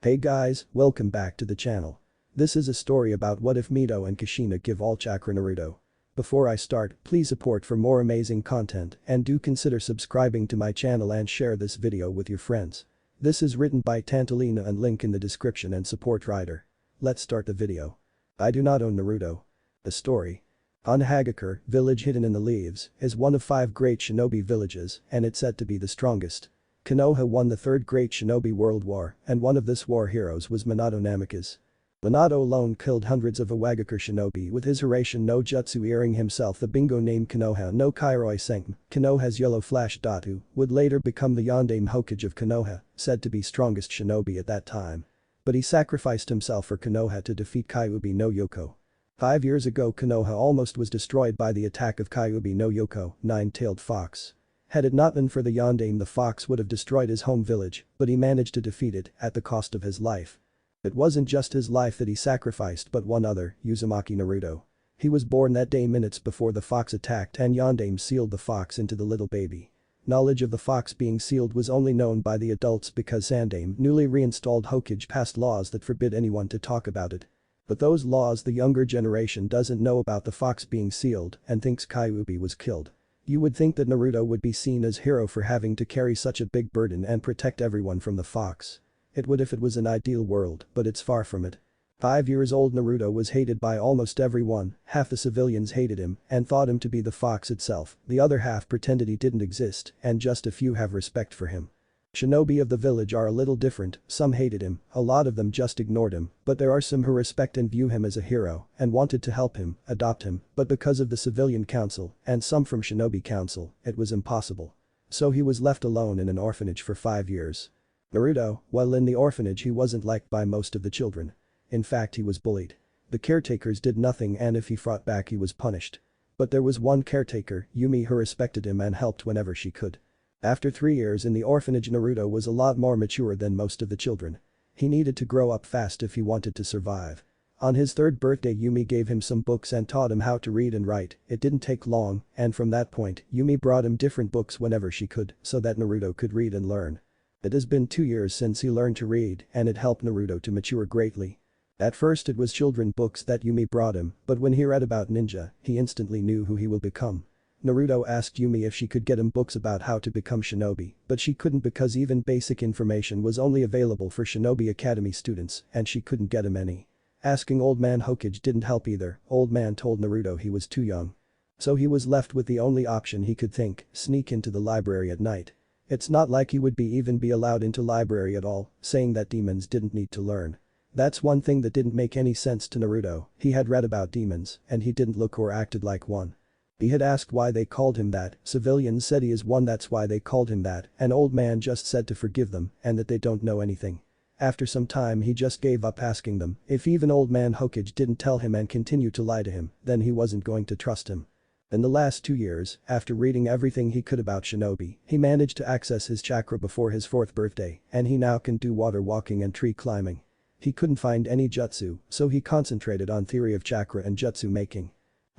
Hey guys, welcome back to the channel. This is a story about what if Mito and Kushina give all chakra Naruto. Before I start, please support for more amazing content and do consider subscribing to my channel and share this video with your friends. This is written by Tantalina and link in the description and support writer. Let's start the video. I do not own Naruto. The story. Hagakure, village hidden in the leaves, is one of 5 great shinobi villages and it's said to be the strongest. Konoha won the Third Great Shinobi World War and one of this war heroes was Minato Namikaze. Minato alone killed hundreds of Iwagakure shinobi with his Hiraishin no Jutsu earring himself the bingo named Konoha no Kairoi Senki. Konoha's yellow flash Datu would later become the Yondaime Hokage of Konoha, said to be strongest shinobi at that time. But he sacrificed himself for Konoha to defeat Kyuubi no Yoko. 5 years ago Konoha almost was destroyed by the attack of Kyuubi no Yoko, nine-tailed fox. Had it not been for the Yondaime, the fox would have destroyed his home village, but he managed to defeat it at the cost of his life. It wasn't just his life that he sacrificed but one other, Uzumaki Naruto. He was born that day minutes before the fox attacked and Yondaime sealed the fox into the little baby. Knowledge of the fox being sealed was only known by the adults because Sandaime, newly reinstalled Hokage, passed laws that forbid anyone to talk about it. But those laws the younger generation doesn't know about the fox being sealed and thinks Kyuubi was killed. You would think that Naruto would be seen as hero for having to carry such a big burden and protect everyone from the fox. It would if it was an ideal world, but it's far from it. 5 years old Naruto was hated by almost everyone, half the civilians hated him and thought him to be the fox itself, the other half pretended he didn't exist and just a few have respect for him. Shinobi of the village are a little different, some hated him, a lot of them just ignored him, but there are some who respect and view him as a hero and wanted to help him, adopt him, but because of the civilian council and some from Shinobi council, it was impossible. So he was left alone in an orphanage for 5 years. Naruto, while in the orphanage he wasn't liked by most of the children. In fact he was bullied. The caretakers did nothing and if he fought back he was punished. But there was one caretaker, Yumi, who respected him and helped whenever she could. After 3 years in the orphanage Naruto was a lot more mature than most of the children. He needed to grow up fast if he wanted to survive. On his 3rd birthday Yumi gave him some books and taught him how to read and write. It didn't take long and from that point Yumi brought him different books whenever she could so that Naruto could read and learn. It has been 2 years since he learned to read and it helped Naruto to mature greatly. At first it was children books that Yumi brought him, but when he read about ninja, he instantly knew who he will become. Naruto asked Yumi if she could get him books about how to become shinobi, but she couldn't because even basic information was only available for Shinobi Academy students and she couldn't get him any. Asking Old Man Hokage didn't help either, Old Man told Naruto he was too young. So he was left with the only option he could think, sneak into the library at night. It's not like he would even be allowed into library at all, saying that demons didn't need to learn. That's one thing that didn't make any sense to Naruto, he had read about demons and he didn't look or acted like one. He had asked why they called him that, civilians said he is one, that's why they called him that, and Old Man just said to forgive them and that they don't know anything. After some time he just gave up asking them, if even Old Man Hokage didn't tell him and continued to lie to him, then he wasn't going to trust him. In the last 2 years, after reading everything he could about shinobi, he managed to access his chakra before his 4th birthday and he now can do water walking and tree climbing. He couldn't find any jutsu, so he concentrated on theory of chakra and jutsu making.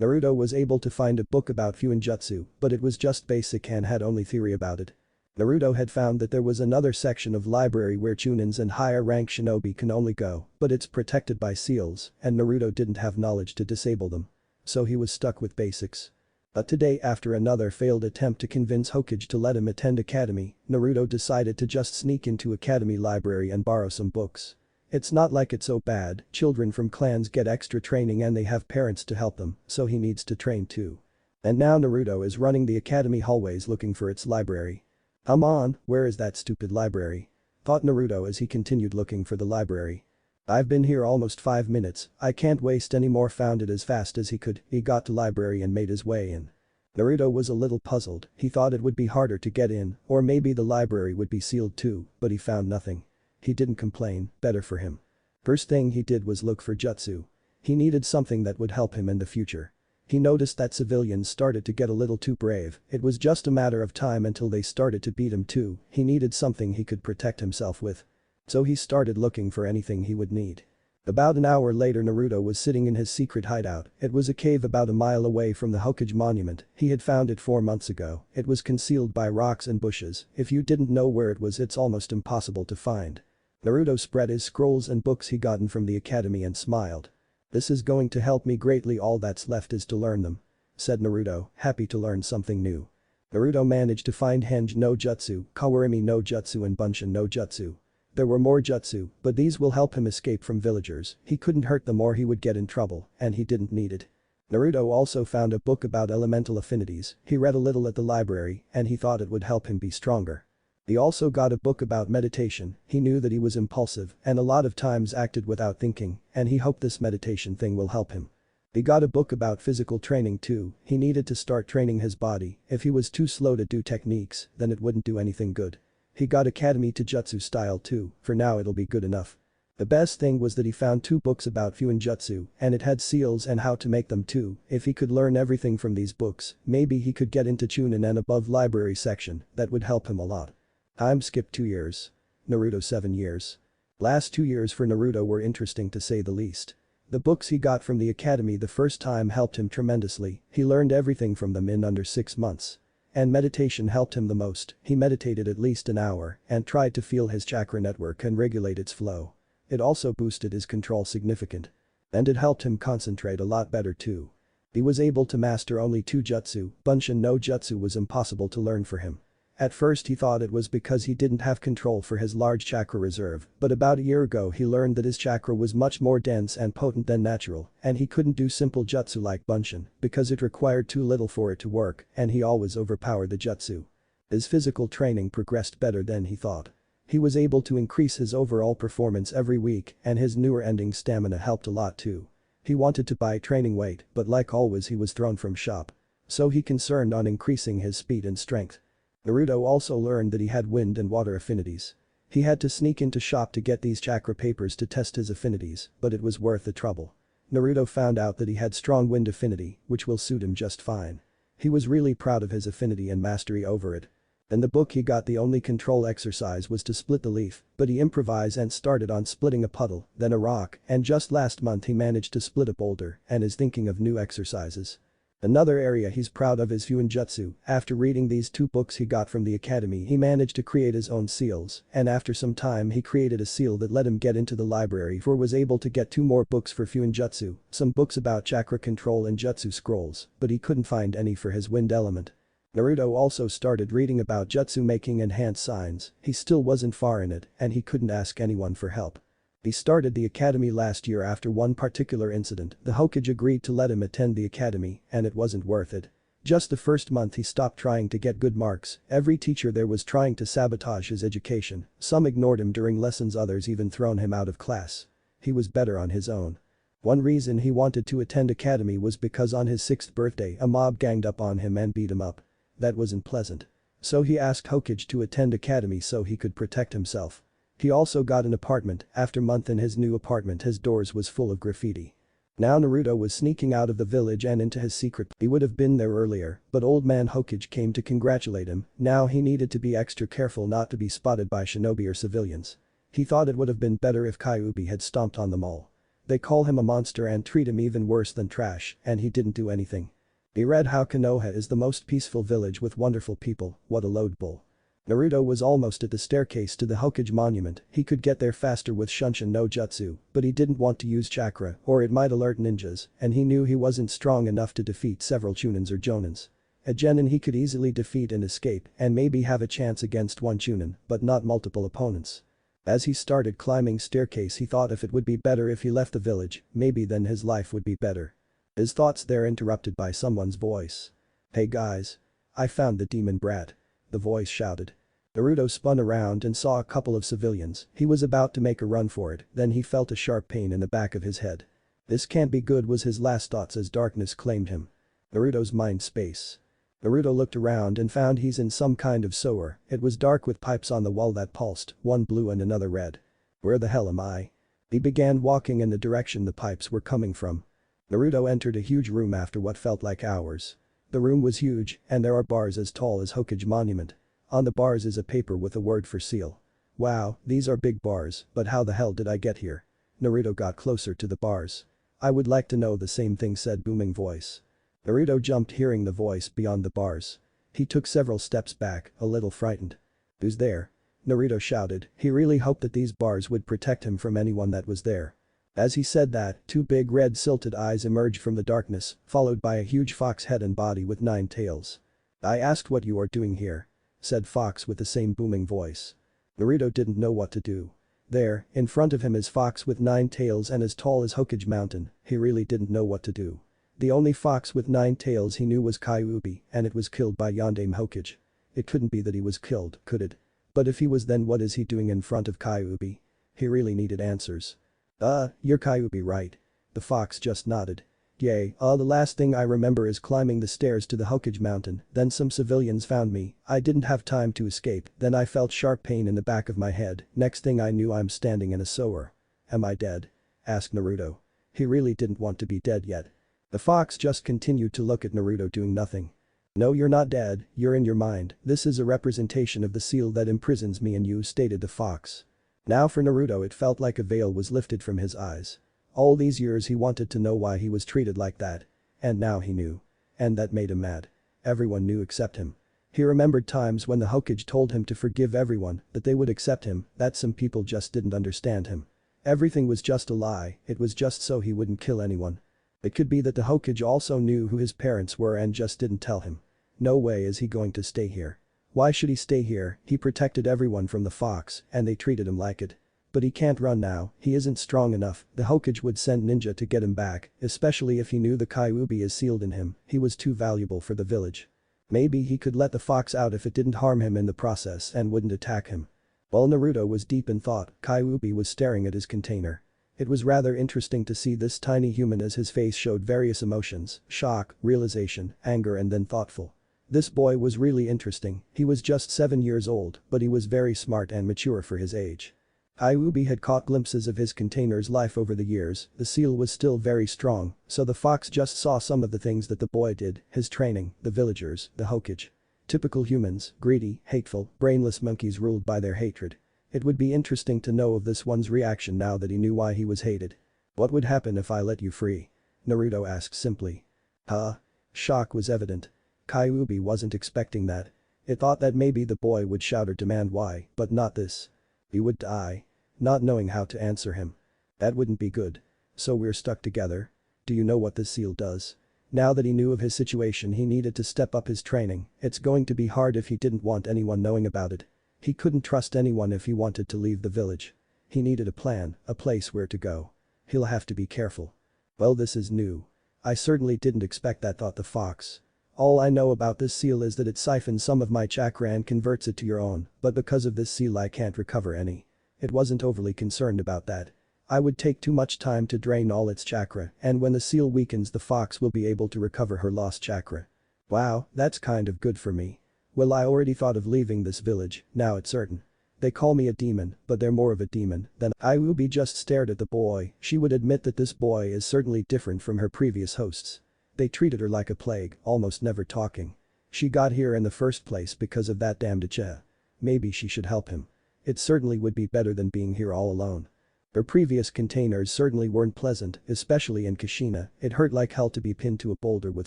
Naruto was able to find a book about Fuinjutsu, but it was just basic and had only theory about it. Naruto had found that there was another section of library where chunins and higher rank shinobi can only go, but it's protected by seals and Naruto didn't have knowledge to disable them. So he was stuck with basics. But today, after another failed attempt to convince Hokage to let him attend academy, Naruto decided to just sneak into academy library and borrow some books. It's not like it's so bad, children from clans get extra training and they have parents to help them, so he needs to train too. And now Naruto is running the academy hallways looking for its library. Come on, where is that stupid library? Thought Naruto as he continued looking for the library. I've been here almost 5 minutes, I can't waste any more. Found it as fast as he could, he got to library and made his way in. Naruto was a little puzzled, he thought it would be harder to get in, or maybe the library would be sealed too, but he found nothing. He didn't complain, better for him. First thing he did was look for jutsu. He needed something that would help him in the future. He noticed that civilians started to get a little too brave, it was just a matter of time until they started to beat him too, he needed something he could protect himself with. So he started looking for anything he would need. About an hour later Naruto was sitting in his secret hideout, it was a cave about a mile away from the Hokage monument, he had found it 4 months ago, it was concealed by rocks and bushes, if you didn't know where it was it's almost impossible to find. Naruto spread his scrolls and books he gotten from the academy and smiled. "This is going to help me greatly, all that's left is to learn them," said Naruto, happy to learn something new. Naruto managed to find Henge no Jutsu, Kawarimi no Jutsu and Bunshin no Jutsu. There were more jutsu, but these will help him escape from villagers. He couldn't hurt them or he would get in trouble, and he didn't need it. Naruto also found a book about elemental affinities. He read a little at the library and he thought it would help him be stronger. He also got a book about meditation. He knew that he was impulsive and a lot of times acted without thinking, and he hoped this meditation thing will help him. He got a book about physical training too. He needed to start training his body. If he was too slow to do techniques, then it wouldn't do anything good. He got Academy to Jutsu style too. For now it'll be good enough. The best thing was that he found 2 books about Fuinjutsu and it had seals and how to make them too. If he could learn everything from these books, maybe he could get into Chunin and above library section. That would help him a lot. Time skip 2 years. Naruto 7 years. Last 2 years for Naruto were interesting to say the least. The books he got from the academy the first time helped him tremendously. He learned everything from them in under 6 months. And meditation helped him the most. He meditated at least an hour and tried to feel his chakra network and regulate its flow. It also boosted his control significant. And it helped him concentrate a lot better too. He was able to master only 2 jutsu. Bunshin no Jutsu was impossible to learn for him. At first he thought it was because he didn't have control for his large chakra reserve, but about a year ago he learned that his chakra was much more dense and potent than natural, and he couldn't do simple jutsu like Bunshin because it required too little for it to work, and he always overpowered the jutsu. His physical training progressed better than he thought. He was able to increase his overall performance every week, and his newer ending stamina helped a lot too. He wanted to buy training weight, but like always he was thrown from shop. So he concerned on increasing his speed and strength. Naruto also learned that he had wind and water affinities. He had to sneak into shop to get these chakra papers to test his affinities, but it was worth the trouble. Naruto found out that he had strong wind affinity, which will suit him just fine. He was really proud of his affinity and mastery over it. In the book he got the only control exercise was to split the leaf, but he improvised and started on splitting a puddle, then a rock, and just last month he managed to split a boulder and is thinking of new exercises. Another area he's proud of is Fuinjutsu. After reading these 2 books he got from the academy he managed to create his own seals, and after some time he created a seal that let him get into the library for was able to get 2 more books for Fuinjutsu, some books about chakra control and jutsu scrolls, but he couldn't find any for his wind element. Naruto also started reading about jutsu making and hand signs. He still wasn't far in it and he couldn't ask anyone for help. He started the academy last year after one particular incident. The Hokage agreed to let him attend the academy and it wasn't worth it. Just the first month he stopped trying to get good marks. Every teacher there was trying to sabotage his education. Some ignored him during lessons, others even thrown him out of class. He was better on his own. One reason he wanted to attend academy was because on his 6th birthday a mob ganged up on him and beat him up. That wasn't pleasant. So he asked Hokage to attend academy so he could protect himself. He also got an apartment. After a month in his new apartment his doors was full of graffiti. Now Naruto was sneaking out of the village and into his secret. He would have been there earlier, but old man Hokage came to congratulate him. Now he needed to be extra careful not to be spotted by shinobi or civilians. He thought it would have been better if Kyuubi had stomped on them all. They call him a monster and treat him even worse than trash, and he didn't do anything. He read how Konoha is the most peaceful village with wonderful people. What a load bull. Naruto was almost at the staircase to the Hokage monument. He could get there faster with Shunshin no Jutsu, but he didn't want to use chakra or it might alert ninjas, and he knew he wasn't strong enough to defeat several Chunins or Jonins. A Genin he could easily defeat and escape and maybe have a chance against one Chunin, but not multiple opponents. As he started climbing staircase he thought if it would be better if he left the village, maybe then his life would be better. His thoughts there interrupted by someone's voice. "Hey guys. I found the demon brat," the voice shouted. Naruto spun around and saw a couple of civilians. He was about to make a run for it, then he felt a sharp pain in the back of his head. This can't be good was his last thoughts as darkness claimed him. Naruto's mind space. Naruto looked around and found he's in some kind of sewer. It was dark with pipes on the wall that pulsed, one blue and another red. Where the hell am I? He began walking in the direction the pipes were coming from. Naruto entered a huge room after what felt like hours. The room was huge and there are bars as tall as Hokage monument. On the bars is a paper with a word for seal. Wow, these are big bars, but how the hell did I get here? Naruto got closer to the bars. I would like to know the same thing, said booming voice. Naruto jumped hearing the voice beyond the bars. He took several steps back, a little frightened. Who's there? Naruto shouted. He really hoped that these bars would protect him from anyone that was there. As he said that, two big red silted eyes emerged from the darkness, followed by a huge fox head and body with 9 tails. "I asked what you are doing here," said Fox with the same booming voice. Naruto didn't know what to do. There, in front of him is Fox with 9 tails and as tall as Hokage Mountain, he really didn't know what to do. The only fox with 9 tails he knew was Kyuubi, and it was killed by Yondaime Hokage. It couldn't be that he was killed, could it? But if he was, then what is he doing in front of Kyuubi? He really needed answers. You're Kyuubi, right?" The fox just nodded. "Yay, the last thing I remember is climbing the stairs to the Hokage Mountain, then some civilians found me, I didn't have time to escape, then I felt sharp pain in the back of my head, next thing I knew I'm standing in a sewer." "Am I dead?" asked Naruto. He really didn't want to be dead yet. The fox just continued to look at Naruto doing nothing. "No, you're not dead, you're in your mind, this is a representation of the seal that imprisons me and you," stated the fox. Now for Naruto it felt like a veil was lifted from his eyes. All these years he wanted to know why he was treated like that. And now he knew. And that made him mad. Everyone knew except him. He remembered times when the Hokage told him to forgive everyone, that they would accept him, that some people just didn't understand him. Everything was just a lie, it was just so he wouldn't kill anyone. It could be that the Hokage also knew who his parents were and just didn't tell him. No way is he going to stay here. Why should he stay here? He protected everyone from the fox, and they treated him like it. But he can't run now, he isn't strong enough, the Hokage would send ninja to get him back, especially if he knew the Kyuubi is sealed in him, he was too valuable for the village. Maybe he could let the fox out if it didn't harm him in the process and wouldn't attack him. While Naruto was deep in thought, Kyuubi was staring at his container. It was rather interesting to see this tiny human as his face showed various emotions, shock, realization, anger and then thoughtful. This boy was really interesting, he was just 7 years old, but he was very smart and mature for his age. Kyuubi had caught glimpses of his container's life over the years, the seal was still very strong, so the fox just saw some of the things that the boy did, his training, the villagers, the Hokage. Typical humans, greedy, hateful, brainless monkeys ruled by their hatred. It would be interesting to know of this one's reaction now that he knew why he was hated. "What would happen if I let you free?" Naruto asked simply. Huh? Shock was evident. Kyuubi wasn't expecting that. It thought that maybe the boy would shout or demand why, but not this. You would die. Not knowing how to answer him. That wouldn't be good. So we're stuck together? Do you know what this seal does? Now that he knew of his situation he needed to step up his training, it's going to be hard if he didn't want anyone knowing about it. He couldn't trust anyone if he wanted to leave the village. He needed a plan, a place where to go. He'll have to be careful. Well, this is new. I certainly didn't expect that, thought the fox. All I know about this seal is that it siphons some of my chakra and converts it to your own, but because of this seal I can't recover any. It wasn't overly concerned about that. I would take too much time to drain all its chakra, and when the seal weakens the fox will be able to recover her lost chakra. Wow, that's kind of good for me. Well, I already thought of leaving this village, now it's certain. They call me a demon, but they're more of a demon than Kyuubi just stared at the boy, she would admit that this boy is certainly different from her previous hosts. They treated her like a plague, almost never talking. She got here in the first place because of that damned Ichigo. Maybe she should help him. It certainly would be better than being here all alone. Her previous containers certainly weren't pleasant, especially in Kushina, it hurt like hell to be pinned to a boulder with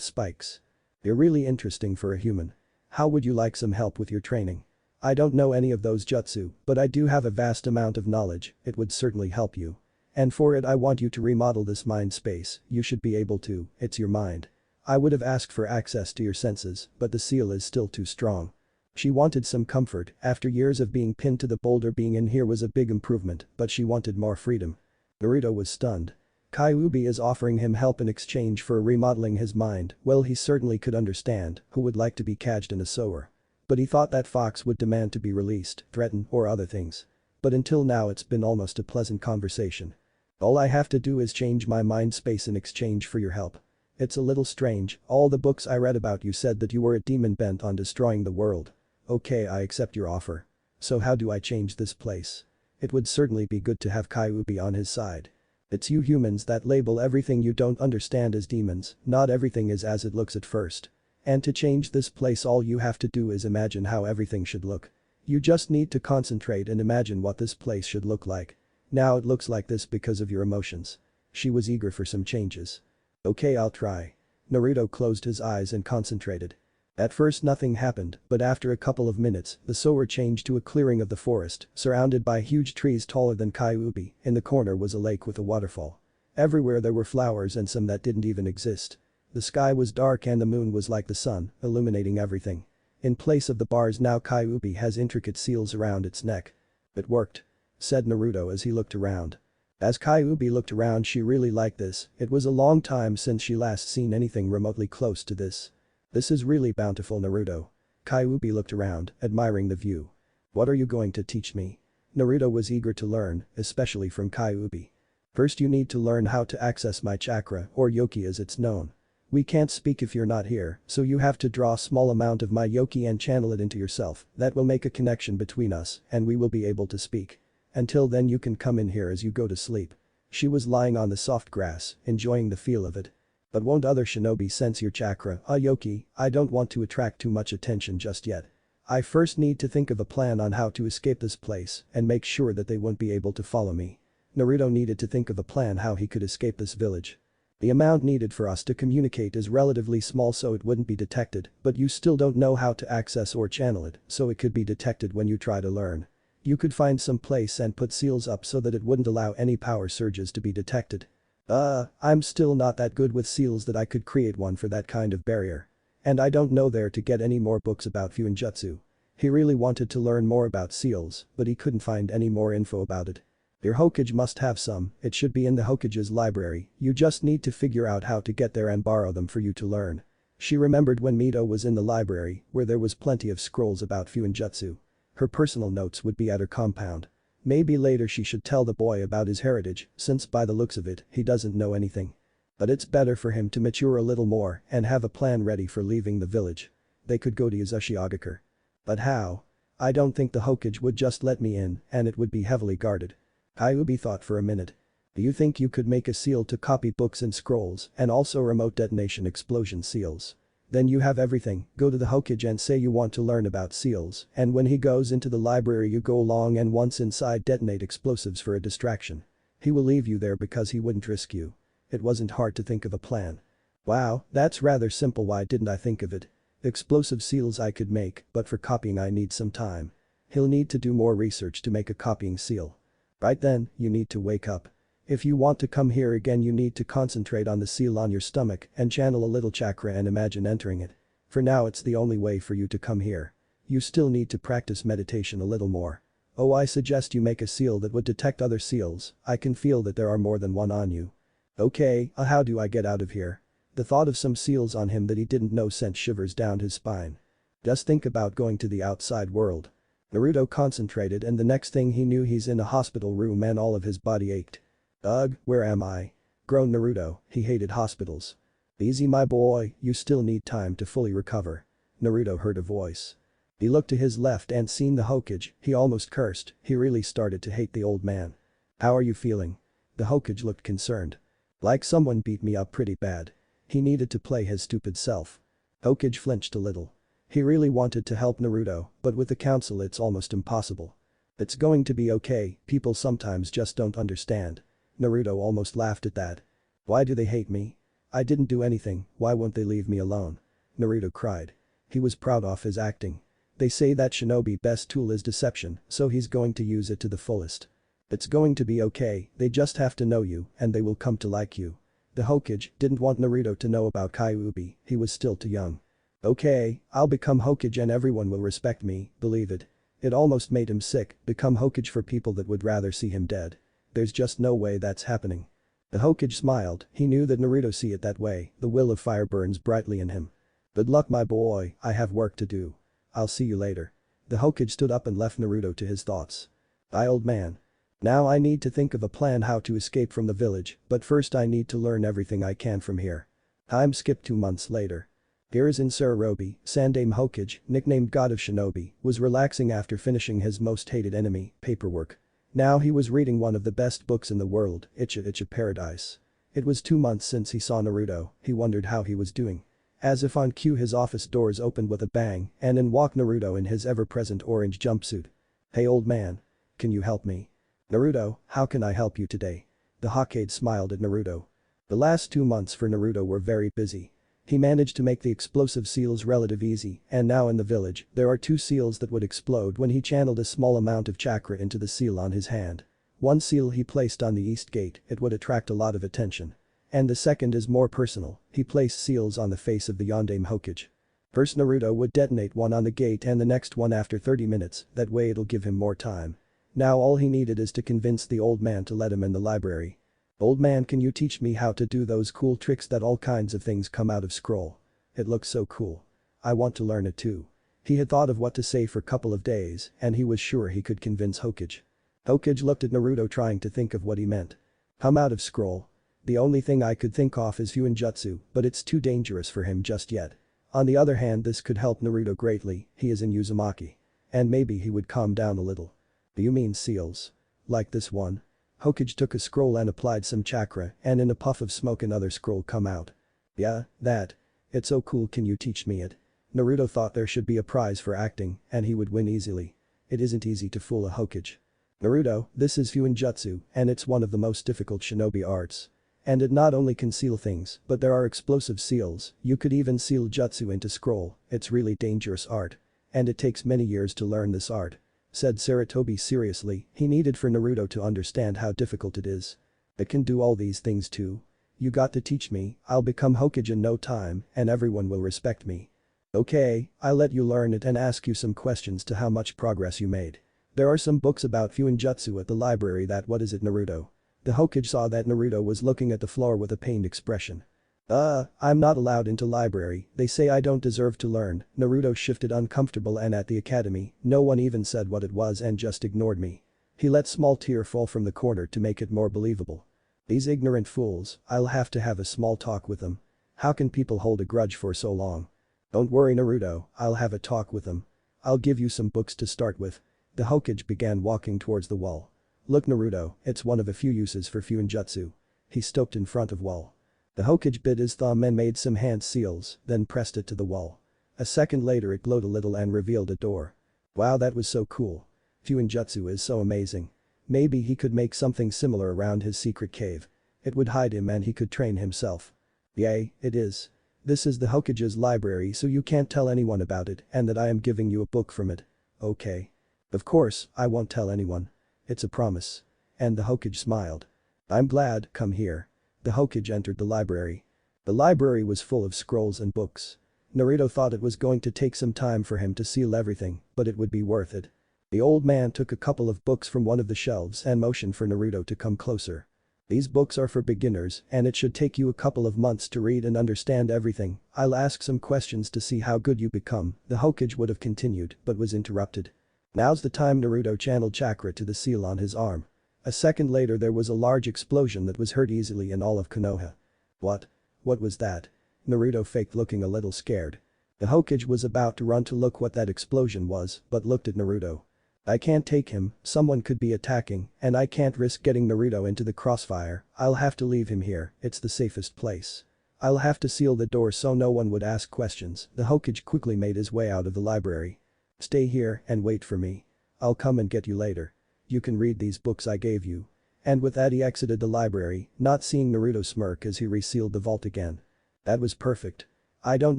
spikes. You're really interesting for a human. How would you like some help with your training? I don't know any of those jutsu, but I do have a vast amount of knowledge, it would certainly help you. And for it I want you to remodel this mind space, you should be able to, it's your mind. I would have asked for access to your senses, but the seal is still too strong. She wanted some comfort, after years of being pinned to the boulder, being in here was a big improvement, but she wanted more freedom. Naruto was stunned. Kyuubi is offering him help in exchange for remodeling his mind, well he certainly could understand, who would like to be caged in a sewer. But he thought that fox would demand to be released, threaten, or other things. But until now it's been almost a pleasant conversation. All I have to do is change my mind space in exchange for your help. It's a little strange, all the books I read about you said that you were a demon bent on destroying the world. Okay, I accept your offer. So how do I change this place? It would certainly be good to have Kyuubi on his side. It's you humans that label everything you don't understand as demons, not everything is as it looks at first. And to change this place all you have to do is imagine how everything should look. You just need to concentrate and imagine what this place should look like. Now it looks like this because of your emotions. She was eager for some changes. Okay, I'll try. Naruto closed his eyes and concentrated. At first nothing happened, but after a couple of minutes, the Sora changed to a clearing of the forest, surrounded by huge trees taller than Kyuubi. In the corner was a lake with a waterfall. Everywhere there were flowers and some that didn't even exist. The sky was dark and the moon was like the sun, illuminating everything. In place of the bars now Kyuubi has intricate seals around its neck. "It worked," said Naruto as he looked around. As Kyuubi looked around, she really liked this. It was a long time since she last seen anything remotely close to this. "This is really bountiful, Naruto." Kyuubi looked around, admiring the view. "What are you going to teach me?" Naruto was eager to learn, especially from Kyuubi. "First you need to learn how to access my chakra, or yoki as it's known. We can't speak if you're not here, so you have to draw a small amount of my yoki and channel it into yourself. That will make a connection between us, and we will be able to speak. Until then you can come in here as you go to sleep." She was lying on the soft grass, enjoying the feel of it. "But won't other shinobi sense your chakra? Yoki, I don't want to attract too much attention just yet. I first need to think of a plan on how to escape this place and make sure that they won't be able to follow me." Naruto needed to think of a plan how he could escape this village. "The amount needed for us to communicate is relatively small so it wouldn't be detected, but you still don't know how to access or channel it, so it could be detected when you try to learn. You could find some place and put seals up so that it wouldn't allow any power surges to be detected." I'm still not that good with seals that I could create one for that kind of barrier. And I don't know where to get any more books about Fuinjutsu." He really wanted to learn more about seals, but he couldn't find any more info about it. "Your Hokage must have some, it should be in the Hokage's library, you just need to figure out how to get there and borrow them for you to learn." She remembered when Mito was in the library, where there was plenty of scrolls about Fuinjutsu. Her personal notes would be at her compound. Maybe later she should tell the boy about his heritage, since by the looks of it, he doesn't know anything. But it's better for him to mature a little more and have a plan ready for leaving the village. They could go to Uzushiogakure. But how? I don't think the Hokage would just let me in, and it would be heavily guarded. Kyuubi thought for a minute. "Do you think you could make a seal to copy books and scrolls and also remote detonation explosion seals? Then you have everything, go to the Hokage and say you want to learn about seals, and when he goes into the library you go along and once inside detonate explosives for a distraction. He will leave you there because he wouldn't risk you." It wasn't hard to think of a plan. "Wow, that's rather simple, why didn't I think of it? Explosive seals I could make, but for copying I need some time." He'll need to do more research to make a copying seal. "Right then, you need to wake up. If you want to come here again you need to concentrate on the seal on your stomach and channel a little chakra and imagine entering it. For now it's the only way for you to come here. You still need to practice meditation a little more. Oh, I suggest you make a seal that would detect other seals, I can feel that there are more than one on you." "Okay, how do I get out of here?" The thought of some seals on him that he didn't know sent shivers down his spine. Just think about going to the outside world. Naruto concentrated and the next thing he knew he's in a hospital room and all of his body ached. "Ugh, where am I?" groaned Naruto, he hated hospitals. "Easy my boy, you still need time to fully recover." Naruto heard a voice. He looked to his left and seen the Hokage, he almost cursed, he really started to hate the old man. "How are you feeling?" The Hokage looked concerned. "Like someone beat me up pretty bad." He needed to play his stupid self. Hokage flinched a little. He really wanted to help Naruto, but with the council it's almost impossible. "It's going to be okay, people sometimes just don't understand." Naruto almost laughed at that. "Why do they hate me? I didn't do anything, why won't they leave me alone?" Naruto cried. He was proud of his acting. They say that shinobi best tool is deception, so he's going to use it to the fullest. "It's going to be okay, they just have to know you and they will come to like you." The Hokage didn't want Naruto to know about Kyuubi, he was still too young. "Okay, I'll become Hokage and everyone will respect me, believe it." It almost made him sick, become Hokage for people that would rather see him dead. There's just no way that's happening. The Hokage smiled, he knew that Naruto see it that way, the will of fire burns brightly in him. "Good luck my boy, I have work to do. I'll see you later." The Hokage stood up and left Naruto to his thoughts. "Bye old man. Now I need to think of a plan how to escape from the village, but first I need to learn everything I can from here." Time skipped 2 months later. Here is in Sararobi, Sandame Hokage, nicknamed God of Shinobi, was relaxing after finishing his most hated enemy, paperwork. Now he was reading one of the best books in the world, Icha Paradise. It was 2 months since he saw Naruto, he wondered how he was doing. As if on cue his office doors opened with a bang and in walked Naruto in his ever-present orange jumpsuit. "Hey old man. Can you help me?" "Naruto, how can I help you today?" The Hokage smiled at Naruto. The last 2 months for Naruto were very busy. He managed to make the explosive seals relative easy, and now in the village, there are 2 seals that would explode when he channeled a small amount of chakra into the seal on his hand. One seal he placed on the east gate, it would attract a lot of attention. And the second is more personal, he placed seals on the face of the Yondaime Hokage. First Naruto would detonate one on the gate and the next one after 30 minutes, that way it'll give him more time. Now all he needed is to convince the old man to let him in the library. "Old man, can you teach me how to do those cool tricks that all kinds of things come out of scroll? It looks so cool. I want to learn it too." He had thought of what to say for a couple of days and he was sure he could convince Hokage. Hokage looked at Naruto trying to think of what he meant. "Come out of scroll. The only thing I could think of is Fuinjutsu, but it's too dangerous for him just yet. On the other hand, this could help Naruto greatly, he is in Uzumaki. And maybe he would calm down a little." "Do you mean seals? Like this one?" Hokage took a scroll and applied some chakra and in a puff of smoke another scroll come out. "Yeah, that. It's so cool, can you teach me it?" Naruto thought there should be a prize for acting and he would win easily. It isn't easy to fool a Hokage. "Naruto, this is Fuinjutsu and it's one of the most difficult shinobi arts. And it not only can seal things, but there are explosive seals, you could even seal jutsu into scroll, it's really dangerous art. And it takes many years to learn this art," said Sarutobi seriously, he needed for Naruto to understand how difficult it is. "It can do all these things too? You got to teach me, I'll become Hokage in no time and everyone will respect me." "Okay, I'll let you learn it and ask you some questions to how much progress you made. There are some books about Fuinjutsu at the library that what is it Naruto?" The Hokage saw that Naruto was looking at the floor with a pained expression. I'm not allowed into library, they say I don't deserve to learn." Naruto shifted uncomfortable and at the academy, no one even said what it was and just ignored me. He let small tear fall from the corner to make it more believable. "These ignorant fools, I'll have to have a small talk with them. How can people hold a grudge for so long?" "Don't worry Naruto, I'll have a talk with them. I'll give you some books to start with." The Hokage began walking towards the wall. "Look Naruto, it's one of a few uses for Fuinjutsu." He stopped in front of wall. The Hokage bit his thumb and made some hand seals, then pressed it to the wall. A second later it glowed a little and revealed a door. "Wow, that was so cool. Fuinjutsu is so amazing. Maybe he could make something similar around his secret cave. It would hide him and he could train himself." "Yay, it is. This is the Hokage's library so you can't tell anyone about it and that I am giving you a book from it. Okay. Of course, I won't tell anyone. It's a promise." And the Hokage smiled. "I'm glad, come here." The Hokage entered the library. The library was full of scrolls and books. Naruto thought it was going to take some time for him to seal everything, but it would be worth it. The old man took a couple of books from one of the shelves and motioned for Naruto to come closer. "These books are for beginners and it should take you a couple of months to read and understand everything. I'll ask some questions to see how good you become," the Hokage would have continued but was interrupted. "Now's the time." Naruto channeled chakra to the seal on his arm. A second later there was a large explosion that was heard easily in all of Konoha. What was that?" Naruto faked looking a little scared. The Hokage was about to run to look what that explosion was, but looked at Naruto. "I can't take him, someone could be attacking, and I can't risk getting Naruto into the crossfire, I'll have to leave him here, it's the safest place. I'll have to seal the door so no one would ask questions." The Hokage quickly made his way out of the library. "Stay here and wait for me. I'll come and get you later. You can read these books I gave you." And with that he exited the library, not seeing Naruto smirk as he resealed the vault again. "That was perfect. I don't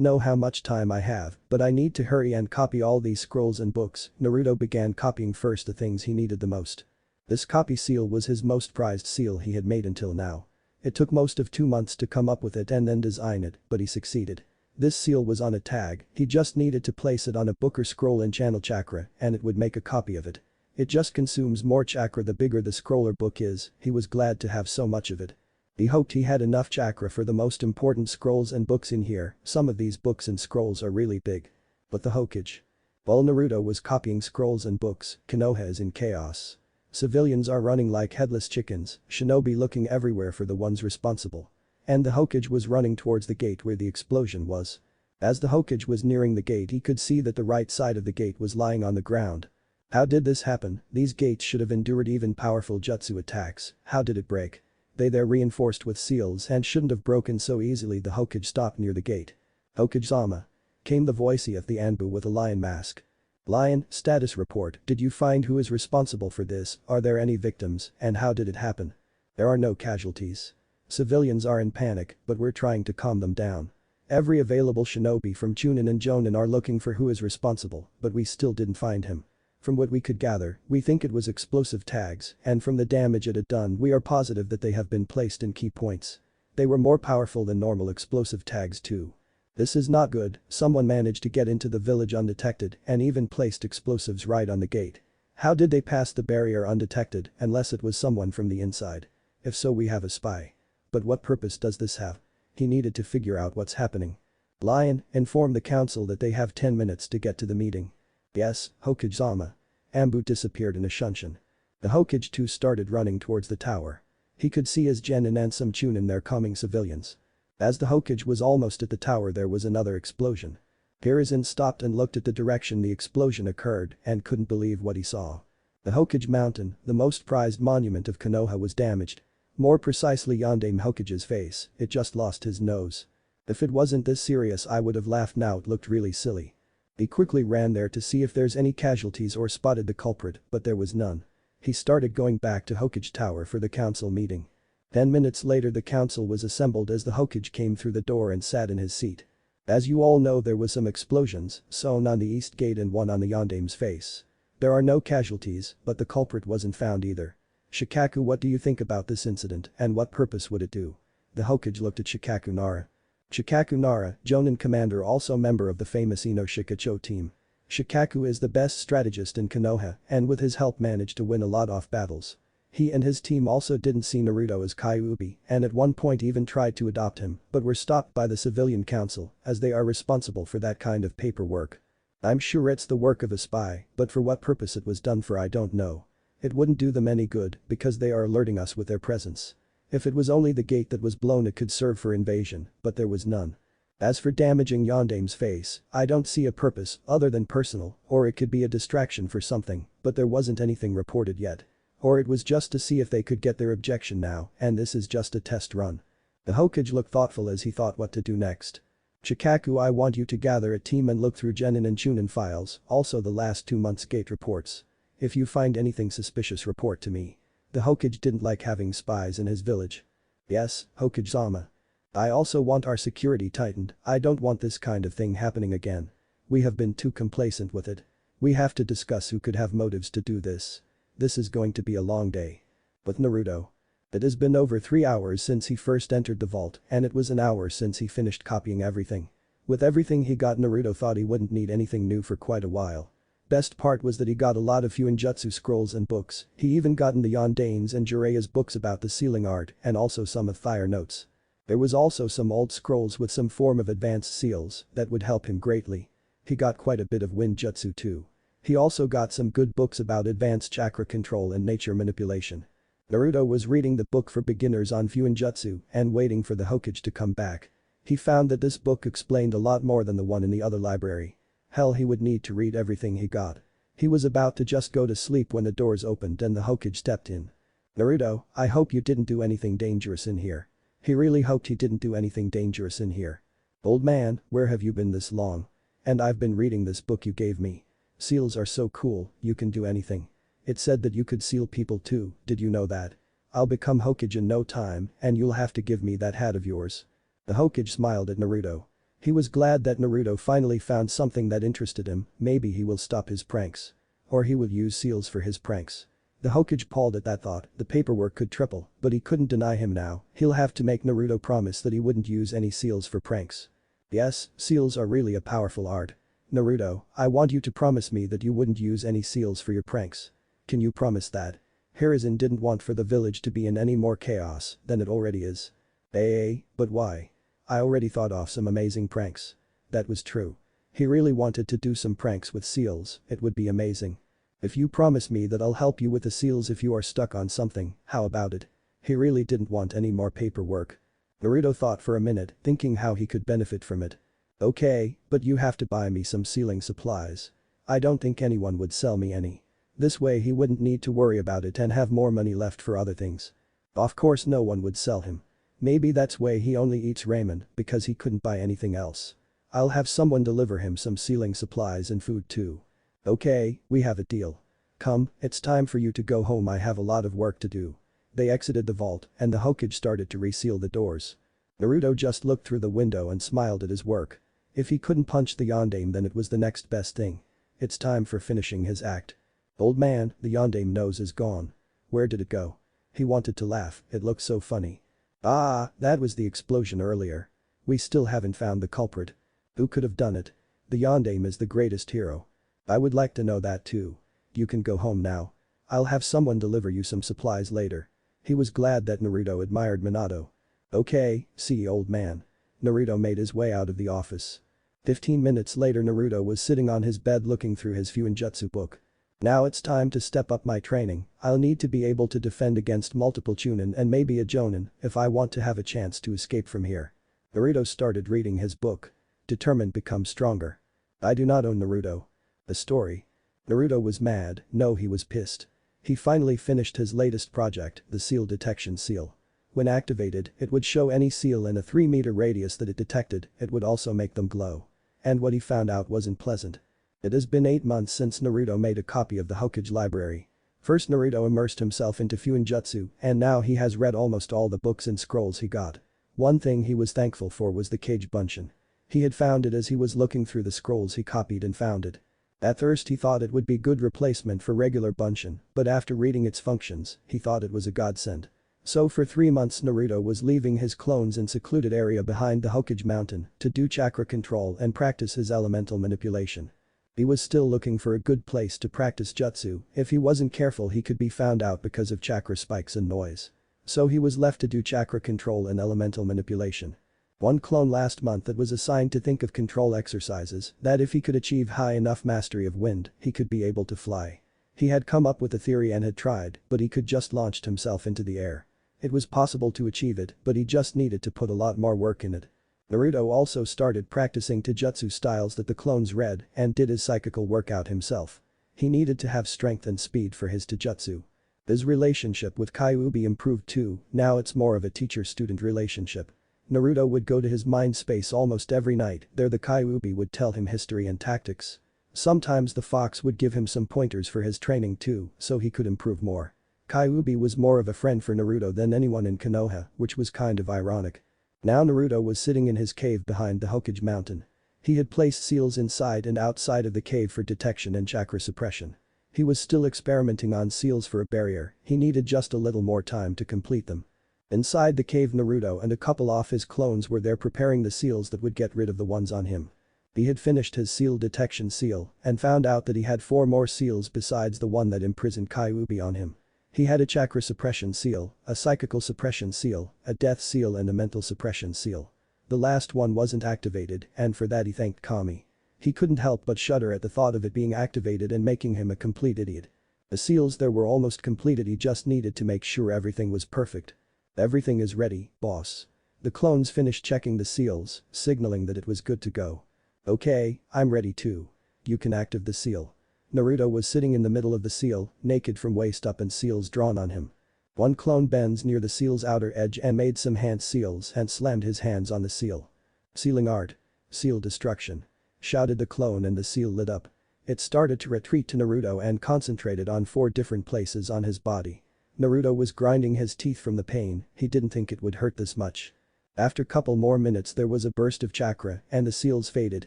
know how much time I have, but I need to hurry and copy all these scrolls and books." Naruto began copying first the things he needed the most. This copy seal was his most prized seal he had made until now. It took most of 2 months to come up with it and then design it, but he succeeded. This seal was on a tag, he just needed to place it on a book or scroll and channel chakra and it would make a copy of it. It just consumes more chakra the bigger the scroll or book is, he was glad to have so much of it. He hoped he had enough chakra for the most important scrolls and books in here, some of these books and scrolls are really big. But the Hokage. While Naruto was copying scrolls and books, Konoha is in chaos. Civilians are running like headless chickens, shinobi looking everywhere for the ones responsible. And the Hokage was running towards the gate where the explosion was. As the Hokage was nearing the gate he could see that the right side of the gate was lying on the ground. How did this happen? These gates should have endured even powerful jutsu attacks, how did it break? They're reinforced with seals and shouldn't have broken so easily. The Hokage stopped near the gate. "Hokage-sama." Came the voice of the Anbu with a lion mask. "Lion, status report, did you find who is responsible for this, are there any victims, and how did it happen?" "There are no casualties. Civilians are in panic, but we're trying to calm them down. Every available shinobi from Chunin and Jonin are looking for who is responsible, but we still didn't find him. From what we could gather, we think it was explosive tags, and from the damage it had done we are positive that they have been placed in key points. They were more powerful than normal explosive tags too. This is not good, someone managed to get into the village undetected and even placed explosives right on the gate. How did they pass the barrier undetected unless it was someone from the inside? If so, we have a spy. But what purpose does this have? He needed to figure out what's happening. Lion, inform the council that they have 10 minutes to get to the meeting. Yes, Hokage-sama. Ambu disappeared in a shunshin. The Hokage too started running towards the tower. He could see as Genin and some Chunin there calming civilians. As the Hokage was almost at the tower there was another explosion. Hiruzen stopped and looked at the direction the explosion occurred and couldn't believe what he saw. The Hokage Mountain, the most prized monument of Konoha, was damaged. More precisely Yondaime Hokage's face, it just lost his nose. If it wasn't this serious I would have laughed now, it looked really silly. He quickly ran there to see if there's any casualties or spotted the culprit, but there was none. He started going back to Hokage Tower for the council meeting. 10 minutes later the council was assembled as the Hokage came through the door and sat in his seat. As you all know, there was some explosions, one on the east gate and one on the Yondaime's face. There are no casualties, but the culprit wasn't found either. Shikaku, what do you think about this incident and what purpose would it do? The Hokage looked at Shikaku Nara. Shikaku Nara, Jonin commander, also member of the famous Ino Shikacho team. Shikaku is the best strategist in Konoha and with his help managed to win a lot of battles. He and his team also didn't see Naruto as Kyuubi and at one point even tried to adopt him but were stopped by the civilian council as they are responsible for that kind of paperwork. I'm sure it's the work of a spy, but for what purpose it was done for I don't know. It wouldn't do them any good because they are alerting us with their presence. If it was only the gate that was blown it could serve for invasion, but there was none. As for damaging Yondaime's face, I don't see a purpose other than personal, or it could be a distraction for something, but there wasn't anything reported yet. Or it was just to see if they could get their objection now and this is just a test run. The Hokage looked thoughtful as he thought what to do next. Shikaku, I want you to gather a team and look through Genin and Chunin files, also the last 2 months' gate reports. If you find anything suspicious report to me. The Hokage didn't like having spies in his village. Yes, Hokage-sama. I also want our security tightened, I don't want this kind of thing happening again. We have been too complacent with it. We have to discuss who could have motives to do this. This is going to be a long day. With Naruto. It has been over 3 hours since he first entered the vault and it was an hour since he finished copying everything. With everything he got, Naruto thought he wouldn't need anything new for quite a while. Best part was that he got a lot of Fuinjutsu scrolls and books, he even gotten the Yondaime's and Jiraiya's books about the sealing art and also some of Fire notes. There was also some old scrolls with some form of advanced seals that would help him greatly. He got quite a bit of wind jutsu too. He also got some good books about advanced chakra control and nature manipulation. Naruto was reading the book for beginners on Fuinjutsu and waiting for the Hokage to come back. He found that this book explained a lot more than the one in the other library. Hell, he would need to read everything he got. He was about to just go to sleep when the doors opened and the Hokage stepped in. Naruto, I hope you didn't do anything dangerous in here. He really hoped he didn't do anything dangerous in here. Old man, where have you been this long? And I've been reading this book you gave me. Seals are so cool, you can do anything. It said that you could seal people too, did you know that? I'll become Hokage in no time and you'll have to give me that hat of yours. The Hokage smiled at Naruto. He was glad that Naruto finally found something that interested him, maybe he will stop his pranks. Or he will use seals for his pranks. The Hokage palled at that thought, the paperwork could triple, but he couldn't deny him now, he'll have to make Naruto promise that he wouldn't use any seals for pranks. Yes, seals are really a powerful art. Naruto, I want you to promise me that you wouldn't use any seals for your pranks. Can you promise that? Hiruzen didn't want for the village to be in any more chaos than it already is. But why? I already thought of some amazing pranks. That was true. He really wanted to do some pranks with seals, it would be amazing. If you promise me that I'll help you with the seals if you are stuck on something, how about it? He really didn't want any more paperwork. Naruto thought for a minute, thinking how he could benefit from it. Okay, but you have to buy me some sealing supplies. I don't think anyone would sell me any. This way he wouldn't need to worry about it and have more money left for other things. Of course no one would sell him. Maybe that's why he only eats ramen, because he couldn't buy anything else. I'll have someone deliver him some sealing supplies and food too. Okay, we have a deal. Come, it's time for you to go home, I have a lot of work to do. They exited the vault and the Hokage started to reseal the doors. Naruto just looked through the window and smiled at his work. If he couldn't punch the yondaime, then it was the next best thing. It's time for finishing his act. Old man, the yondaime nose is gone. Where did it go? He wanted to laugh, it looked so funny. Ah, that was the explosion earlier. We still haven't found the culprit. Who could have done it? The yondaime is the greatest hero. I would like to know that too. You can go home now. I'll have someone deliver you some supplies later. He was glad that Naruto admired Minato. Okay, see old man. Naruto made his way out of the office. 15 minutes later Naruto was sitting on his bed looking through his Fuinjutsu book. Now it's time to step up my training. I'll need to be able to defend against multiple chunin and maybe a jonin if I want to have a chance to escape from here. Naruto started reading his book. Determined become stronger. I do not own Naruto. The story. Naruto was mad, no he was pissed. He finally finished his latest project, the seal detection seal. When activated, it would show any seal in a 3-meter radius that it detected, it would also make them glow. And what he found out wasn't pleasant. It has been 8 months since Naruto made a copy of the Hokage library. First Naruto immersed himself into Fuinjutsu and now he has read almost all the books and scrolls he got. One thing he was thankful for was the Kage Bunshin. He had found it as he was looking through the scrolls he copied and found it. At first he thought it would be good replacement for regular Bunshin, but after reading its functions, he thought it was a godsend. So for 3 months Naruto was leaving his clones in secluded area behind the Hokage mountain to do chakra control and practice his elemental manipulation. He was still looking for a good place to practice jutsu, if he wasn't careful he could be found out because of chakra spikes and noise. So he was left to do chakra control and elemental manipulation. One clone last month that was assigned to think of control exercises that if he could achieve high enough mastery of wind, he could be able to fly. He had come up with a theory and had tried, but he could just launched himself into the air. It was possible to achieve it, but he just needed to put a lot more work in it. Naruto also started practicing taijutsu styles that the clones read and did his psychical workout himself. He needed to have strength and speed for his taijutsu. His relationship with Kyuubi improved too, now it's more of a teacher-student relationship. Naruto would go to his mind space almost every night, there the Kyuubi would tell him history and tactics. Sometimes the fox would give him some pointers for his training too, so he could improve more. Kyuubi was more of a friend for Naruto than anyone in Konoha, which was kind of ironic. Now Naruto was sitting in his cave behind the Hokage mountain. He had placed seals inside and outside of the cave for detection and chakra suppression. He was still experimenting on seals for a barrier, he needed just a little more time to complete them. Inside the cave Naruto and a couple of his clones were there preparing the seals that would get rid of the ones on him. He had finished his seal detection seal and found out that he had 4 more seals besides the one that imprisoned Kyuubi on him. He had a chakra suppression seal, a psychical suppression seal, a death seal and a mental suppression seal. The last one wasn't activated and for that he thanked Kami. He couldn't help but shudder at the thought of it being activated and making him a complete idiot. The seals there were almost completed, he just needed to make sure everything was perfect. Everything is ready, boss. The clones finished checking the seals, signaling that it was good to go. Okay, I'm ready too. You can activate the seal. Naruto was sitting in the middle of the seal, naked from waist up and seals drawn on him. One clone bends near the seal's outer edge and made some hand seals and slammed his hands on the seal. Sealing art. Seal destruction. Shouted the clone and the seal lit up. It started to retreat to Naruto and concentrated on 4 different places on his body. Naruto was grinding his teeth from the pain, he didn't think it would hurt this much. After couple more minutes there was a burst of chakra and the seals faded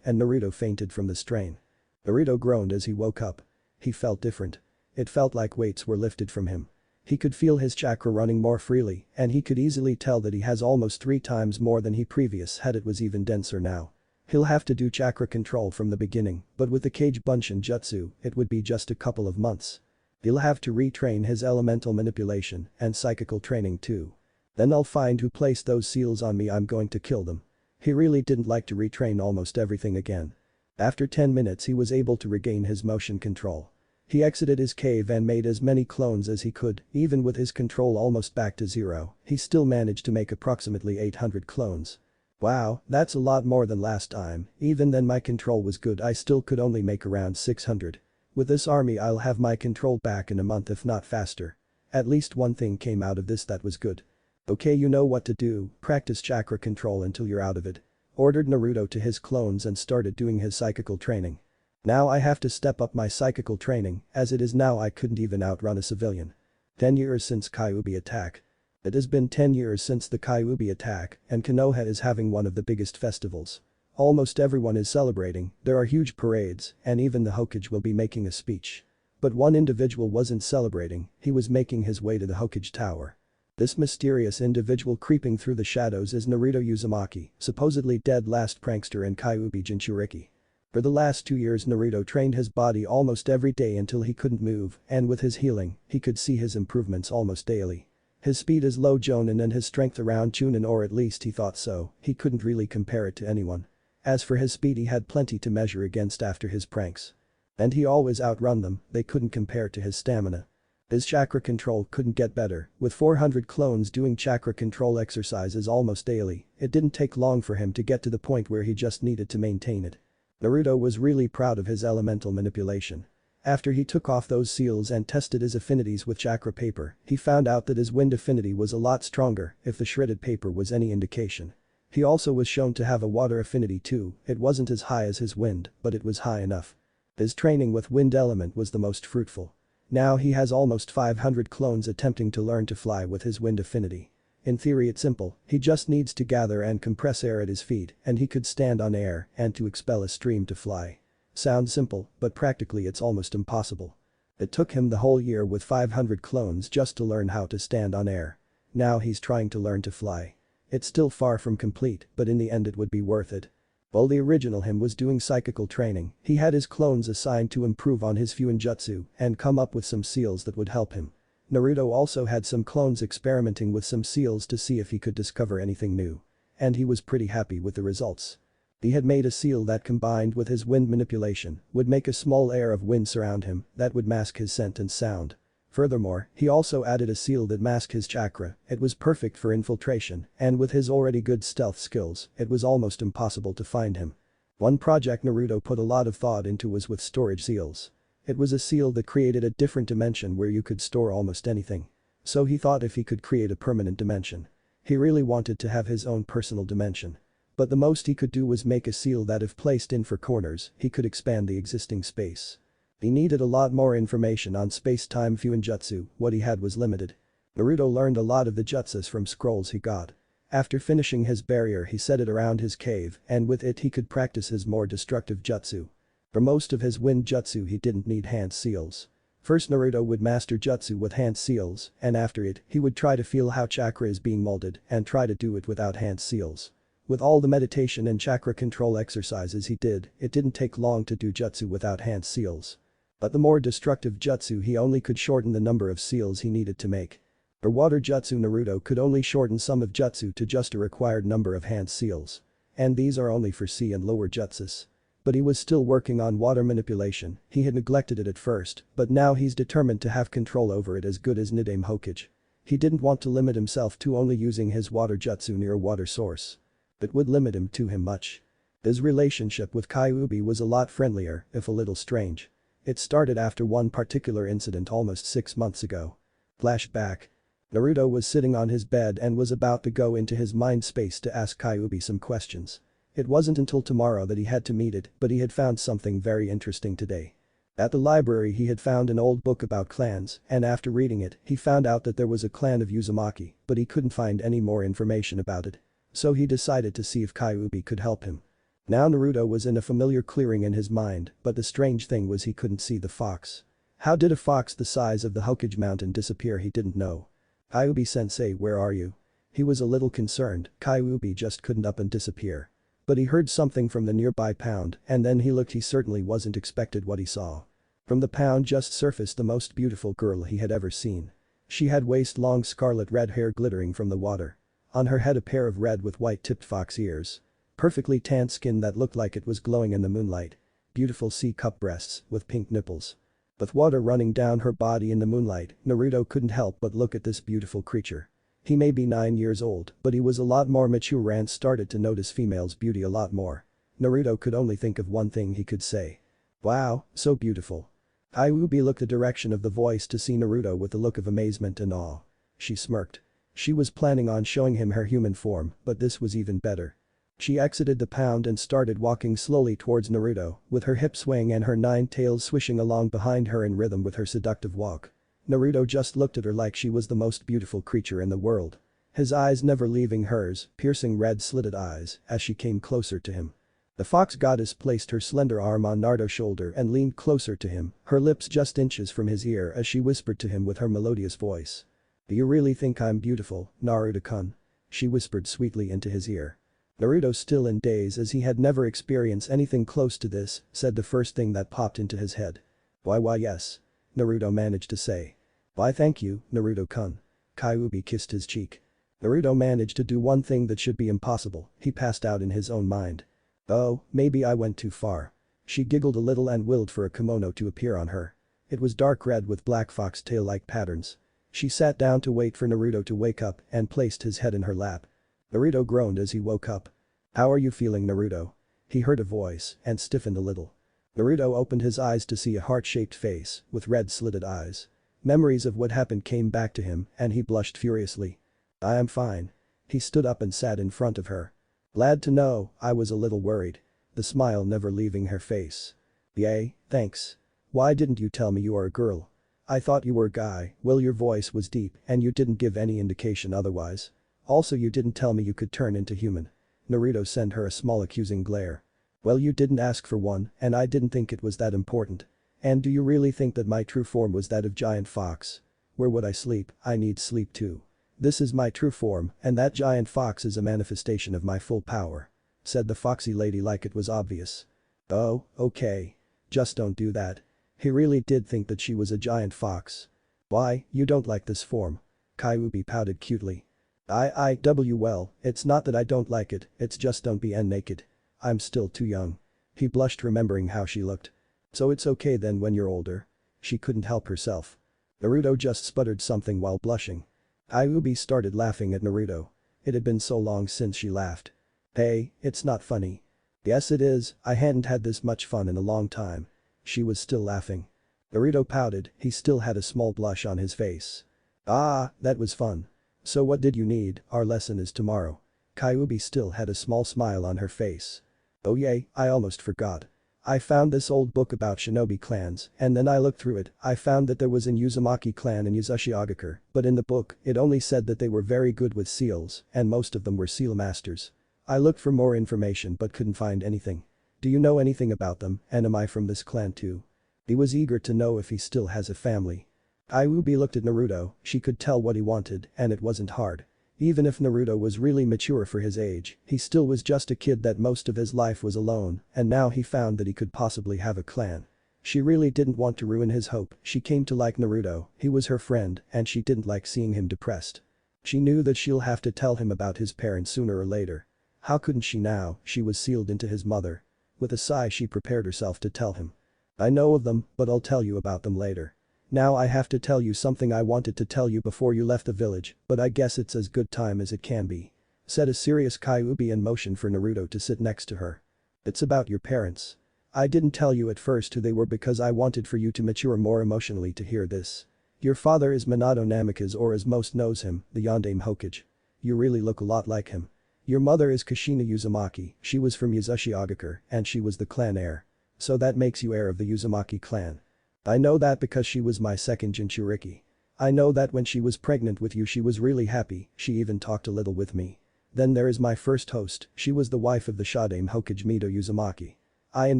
and Naruto fainted from the strain. Naruto groaned as he woke up. He felt different. It felt like weights were lifted from him. He could feel his chakra running more freely and he could easily tell that he has almost 3 times more than he previous had, it was even denser now. He'll have to do chakra control from the beginning, but with the Kage Bunshin jutsu, it would be just a couple of months. He'll have to retrain his elemental manipulation and psychical training too. Then I'll find who placed those seals on me, I'm going to kill them. He really didn't like to retrain almost everything again. After 10 minutes he was able to regain his motion control. He exited his cave and made as many clones as he could, even with his control almost back to 0, he still managed to make approximately 800 clones. Wow, that's a lot more than last time, even then my control was good, I still could only make around 600. With this army I'll have my control back in a month if not faster. At least one thing came out of this that was good. Okay, you know what to do, practice chakra control until you're out of it. Ordered Naruto to his clones and started doing his psychical training. Now I have to step up my psychical training, as it is now I couldn't even outrun a civilian. 10 years since Kyuubi attack. It has been 10 years since the Kyuubi attack, and Konoha is having one of the biggest festivals. Almost everyone is celebrating, there are huge parades, and even the Hokage will be making a speech. But one individual wasn't celebrating, he was making his way to the Hokage Tower. This mysterious individual creeping through the shadows is Naruto Uzumaki, supposedly dead last prankster in Kyuubi Jinchuriki. For the last 2 years Naruto trained his body almost every day until he couldn't move, and with his healing, he could see his improvements almost daily. His speed is low Jonin and his strength around Chunin, or at least he thought so, he couldn't really compare it to anyone. As for his speed, he had plenty to measure against after his pranks. And he always outrun them, they couldn't compare to his stamina. His chakra control couldn't get better, with 400 clones doing chakra control exercises almost daily, it didn't take long for him to get to the point where he just needed to maintain it. Naruto was really proud of his elemental manipulation. After he took off those seals and tested his affinities with chakra paper, he found out that his wind affinity was a lot stronger, if the shredded paper was any indication. He also was shown to have a water affinity too, it wasn't as high as his wind, but it was high enough. His training with wind element was the most fruitful. Now he has almost 500 clones attempting to learn to fly with his wind affinity. In theory it's simple, he just needs to gather and compress air at his feet, and he could stand on air and to expel a stream to fly. Sounds simple, but practically it's almost impossible. It took him the whole year with 500 clones just to learn how to stand on air. Now he's trying to learn to fly. It's still far from complete, but in the end it would be worth it. While the original him was doing psychical training, he had his clones assigned to improve on his Fuinjutsu and come up with some seals that would help him. Naruto also had some clones experimenting with some seals to see if he could discover anything new. And he was pretty happy with the results. He had made a seal that combined with his wind manipulation would make a small air of wind surround him that would mask his scent and sound. Furthermore, he also added a seal that masked his chakra, it was perfect for infiltration, and with his already good stealth skills, it was almost impossible to find him. One project Naruto put a lot of thought into was with storage seals. It was a seal that created a different dimension where you could store almost anything. So he thought if he could create a permanent dimension. He really wanted to have his own personal dimension. But the most he could do was make a seal that if placed in 4 corners, he could expand the existing space. He needed a lot more information on space-time Fuinjutsu, what he had was limited. Naruto learned a lot of the jutsus from scrolls he got. After finishing his barrier he set it around his cave, and with it he could practice his more destructive jutsu. For most of his wind jutsu he didn't need hand seals. First Naruto would master jutsu with hand seals, and after it, he would try to feel how chakra is being molded and try to do it without hand seals. With all the meditation and chakra control exercises he did, it didn't take long to do jutsu without hand seals. But the more destructive jutsu he only could shorten the number of seals he needed to make. For water jutsu Naruto could only shorten some of jutsu to just a required number of hand seals. And these are only for sea and lower jutsus. But he was still working on water manipulation, he had neglected it at first, but now he's determined to have control over it as good as Nidaime Hokage. He didn't want to limit himself to only using his water jutsu near a water source. It would limit him to him much. His relationship with Kyuubi was a lot friendlier, if a little strange. It started after one particular incident almost 6 months ago. Flashback. Naruto was sitting on his bed and was about to go into his mind space to ask Kyuubi some questions. It wasn't until tomorrow that he had to meet it, but he had found something very interesting today. At the library he had found an old book about clans, and after reading it, he found out that there was a clan of Uzumaki, but he couldn't find any more information about it. So he decided to see if Kyuubi could help him. Now Naruto was in a familiar clearing in his mind, but the strange thing was he couldn't see the fox. How did a fox the size of the Hokage mountain disappear? He didn't know. Kyuubi-sensei, where are you? He was a little concerned, Kyuubi just couldn't up and disappear. But he heard something from the nearby pound, and then he looked. He certainly wasn't expected what he saw. From the pound just surfaced the most beautiful girl he had ever seen. She had waist-long scarlet red hair glittering from the water. On her head a pair of red with white-tipped fox ears. Perfectly tanned skin that looked like it was glowing in the moonlight. Beautiful C-cup breasts with pink nipples. With water running down her body in the moonlight, Naruto couldn't help but look at this beautiful creature. He may be 9 years old, but he was a lot more mature and started to notice females' beauty a lot more. Naruto could only think of one thing he could say. Wow, so beautiful. Kyuubi looked the direction of the voice to see Naruto with a look of amazement and awe. She smirked. She was planning on showing him her human form, but this was even better. She exited the pound and started walking slowly towards Naruto, with her hips swaying and her 9 tails swishing along behind her in rhythm with her seductive walk. Naruto just looked at her like she was the most beautiful creature in the world. His eyes never leaving hers, piercing red slitted eyes, as she came closer to him. The fox goddess placed her slender arm on Naruto's shoulder and leaned closer to him, her lips just inches from his ear as she whispered to him with her melodious voice. "Do you really think I'm beautiful, Naruto-kun?" She whispered sweetly into his ear. Naruto, still in daze as he had never experienced anything close to this, said the first thing that popped into his head. Why yes. Naruto managed to say. "Why thank you, Naruto-kun." Kyuubi kissed his cheek. Naruto managed to do one thing that should be impossible, he passed out in his own mind. "Oh, maybe I went too far." She giggled a little and willed for a kimono to appear on her. It was dark red with black foxtail-like patterns. She sat down to wait for Naruto to wake up and placed his head in her lap. Naruto groaned as he woke up. "How are you feeling, Naruto?" He heard a voice and stiffened a little. Naruto opened his eyes to see a heart-shaped face with red slitted eyes. Memories of what happened came back to him and he blushed furiously. "I am fine." He stood up and sat in front of her. "Glad to know, I was a little worried." The smile never leaving her face. "Yay, thanks. Why didn't you tell me you are a girl? I thought you were a guy." Well, your voice was deep and you didn't give any indication otherwise. Also, you didn't tell me you could turn into human. Naruto sent her a small accusing glare. "Well, you didn't ask for one and I didn't think it was that important. And do you really think that my true form was that of giant fox? Where would I sleep? I need sleep too. This is my true form and that giant fox is a manifestation of my full power," said the foxy lady like it was obvious. "Oh, okay. Just don't do that." He really did think that she was a giant fox. "Why, you don't like this form?" Kyuubi pouted cutely. Well, it's not that I don't like it, it's just don't be naked. I'm still too young." He blushed remembering how she looked. "So it's okay then when you're older?" She couldn't help herself. Naruto just sputtered something while blushing. Kyuubi started laughing at Naruto. It had been so long since she laughed. "Hey, it's not funny." "Yes it is, I hadn't had this much fun in a long time." She was still laughing. Naruto pouted, he still had a small blush on his face. "Ah, that was fun. So what did you need? Our lesson is tomorrow." Kyuubi still had a small smile on her face. "Oh yay, I almost forgot. I found this old book about shinobi clans and then I looked through it, I found that there was an Uzumaki clan in Uzushiogakure, but in the book, it only said that they were very good with seals and most of them were seal masters. I looked for more information but couldn't find anything. Do you know anything about them and am I from this clan too?" He was eager to know if he still has a family. Kyuubi looked at Naruto, she could tell what he wanted and it wasn't hard. Even if Naruto was really mature for his age, he still was just a kid that most of his life was alone and now he found that he could possibly have a clan. She really didn't want to ruin his hope, she came to like Naruto, he was her friend and she didn't like seeing him depressed. She knew that she'll have to tell him about his parents sooner or later. How couldn't she now, she was sealed into his mother. With a sigh she prepared herself to tell him. "I know of them, but I'll tell you about them later. Now I have to tell you something I wanted to tell you before you left the village, but I guess it's as good time as it can be," said a serious Kyuubi and motioned for Naruto to sit next to her. "It's about your parents. I didn't tell you at first who they were because I wanted for you to mature more emotionally to hear this. Your father is Minato Namikaze or as most knows him, the Yondaime Hokage. You really look a lot like him. Your mother is Kushina Uzumaki, she was from Uzushiogakure and she was the clan heir. So that makes you heir of the Uzumaki clan. I know that because she was my second Jinchuriki. I know that when she was pregnant with you she was really happy, she even talked a little with me. Then there is my first host, she was the wife of the Shadaime Hokage Mito Uzumaki. I and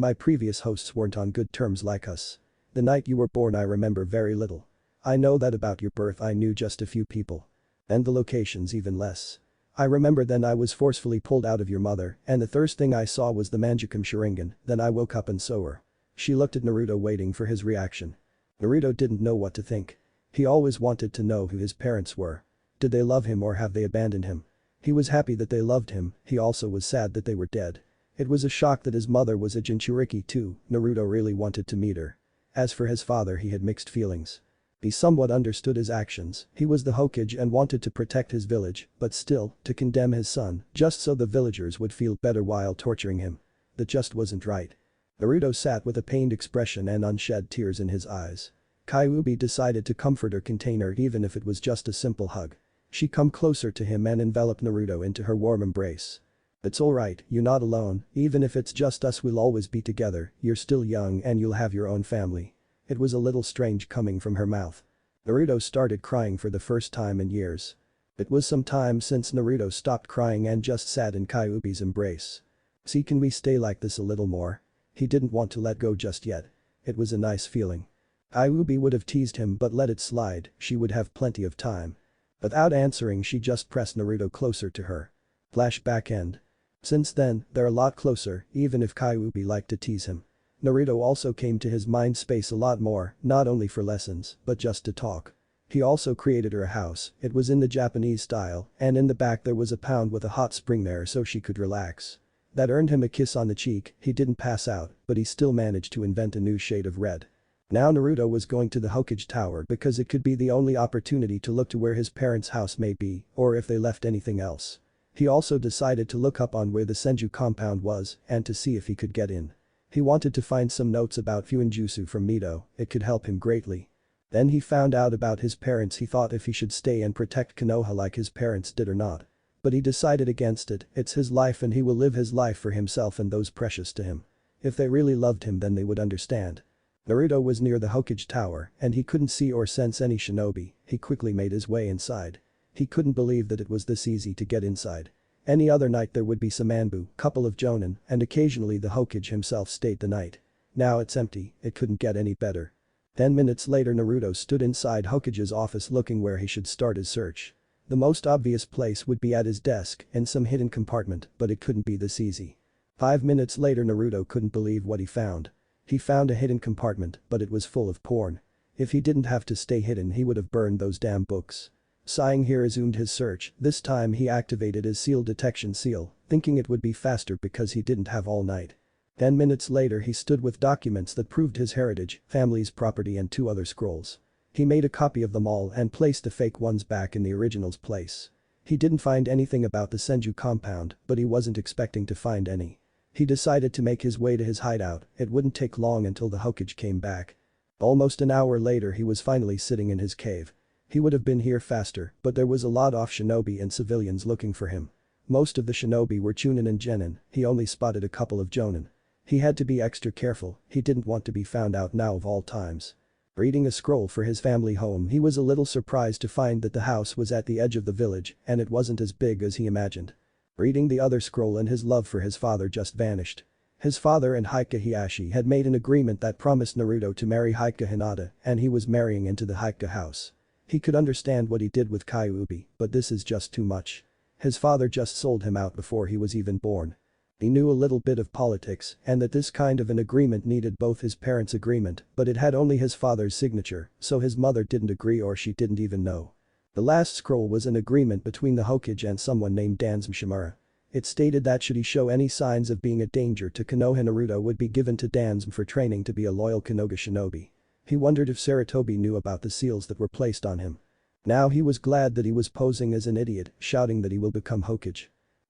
my previous hosts weren't on good terms like us. The night you were born I remember very little. I know that about your birth I knew just a few people. And the locations even less. I remember then I was forcefully pulled out of your mother and the first thing I saw was the Manjukam Sharingan, then I woke up and saw her." She looked at Naruto waiting for his reaction. Naruto didn't know what to think. He always wanted to know who his parents were. Did they love him or have they abandoned him? He was happy that they loved him, he also was sad that they were dead. It was a shock that his mother was a Jinchuriki too, Naruto really wanted to meet her. As for his father he had mixed feelings. He somewhat understood his actions, he was the Hokage and wanted to protect his village, but still, to condemn his son, just so the villagers would feel better while torturing him. That just wasn't right. Naruto sat with a pained expression and unshed tears in his eyes. Kyuubi decided to comfort her, contain her even if it was just a simple hug. She come closer to him and enveloped Naruto into her warm embrace. "It's alright, you're not alone, even if it's just us we'll always be together, you're still young and you'll have your own family." It was a little strange coming from her mouth. Naruto started crying for the first time in years. It was some time since Naruto stopped crying and just sat in Kyuubi's embrace. "See, can we stay like this a little more?" He didn't want to let go just yet. It was a nice feeling. Kyuubi would have teased him but let it slide, she would have plenty of time. Without answering, she just pressed Naruto closer to her. Flashback end. Since then, they're a lot closer, even if Kyuubi liked to tease him. Naruto also came to his mind space a lot more, not only for lessons, but just to talk. He also created her a house, it was in the Japanese style, and in the back there was a pound with a hot spring there so she could relax. That earned him a kiss on the cheek, he didn't pass out, but he still managed to invent a new shade of red. Now Naruto was going to the Hokage Tower because it could be the only opportunity to look to where his parents' house may be, or if they left anything else. He also decided to look up on where the Senju compound was and to see if he could get in. He wanted to find some notes about Fuinjutsu from Mito, it could help him greatly. Then he found out about his parents. He thought if he should stay and protect Konoha like his parents did or not. But he decided against it, it's his life and he will live his life for himself and those precious to him. If they really loved him then they would understand. Naruto was near the Hokage Tower and he couldn't see or sense any shinobi, he quickly made his way inside. He couldn't believe that it was this easy to get inside. Any other night there would be some Anbu, couple of Jonin, and occasionally the Hokage himself stayed the night. Now it's empty, it couldn't get any better. 10 minutes later Naruto stood inside Hokage's office looking where he should start his search. The most obvious place would be at his desk, in some hidden compartment, but it couldn't be this easy. 5 minutes later Naruto couldn't believe what he found. He found a hidden compartment, but it was full of porn. If he didn't have to stay hidden he would have burned those damn books. Sighing, he resumed his search, this time he activated his seal detection seal, thinking it would be faster because he didn't have all night. 10 minutes later he stood with documents that proved his heritage, family's property and 2 other scrolls. He made a copy of them all and placed the fake ones back in the original's place. He didn't find anything about the Senju compound, but he wasn't expecting to find any. He decided to make his way to his hideout, it wouldn't take long until the Hokage came back. Almost an hour later he was finally sitting in his cave. He would have been here faster, but there was a lot of shinobi and civilians looking for him. Most of the shinobi were Chunin and Genin, he only spotted a couple of Jonin. He had to be extra careful, he didn't want to be found out now of all times. Reading a scroll for his family home, he was a little surprised to find that the house was at the edge of the village and it wasn't as big as he imagined. Reading the other scroll and his love for his father just vanished. His father and Hika Hiashi had made an agreement that promised Naruto to marry Hika Hinata and he was marrying into the Hika house. He could understand what he did with Kyuubi, but this is just too much. His father just sold him out before he was even born. He knew a little bit of politics and that this kind of an agreement needed both his parents' agreement, but it had only his father's signature, so his mother didn't agree or she didn't even know. The last scroll was an agreement between the Hokage and someone named Danzum Shimura. It stated that should he show any signs of being a danger to Konoha, Naruto would be given to Danzum for training to be a loyal Konoha shinobi. He wondered if Sarutobi knew about the seals that were placed on him. Now he was glad that he was posing as an idiot, shouting that he will become Hokage.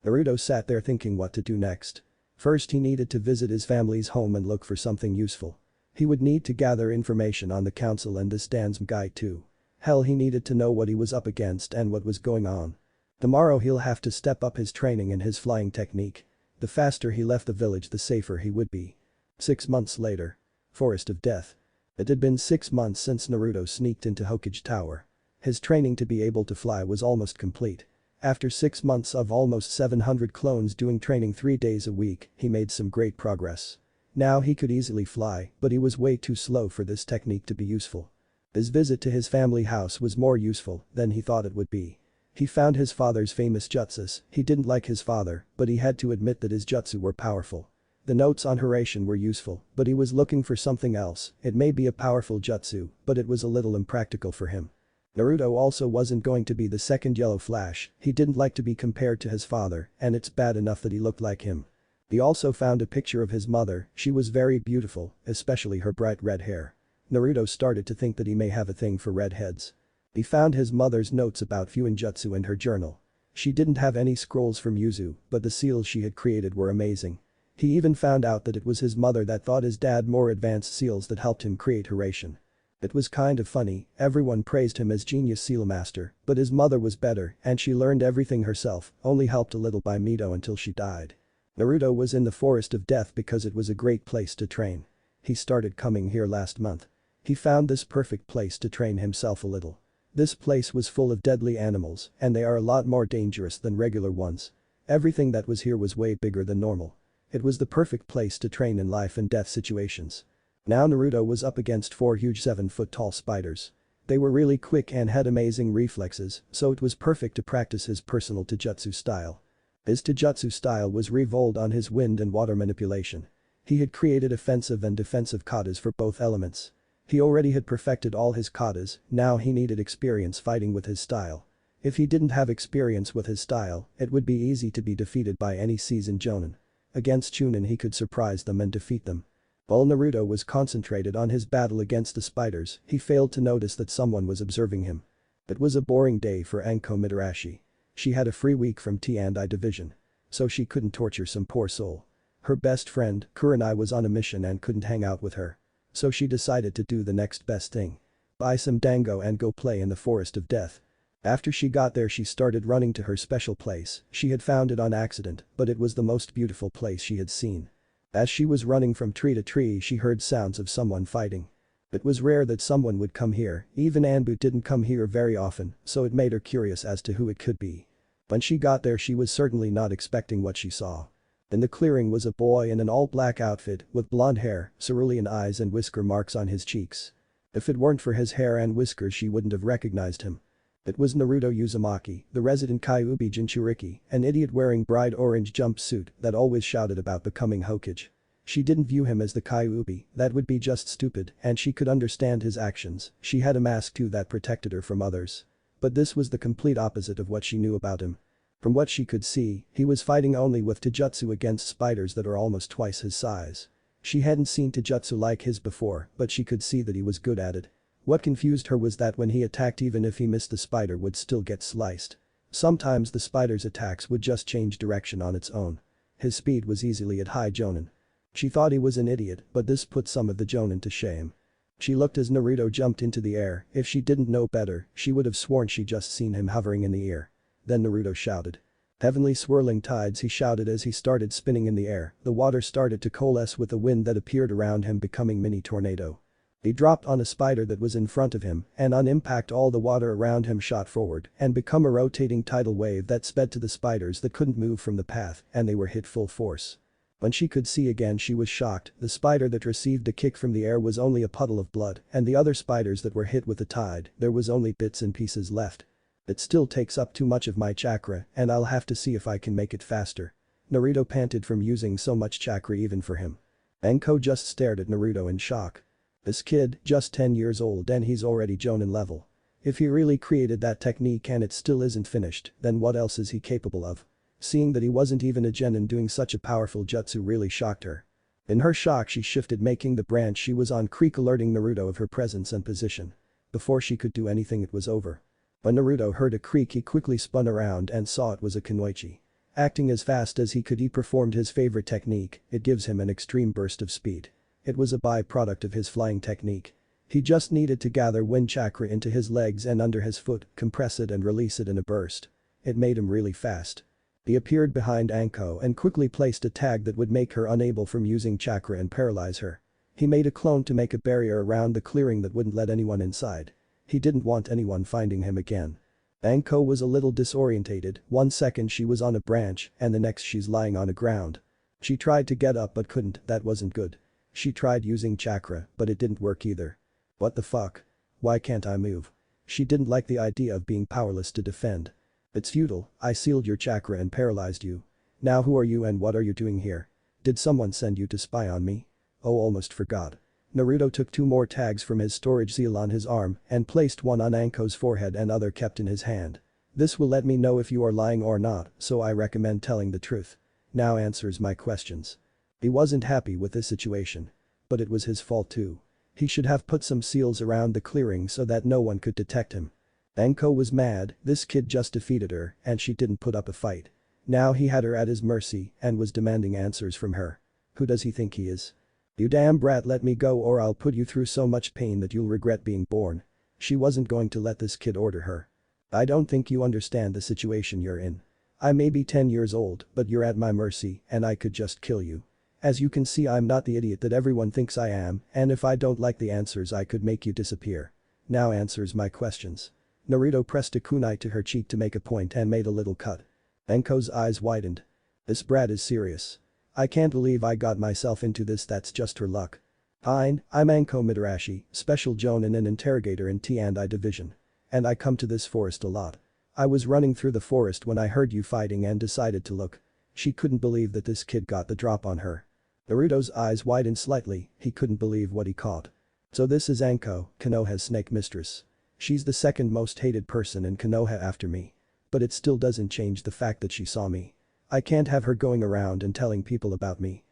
Naruto sat there thinking what to do next. First he needed to visit his family's home and look for something useful. He would need to gather information on the council and this Danzum guy too. Hell, he needed to know what he was up against and what was going on. Tomorrow he'll have to step up his training and his flying technique. The faster he left the village the safer he would be. 6 months later. Forest of Death. It had been 6 months since Naruto sneaked into Hokage Tower. His training to be able to fly was almost complete. After 6 months of almost 700 clones doing training 3 days a week, he made some great progress. Now he could easily fly, but he was way too slow for this technique to be useful. His visit to his family house was more useful than he thought it would be. He found his father's famous jutsus, he didn't like his father, but he had to admit that his jutsu were powerful. The notes on Hiraishin were useful, but he was looking for something else, it may be a powerful jutsu, but it was a little impractical for him. Naruto also wasn't going to be the second Yellow Flash, he didn't like to be compared to his father, and it's bad enough that he looked like him. He also found a picture of his mother, she was very beautiful, especially her bright red hair. Naruto started to think that he may have a thing for redheads. He found his mother's notes about Fuinjutsu in her journal. She didn't have any scrolls from Yuzu, but the seals she had created were amazing. He even found out that it was his mother that taught his dad more advanced seals that helped him create Hiraishin. It was kind of funny, everyone praised him as genius seal master, but his mother was better and she learned everything herself, only helped a little by Mito until she died. Naruto was in the Forest of Death because it was a great place to train. He started coming here last month. He found this perfect place to train himself a little. This place was full of deadly animals, and they are a lot more dangerous than regular ones. Everything that was here was way bigger than normal. It was the perfect place to train in life and death situations. Now Naruto was up against 4 huge 7-foot-tall spiders. They were really quick and had amazing reflexes, so it was perfect to practice his personal taijutsu style. His taijutsu style was revolved on his wind and water manipulation. He had created offensive and defensive katas for both elements. He already had perfected all his katas, now he needed experience fighting with his style. If he didn't have experience with his style, it would be easy to be defeated by any seasoned jonin. Against Chunin he could surprise them and defeat them. While Naruto was concentrated on his battle against the spiders, he failed to notice that someone was observing him. It was a boring day for Anko Mitarashi. She had a free week from T&I division. So she couldn't torture some poor soul. Her best friend, Kurenai, was on a mission and couldn't hang out with her. So she decided to do the next best thing. Buy some dango and go play in the forest of death. After she got there she started running to her special place. She had found it on accident, but it was the most beautiful place she had seen. As she was running from tree to tree she heard sounds of someone fighting. It was rare that someone would come here, even Anbu didn't come here very often, so it made her curious as to who it could be. When she got there she was certainly not expecting what she saw. In the clearing was a boy in an all-black outfit with blonde hair, cerulean eyes and whisker marks on his cheeks. If it weren't for his hair and whiskers she wouldn't have recognized him. It was Naruto Uzumaki, the resident Kyuubi Jinchuriki, an idiot wearing bright orange jumpsuit that always shouted about becoming Hokage. She didn't view him as the Kyuubi, that would be just stupid, and she could understand his actions. She had a mask too that protected her from others. But this was the complete opposite of what she knew about him. From what she could see, he was fighting only with taijutsu against spiders that are almost twice his size. She hadn't seen taijutsu like his before, but she could see that he was good at it. What confused her was that when he attacked, even if he missed, the spider would still get sliced. Sometimes the spider's attacks would just change direction on its own. His speed was easily at high jonin. She thought he was an idiot, but this put some of the jonin to shame. She looked as Naruto jumped into the air. If she didn't know better, she would have sworn she just seen him hovering in the air. Then Naruto shouted. Heavenly swirling tides, he shouted as he started spinning in the air. The water started to coalesce with the wind that appeared around him, becoming mini tornado. He dropped on a spider that was in front of him, and on impact all the water around him shot forward and become a rotating tidal wave that sped to the spiders that couldn't move from the path, and they were hit full force. When she could see again she was shocked. The spider that received a kick from the air was only a puddle of blood, and the other spiders that were hit with the tide, there was only bits and pieces left. It still takes up too much of my chakra, and I'll have to see if I can make it faster. Naruto panted from using so much chakra even for him. Anko just stared at Naruto in shock. This kid, just 10 years old and he's already jonin level. If he really created that technique and it still isn't finished, then what else is he capable of? Seeing that he wasn't even a genin doing such a powerful jutsu really shocked her. In her shock she shifted, making the branch she was on creak, alerting Naruto of her presence and position. Before she could do anything it was over. When Naruto heard a creak he quickly spun around and saw it was a kunoichi. Acting as fast as he could he performed his favorite technique, it gives him an extreme burst of speed. It was a byproduct of his flying technique. He just needed to gather wind chakra into his legs and under his foot, compress it and release it in a burst. It made him really fast. He appeared behind Anko and quickly placed a tag that would make her unable from using chakra and paralyze her. He made a clone to make a barrier around the clearing that wouldn't let anyone inside. He didn't want anyone finding him again. Anko was a little disorientated. 1 second she was on a branch and the next she's lying on the ground. She tried to get up but couldn't, that wasn't good. She tried using chakra, but it didn't work either. What the fuck? Why can't I move? She didn't like the idea of being powerless to defend. It's futile, I sealed your chakra and paralyzed you. Now who are you and what are you doing here? Did someone send you to spy on me? Oh, almost forgot. Naruto took 2 more tags from his storage seal on his arm and placed one on Anko's forehead and other kept in his hand. This will let me know if you are lying or not, so I recommend telling the truth. Now answers my questions. He wasn't happy with this situation. But it was his fault too. He should have put some seals around the clearing so that no one could detect him. Anko was mad, this kid just defeated her and she didn't put up a fight. Now he had her at his mercy and was demanding answers from her. Who does he think he is? You damn brat, let me go or I'll put you through so much pain that you'll regret being born. She wasn't going to let this kid order her. I don't think you understand the situation you're in. I may be 10 years old, but you're at my mercy and I could just kill you. As you can see, I'm not the idiot that everyone thinks I am, and if I don't like the answers I could make you disappear. Now answers my questions." Naruto pressed a kunai to her cheek to make a point and made a little cut. Anko's eyes widened. This brat is serious. I can't believe I got myself into this, that's just her luck. Fine, I'm Anko Mitarashi, Special Jonin and Interrogator in T&I Division. And I come to this forest a lot. I was running through the forest when I heard you fighting and decided to look. She couldn't believe that this kid got the drop on her. Naruto's eyes widened slightly, he couldn't believe what he caught. So this is Anko, Konoha's snake mistress. She's the second most hated person in Konoha after me. But it still doesn't change the fact that she saw me. I can't have her going around and telling people about me.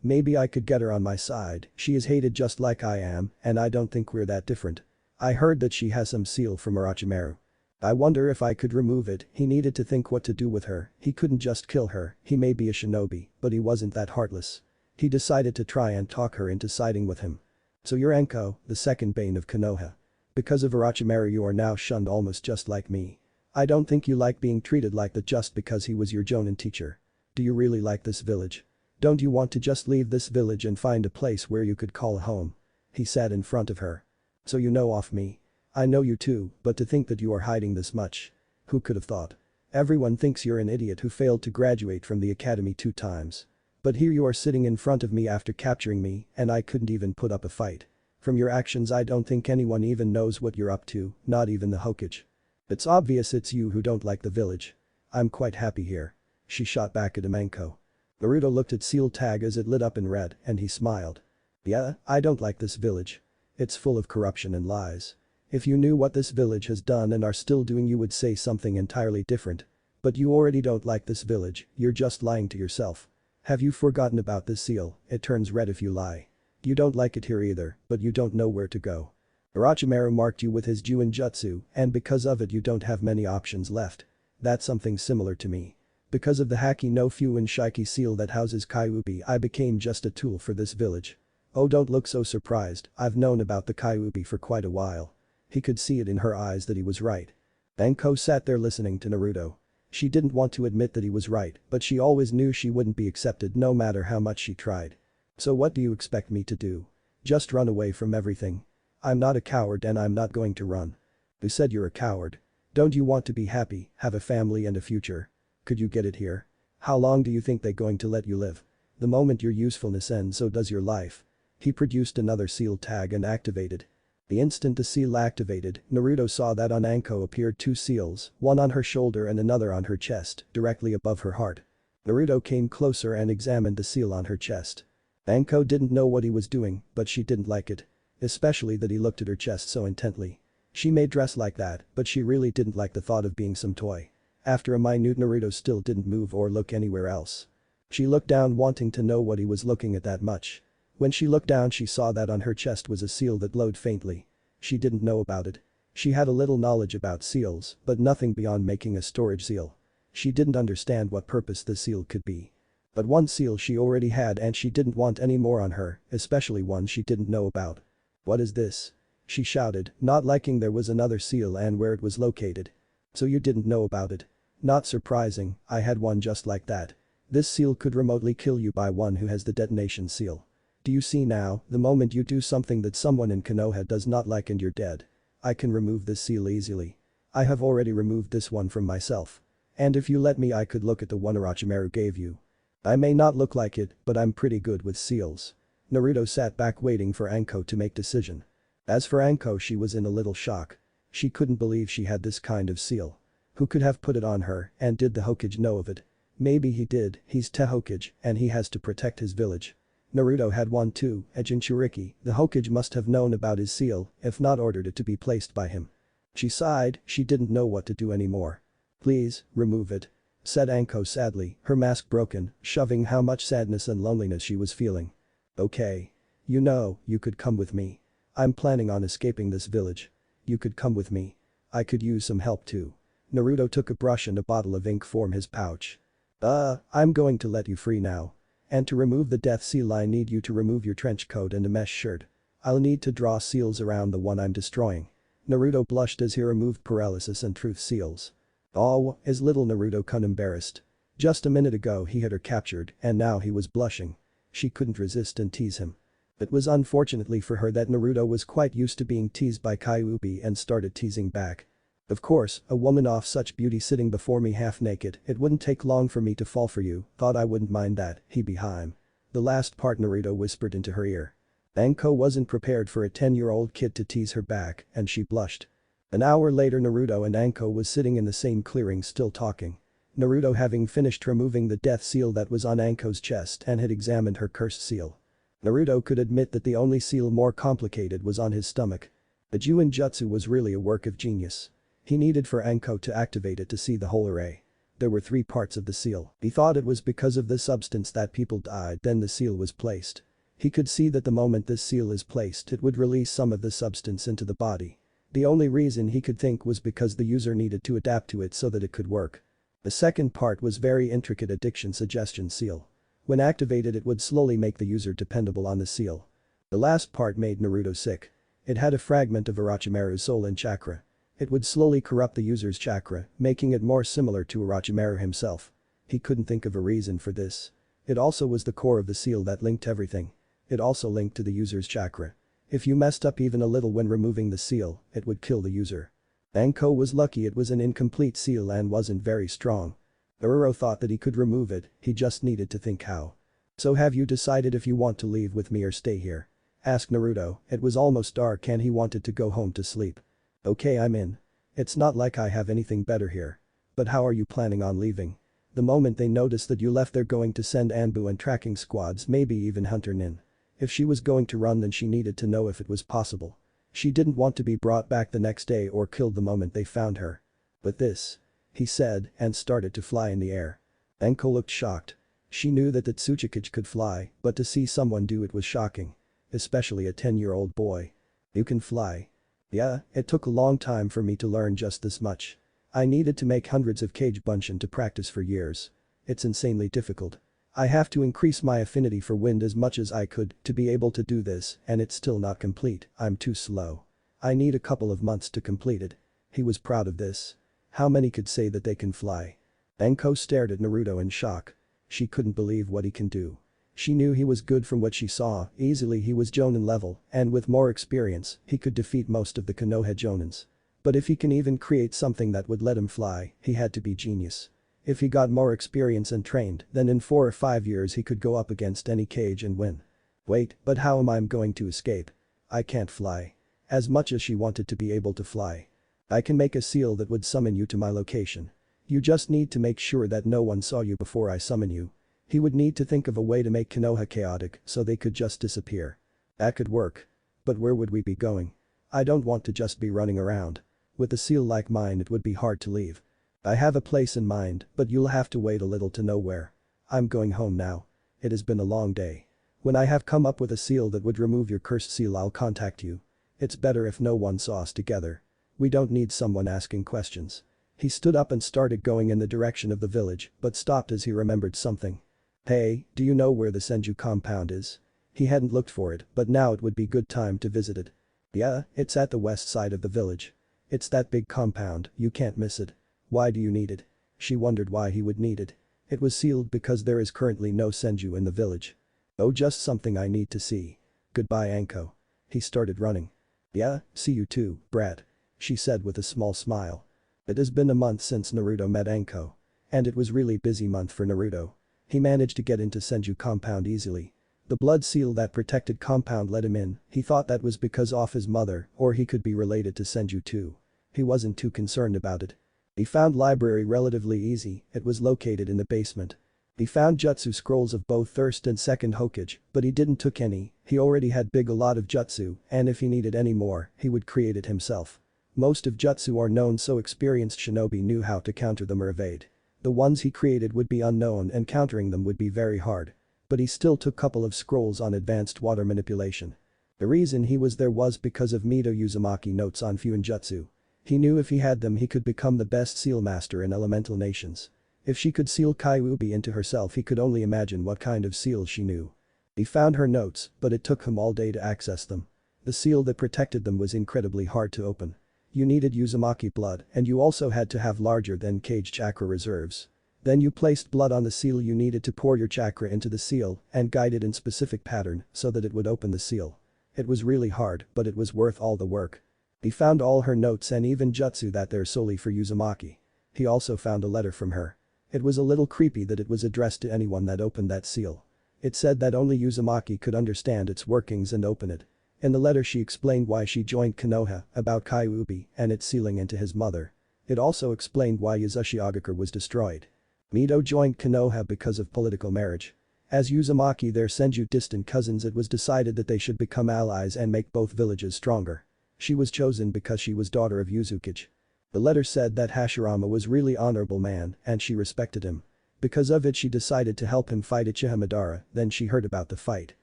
Maybe I could get her on my side, she is hated just like I am, and I don't think we're that different. I heard that she has some seal from Orochimaru. I wonder if I could remove it. He needed to think what to do with her, he couldn't just kill her, he may be a shinobi, but he wasn't that heartless. He decided to try and talk her into siding with him. So you're Anko, the second bane of Konoha. Because of Orochimaru you are now shunned almost just like me. I don't think you like being treated like that just because he was your Jonin teacher. Do you really like this village? Don't you want to just leave this village and find a place where you could call home? He sat in front of her. So you know of me. I know you too, but to think that you are hiding this much. Who could have thought? Everyone thinks you're an idiot who failed to graduate from the academy 2 times. But here you are sitting in front of me after capturing me, and I couldn't even put up a fight. From your actions I don't think anyone even knows what you're up to, not even the Hokage. It's obvious it's you who don't like the village. I'm quite happy here. She shot back at Anko. Naruto looked at seal tag as it lit up in red, and he smiled. Yeah, I don't like this village. It's full of corruption and lies. If you knew what this village has done and are still doing you would say something entirely different. But you already don't like this village, you're just lying to yourself. Have you forgotten about this seal? It turns red if you lie. You don't like it here either, but you don't know where to go. Orochimaru marked you with his Jutsu, and because of it you don't have many options left. That's something similar to me. Because of the Haki no Fuin Shiki seal that houses Kyuubi I became just a tool for this village. Oh, don't look so surprised, I've known about the Kyuubi for quite a while. He could see it in her eyes that he was right. Anko sat there listening to Naruto. She didn't want to admit that he was right, but she always knew she wouldn't be accepted no matter how much she tried. So what do you expect me to do? Just run away from everything? I'm not a coward and I'm not going to run. Who said you're a coward? Don't you want to be happy, have a family and a future? Could you get it here? How long do you think they're going to let you live? The moment your usefulness ends so does your life. He produced another seal tag and activated. The instant the seal activated, Naruto saw that on Anko appeared 2 seals, one on her shoulder and another on her chest, directly above her heart. Naruto came closer and examined the seal on her chest. Anko didn't know what he was doing, but she didn't like it. Especially that he looked at her chest so intently. She may dress like that, but she really didn't like the thought of being some toy. After a minute Naruto still didn't move or look anywhere else. She looked down wanting to know what he was looking at that much. When she looked down she saw that on her chest was a seal that glowed faintly. She didn't know about it. She had a little knowledge about seals, but nothing beyond making a storage seal. She didn't understand what purpose the seal could be. But one seal she already had and she didn't want any more on her, especially one she didn't know about. What is this? She shouted, not liking there was another seal and where it was located. So you didn't know about it? Not surprising, I had one just like that. This seal could remotely kill you by one who has the detonation seal. Do you see now, the moment you do something that someone in Konoha does not like and you're dead. I can remove this seal easily. I have already removed this one from myself. And if you let me I could look at the one Orochimaru gave you. I may not look like it, but I'm pretty good with seals. Naruto sat back waiting for Anko to make decision. As for Anko she was in a little shock. She couldn't believe she had this kind of seal. Who could have put it on her and did the Hokage know of it? Maybe he did, he's Te-Hokage and he has to protect his village. Naruto had one too, a Jinchuriki, the Hokage must have known about his seal, if not ordered it to be placed by him. She sighed, she didn't know what to do anymore. Please, remove it. Said Anko sadly, her mask broken, shoving how much sadness and loneliness she was feeling. Okay. You know, you could come with me. I'm planning on escaping this village. You could come with me. I could use some help too. Naruto took a brush and a bottle of ink from his pouch. I'm going to let you free now. And to remove the death seal I need you to remove your trench coat and a mesh shirt. I'll need to draw seals around the one I'm destroying. Naruto blushed as he removed paralysis and truth seals. Oh, is little Naruto-kun embarrassed? Just a minute ago he had her captured and now he was blushing. She couldn't resist and tease him. It was unfortunately for her that Naruto was quite used to being teased by Kyuubi and started teasing back. Of course, a woman of such beauty sitting before me half naked, it wouldn't take long for me to fall for you, thought I wouldn't mind that, he behind. The last part Naruto whispered into her ear. Anko wasn't prepared for a 10-year-old kid to tease her back, and she blushed. An hour later Naruto and Anko was sitting in the same clearing still talking. Naruto having finished removing the death seal that was on Anko's chest and had examined her cursed seal. Naruto could admit that the only seal more complicated was on his stomach. The Juin Jutsu was really a work of genius. He needed for Anko to activate it to see the whole array. There were 3 parts of the seal. He thought it was because of this substance that people died, then the seal was placed. He could see that the moment this seal is placed it would release some of the substance into the body. The only reason he could think was because the user needed to adapt to it so that it could work. The second part was very intricate addiction suggestion seal. When activated it would slowly make the user dependable on the seal. The last part made Naruto sick. It had a fragment of Orochimaru's soul and chakra. It would slowly corrupt the user's chakra, making it more similar to Orochimaru himself. He couldn't think of a reason for this. It also was the core of the seal that linked everything. It also linked to the user's chakra. If you messed up even a little when removing the seal, it would kill the user. Anko was lucky it was an incomplete seal and wasn't very strong. Naruto thought that he could remove it, he just needed to think how. So have you decided if you want to leave with me or stay here? Asked Naruto. It was almost dark and he wanted to go home to sleep. Okay, I'm in. It's not like I have anything better here. But how are you planning on leaving? The moment they noticed that you left they're going to send Anbu and tracking squads, maybe even Hunter Nin. If she was going to run then she needed to know if it was possible. She didn't want to be brought back the next day or killed the moment they found her. But this. He said and started to fly in the air. Anko looked shocked. She knew that Tsuchikage could fly, but to see someone do it was shocking. Especially a 10-year-old boy. You can fly. Yeah, it took a long time for me to learn just this much. I needed to make hundreds of Kage Bunshin to practice for years. It's insanely difficult. I have to increase my affinity for wind as much as I could to be able to do this and it's still not complete, I'm too slow. I need a couple of months to complete it. He was proud of this. How many could say that they can fly? Anko stared at Naruto in shock. She couldn't believe what he can do. She knew he was good from what she saw, easily he was Jonin level, and with more experience, he could defeat most of the Konoha Jonins. But if he can even create something that would let him fly, he had to be genius. If he got more experience and trained, then in 4 or 5 years he could go up against any Kage and win. Wait, but how am I going to escape? I can't fly. As much as she wanted to be able to fly. I can make a seal that would summon you to my location. You just need to make sure that no one saw you before I summon you. He would need to think of a way to make Konoha chaotic so they could just disappear. That could work. But where would we be going? I don't want to just be running around. With a seal like mine it would be hard to leave. I have a place in mind, but you'll have to wait a little to know where. I'm going home now. It has been a long day. When I have come up with a seal that would remove your cursed seal I'll contact you. It's better if no one saw us together. We don't need someone asking questions. He stood up and started going in the direction of the village, but stopped as he remembered something. Hey, do you know where the Senju compound is? He hadn't looked for it, but now it would be good time to visit it. Yeah, it's at the west side of the village. It's that big compound, you can't miss it. Why do you need it? She wondered why he would need it. It was sealed because there is currently no Senju in the village. Oh, just something I need to see. Goodbye Anko. He started running. Yeah, see you too, brat. She said with a small smile. It has been a month since Naruto met Anko. And it was really busy month for Naruto. He managed to get into Senju compound easily. The blood seal that protected compound let him in, he thought that was because of his mother or he could be related to Senju too. He wasn't too concerned about it. He found library relatively easy, it was located in the basement. He found jutsu scrolls of both first and second Hokage, but he didn't took any, he already had a lot of jutsu and if he needed any more, he would create it himself. Most of jutsu are known so experienced shinobi knew how to counter them or evade. The ones he created would be unknown and countering them would be very hard. But he still took couple of scrolls on advanced water manipulation. The reason he was there was because of Mito Uzumaki notes on Fuinjutsu. He knew if he had them he could become the best seal master in elemental nations. If she could seal Kyuubi into herself he could only imagine what kind of seal she knew. He found her notes, but it took him all day to access them. The seal that protected them was incredibly hard to open. You needed Uzumaki blood and you also had to have larger than Kage chakra reserves. Then you placed blood on the seal. You needed to pour your chakra into the seal and guide it in specific pattern so that it would open the seal. It was really hard, but it was worth all the work. He found all her notes and even jutsu that they're solely for Uzumaki. He also found a letter from her. It was a little creepy that it was addressed to anyone that opened that seal. It said that only Uzumaki could understand its workings and open it. In the letter she explained why she joined Konoha, about Kyuubi and its sealing into his mother. It also explained why Yuzushiogakure was destroyed. Mito joined Konoha because of political marriage. As Uzumaki their Senju distant cousins, it was decided that they should become allies and make both villages stronger. She was chosen because she was daughter of Yuzukage. The letter said that Hashirama was really honorable man and she respected him. Because of it she decided to help him fight Uchiha Madara. Then she heard about the fight.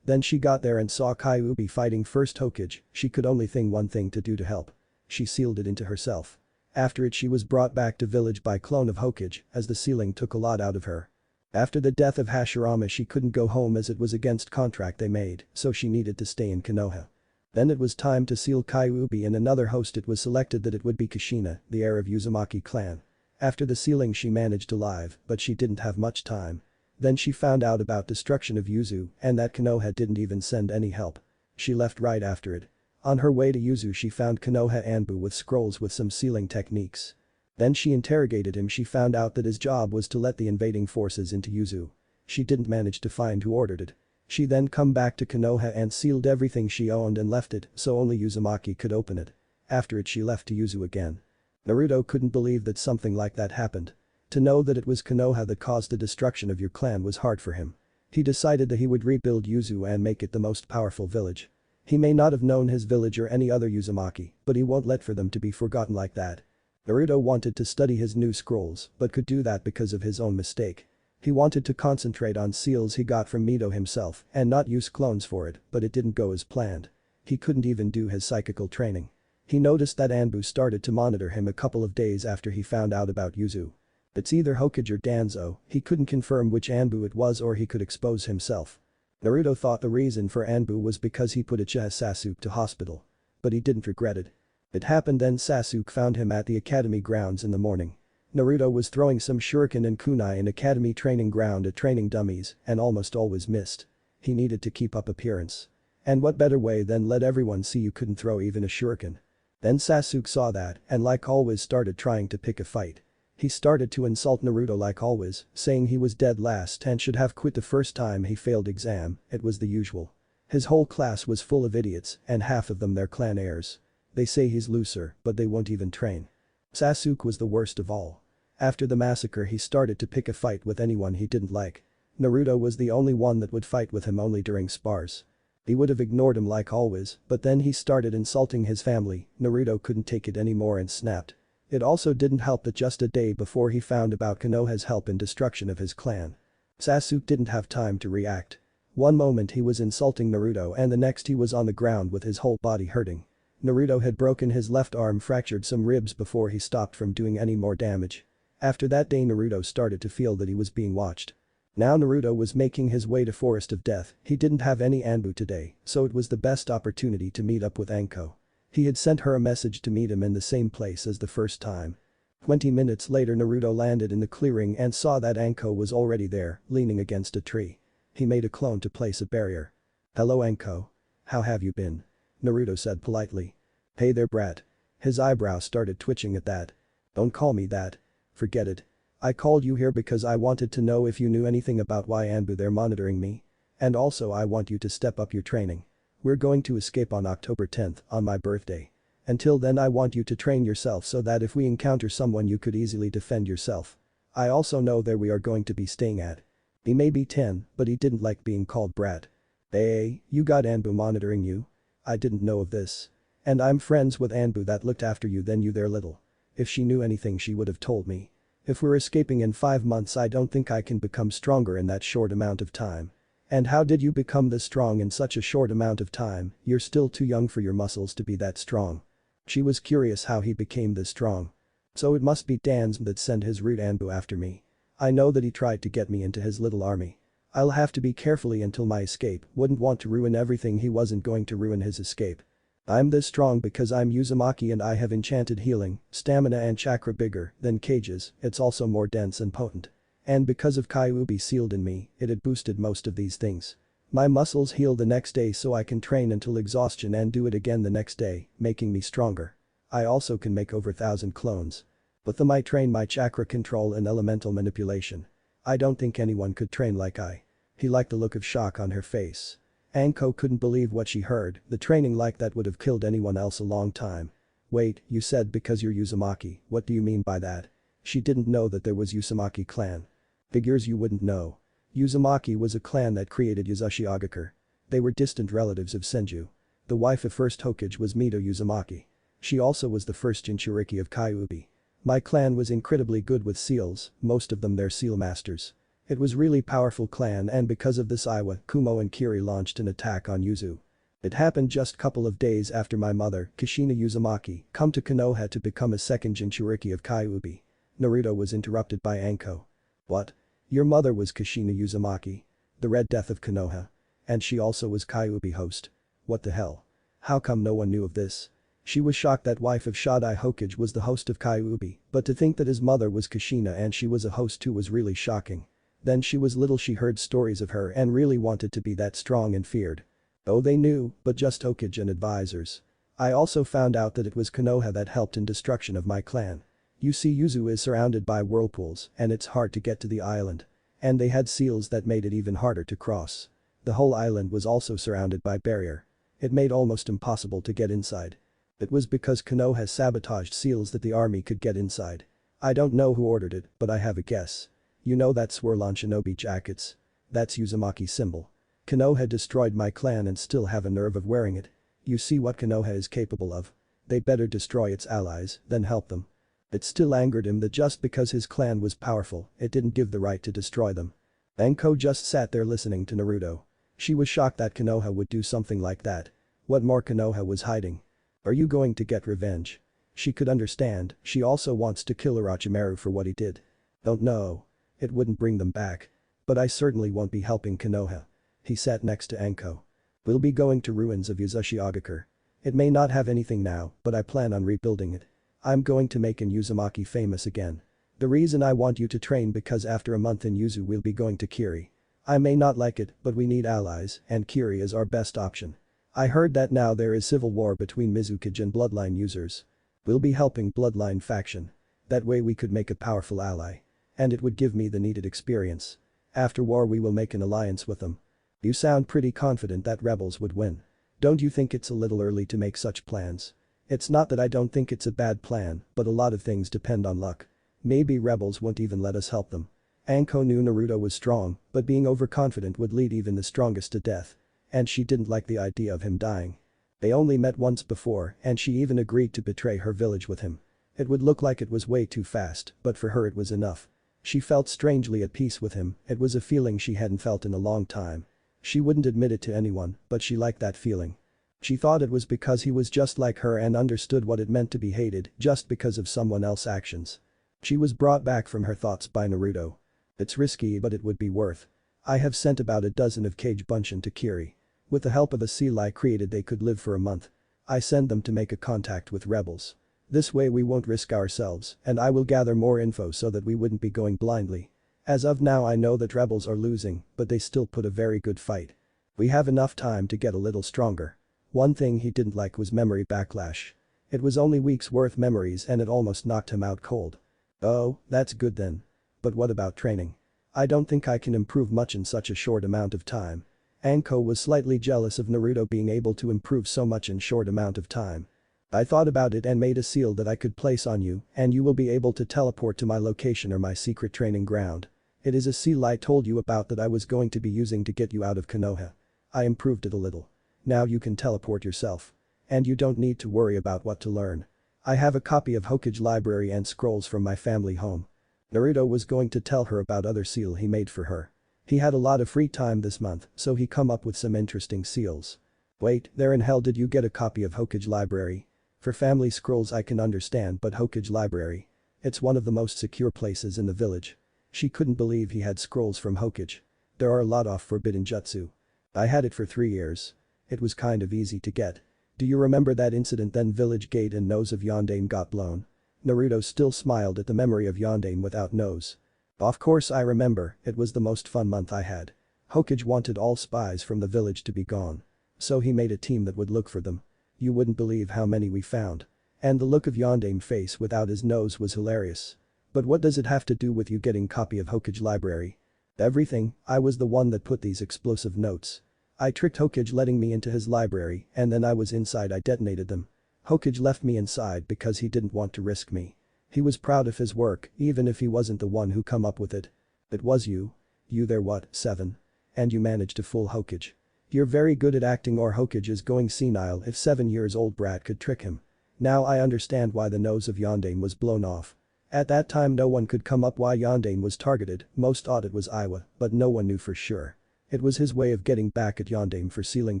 Then she got there and saw Kyuubi fighting first Hokage. She could only think one thing to do to help. She sealed it into herself. After it she was brought back to village by clone of Hokage as the sealing took a lot out of her. After the death of Hashirama she couldn't go home as it was against contract they made, so she needed to stay in Konoha. Then it was time to seal Kyuubi and another host. It was selected that it would be Kushina, the heir of Uzumaki clan. After the sealing she managed to live, but she didn't have much time. Then she found out about destruction of Yuzu and that Konoha didn't even send any help. She left right after it. On her way to Yuzu she found Konoha Anbu with scrolls with some sealing techniques. Then she interrogated him. She found out that his job was to let the invading forces into Yuzu. She didn't manage to find who ordered it. She then come back to Konoha and sealed everything she owned and left it so only Uzumaki could open it. After it she left to Yuzu again. Naruto couldn't believe that something like that happened. To know that it was Konoha that caused the destruction of your clan was hard for him. He decided that he would rebuild Yuzu and make it the most powerful village. He may not have known his village or any other Uzumaki, but he won't let for them to be forgotten like that. Naruto wanted to study his new scrolls, but could do that because of his own mistake. He wanted to concentrate on seals he got from Mito himself and not use clones for it, but it didn't go as planned. He couldn't even do his psychical training. He noticed that Anbu started to monitor him a couple of days after he found out about Yuzu. It's either Hokage or Danzo. He couldn't confirm which Anbu it was or he could expose himself. Naruto thought the reason for Anbu was because he put Uchiha Sasuke to hospital. But he didn't regret it. It happened then Sasuke found him at the academy grounds in the morning. Naruto was throwing some shuriken and kunai in academy training ground at training dummies and almost always missed. He needed to keep up appearance. And what better way than let everyone see you couldn't throw even a shuriken. Then Sasuke saw that and like always started trying to pick a fight. He started to insult Naruto like always, saying he was dead last and should have quit the first time he failed exam. It was the usual. His whole class was full of idiots and half of them their clan heirs. They say he's looser, but they won't even train. Sasuke was the worst of all. After the massacre he started to pick a fight with anyone he didn't like. Naruto was the only one that would fight with him only during spars. He would have ignored him like always, but then he started insulting his family. Naruto couldn't take it anymore and snapped. It also didn't help that just a day before he found about Konoha's help in destruction of his clan. Sasuke didn't have time to react. One moment he was insulting Naruto and the next he was on the ground with his whole body hurting. Naruto had broken his left arm, fractured some ribs before he stopped from doing any more damage. After that day Naruto started to feel that he was being watched. Now Naruto was making his way to Forest of Death. He didn't have any Anbu today, so it was the best opportunity to meet up with Anko. He had sent her a message to meet him in the same place as the first time. 20 minutes later Naruto landed in the clearing and saw that Anko was already there, leaning against a tree. He made a clone to place a barrier. "Hello Anko. How have you been?" Naruto said politely. "Hey there brat." His eyebrow started twitching at that. "Don't call me that. Forget it. I called you here because I wanted to know if you knew anything about why Anbu they're monitoring me. And also I want you to step up your training. We're going to escape on October 10th, on my birthday. Until then I want you to train yourself so that if we encounter someone you could easily defend yourself. I also know where we are going to be staying at." He may be 10, but he didn't like being called brat. "Hey, you got Anbu monitoring you? I didn't know of this. And I'm friends with Anbu that looked after you then you there little. If she knew anything she would have told me. If we're escaping in 5 months I don't think I can become stronger in that short amount of time. And how did you become this strong in such a short amount of time? You're still too young for your muscles to be that strong." She was curious how he became this strong. "So it must be Dan's that sent his rude Anbu after me. I know that he tried to get me into his little army. I'll have to be carefully until my escape, wouldn't want to ruin everything. He wasn't going to ruin his escape. I'm this strong because I'm Uzumaki and I have enchanted healing, stamina and chakra bigger than Kage's. It's also more dense and potent. And because of Kyuubi sealed in me, it had boosted most of these things. My muscles heal the next day so I can train until exhaustion and do it again the next day, making me stronger. I also can make over 1,000 clones. With them I train my chakra control and elemental manipulation. I don't think anyone could train like I. He liked the look of shock on her face. Anko couldn't believe what she heard, the training like that would have killed anyone else a long time. Wait, you said because you're Uzumaki, what do you mean by that? She didn't know that there was Uzumaki clan. Figures you wouldn't know. Uzumaki was a clan that created Yuzashiogakur. They were distant relatives of Senju. The wife of first Hokage was Mito Uzumaki. She also was the first Jinchuriki of Kyuubi. My clan was incredibly good with seals, most of them their seal masters. It was really powerful clan and because of this Iwa, Kumo and Kiri launched an attack on Yuzu. It happened just couple of days after my mother, Kushina Uzumaki, come to Konoha to become a second Jinchuriki of Kyuubi. Naruto was interrupted by Anko. What? Your mother was Kushina Uzumaki? The Red Death of Konoha. And she also was Kyuubi host. What the hell? How come no one knew of this? She was shocked that wife of Shodai Hokage was the host of Kyuubi, but to think that his mother was Kushina and she was a host too was really shocking. Then she was little she heard stories of her and really wanted to be that strong and feared. Oh they knew, but just Hokage and advisors. I also found out that it was Konoha that helped in destruction of my clan. You see Yuzu is surrounded by whirlpools and it's hard to get to the island. And they had seals that made it even harder to cross. The whole island was also surrounded by barrier. It made almost impossible to get inside. It was because Konoha sabotaged seals that the army could get inside. I don't know who ordered it, but I have a guess. You know that swirl on shinobi jackets? That's Uzumaki's symbol. Konoha destroyed my clan and still have a nerve of wearing it. You see what Konoha is capable of. They better destroy its allies, then help them. It still angered him that just because his clan was powerful, it didn't give the right to destroy them. Anko just sat there listening to Naruto. She was shocked that Konoha would do something like that. What more Konoha was hiding? Are you going to get revenge? She could understand, she also wants to kill Orochimaru for what he did. Don't know. It wouldn't bring them back. But I certainly won't be helping Konoha. He sat next to Anko. We'll be going to ruins of Yuzashiogakur. It may not have anything now, but I plan on rebuilding it. I'm going to make an Uzumaki famous again. The reason I want you to train because after a month in Yuzu we'll be going to Kiri. I may not like it, but we need allies, and Kiri is our best option. I heard that now there is civil war between Mizukage and Bloodline users. We'll be helping Bloodline faction. That way we could make a powerful ally. And it would give me the needed experience. After war we will make an alliance with them. You sound pretty confident that rebels would win. Don't you think it's a little early to make such plans? It's not that I don't think it's a bad plan, but a lot of things depend on luck. Maybe rebels won't even let us help them. Anko knew Naruto was strong, but being overconfident would lead even the strongest to death. And she didn't like the idea of him dying. They only met once before and she even agreed to betray her village with him. It would look like it was way too fast, but for her it was enough. She felt strangely at peace with him, it was a feeling she hadn't felt in a long time. She wouldn't admit it to anyone, but she liked that feeling. She thought it was because he was just like her and understood what it meant to be hated just because of someone else's actions. She was brought back from her thoughts by Naruto. It's risky but it would be worth. I have sent about a dozen of Kage Bunshin to Kiri. With the help of a seal I created they could live for a month. I send them to make a contact with rebels. This way we won't risk ourselves and I will gather more info so that we wouldn't be going blindly. As of now I know that rebels are losing, but they still put a very good fight. We have enough time to get a little stronger. One thing he didn't like was memory backlash. It was only weeks worth memories and it almost knocked him out cold. Oh, that's good then. But what about training? I don't think I can improve much in such a short amount of time. Anko was slightly jealous of Naruto being able to improve so much in short amount of time. I thought about it and made a seal that I could place on you and you will be able to teleport to my location or my secret training ground. It is a seal I told you about that I was going to be using to get you out of Konoha. I improved it a little. Now you can teleport yourself. And you don't need to worry about what to learn. I have a copy of Hokage library and scrolls from my family home. Naruto was going to tell her about other seal he made for her. He had a lot of free time this month, so he come up with some interesting seals. Wait, there in hell did you get a copy of Hokage library? For family scrolls I can understand but Hokage library. It's one of the most secure places in the village. She couldn't believe he had scrolls from Hokage. There are a lot of forbidden jutsu. I had it for 3 years. It was kind of easy to get. Do you remember that incident then village gate and nose of Yondaime got blown? Naruto still smiled at the memory of Yondaime without nose. Of course I remember, it was the most fun month I had. Hokage wanted all spies from the village to be gone. So he made a team that would look for them. You wouldn't believe how many we found. And the look of Yondame's face without his nose was hilarious. But what does it have to do with you getting copy of Hokage library? Everything, I was the one that put these explosive notes. I tricked Hokage letting me into his library and then I was inside I detonated them. Hokage left me inside because he didn't want to risk me. He was proud of his work even if he wasn't the one who come up with it. It was you. You there what, 7? And you managed to fool Hokage. You're very good at acting or Hokage is going senile if 7-year-old brat could trick him. Now I understand why the nose of Yondaime was blown off. At that time no one could come up why Yondaime was targeted, most thought it was Iwa, but no one knew for sure. It was his way of getting back at Yondaime for sealing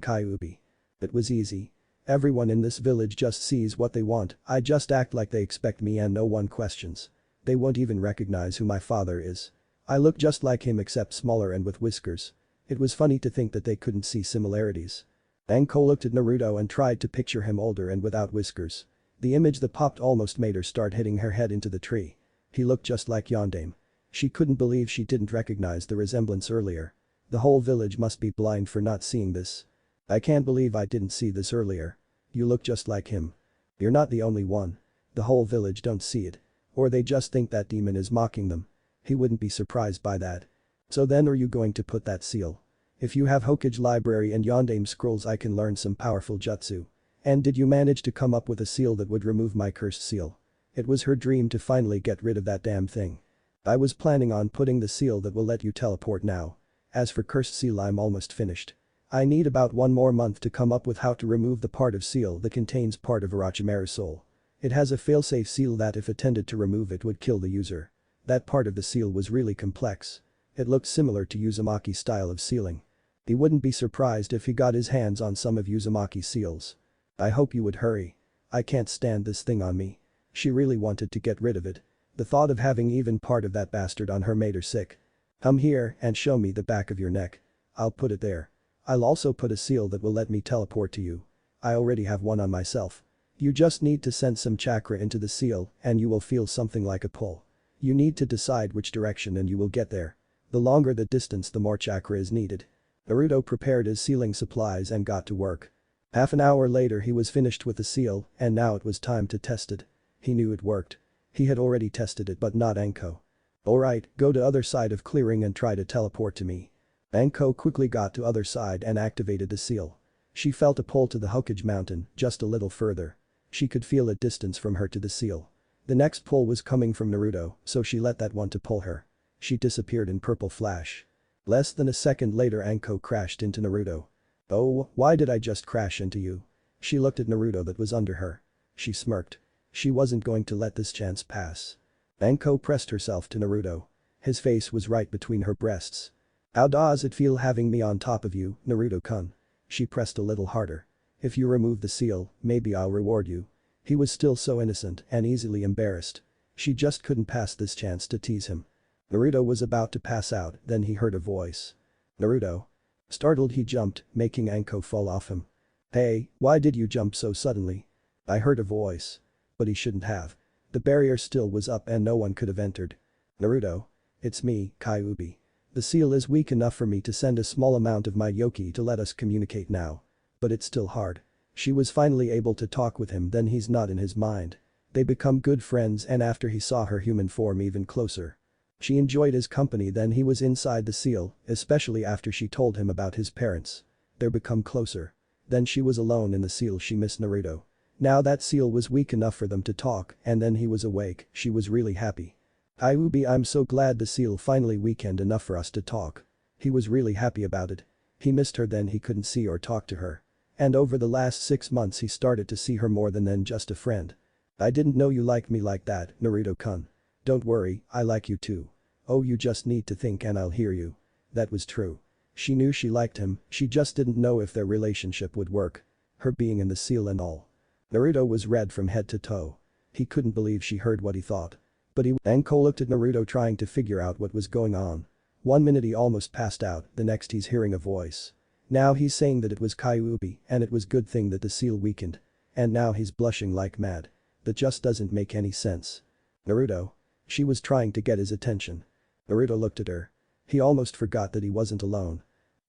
Kyuubi. It was easy. Everyone in this village just sees what they want, I just act like they expect me and no one questions. They won't even recognize who my father is. I look just like him except smaller and with whiskers. It was funny to think that they couldn't see similarities. Anko looked at Naruto and tried to picture him older and without whiskers. The image that popped almost made her start hitting her head into the tree. He looked just like Yondaime. She couldn't believe she didn't recognize the resemblance earlier. The whole village must be blind for not seeing this. I can't believe I didn't see this earlier. You look just like him. You're not the only one. The whole village don't see it. Or they just think that demon is mocking them. He wouldn't be surprised by that. So then are you going to put that seal? If you have Hokage library and Yondaime scrolls I can learn some powerful jutsu. And did you manage to come up with a seal that would remove my cursed seal? It was her dream to finally get rid of that damn thing. I was planning on putting the seal that will let you teleport now. As for cursed seal I'm almost finished. I need about 1 more month to come up with how to remove the part of seal that contains part of Orochimaru's soul. It has a failsafe seal that if attempted to remove it would kill the user. That part of the seal was really complex. It looked similar to Uzumaki's style of sealing. He wouldn't be surprised if he got his hands on some of Uzumaki's seals. I hope you would hurry. I can't stand this thing on me. She really wanted to get rid of it. The thought of having even part of that bastard on her made her sick. Come here and show me the back of your neck. I'll put it there. I'll also put a seal that will let me teleport to you. I already have one on myself. You just need to send some chakra into the seal and you will feel something like a pull. You need to decide which direction and you will get there. The longer the distance the more chakra is needed. Naruto prepared his sealing supplies and got to work. Half an hour later he was finished with the seal and now it was time to test it. He knew it worked. He had already tested it but not Anko. Alright, go to other side of clearing and try to teleport to me. Anko quickly got to other side and activated the seal. She felt a pull to the Hokage mountain, just a little further. She could feel a distance from her to the seal. The next pull was coming from Naruto, so she let that one to pull her. She disappeared in purple flash. Less than a second later Anko crashed into Naruto. Oh, why did I just crash into you? She looked at Naruto that was under her. She smirked. She wasn't going to let this chance pass. Anko pressed herself to Naruto. His face was right between her breasts. How does it feel having me on top of you, Naruto-kun? She pressed a little harder. If you remove the seal, maybe I'll reward you. He was still so innocent and easily embarrassed. She just couldn't pass this chance to tease him. Naruto was about to pass out, then he heard a voice. Naruto. Startled he jumped, making Anko fall off him. Hey, why did you jump so suddenly? I heard a voice. But he shouldn't have. The barrier still was up and no one could have entered. Naruto. It's me, Kyuubi. The seal is weak enough for me to send a small amount of my yoki to let us communicate now. But it's still hard. She was finally able to talk with him then he's not in his mind. They become good friends and after he saw her human form even closer. She enjoyed his company then he was inside the seal, especially after she told him about his parents. They become closer. Then she was alone in the seal she missed Naruto. Now that seal was weak enough for them to talk and then he was awake, she was really happy. Kyuubi, I'm so glad the seal finally weakened enough for us to talk. He was really happy about it. He missed her then he couldn't see or talk to her. And over the last 6 months he started to see her more than just a friend. I didn't know you liked me like that, Naruto-kun. Don't worry, I like you too. Oh, you just need to think and I'll hear you. That was true. She knew she liked him, she just didn't know if their relationship would work. Her being in the seal and all. Naruto was red from head to toe. He couldn't believe she heard what he thought. But Anko looked at Naruto trying to figure out what was going on. 1 minute he almost passed out, the next he's hearing a voice. Now he's saying that it was Kyuubi and it was good thing that the seal weakened. And now he's blushing like mad. That just doesn't make any sense. Naruto. She was trying to get his attention. Naruto looked at her. He almost forgot that he wasn't alone.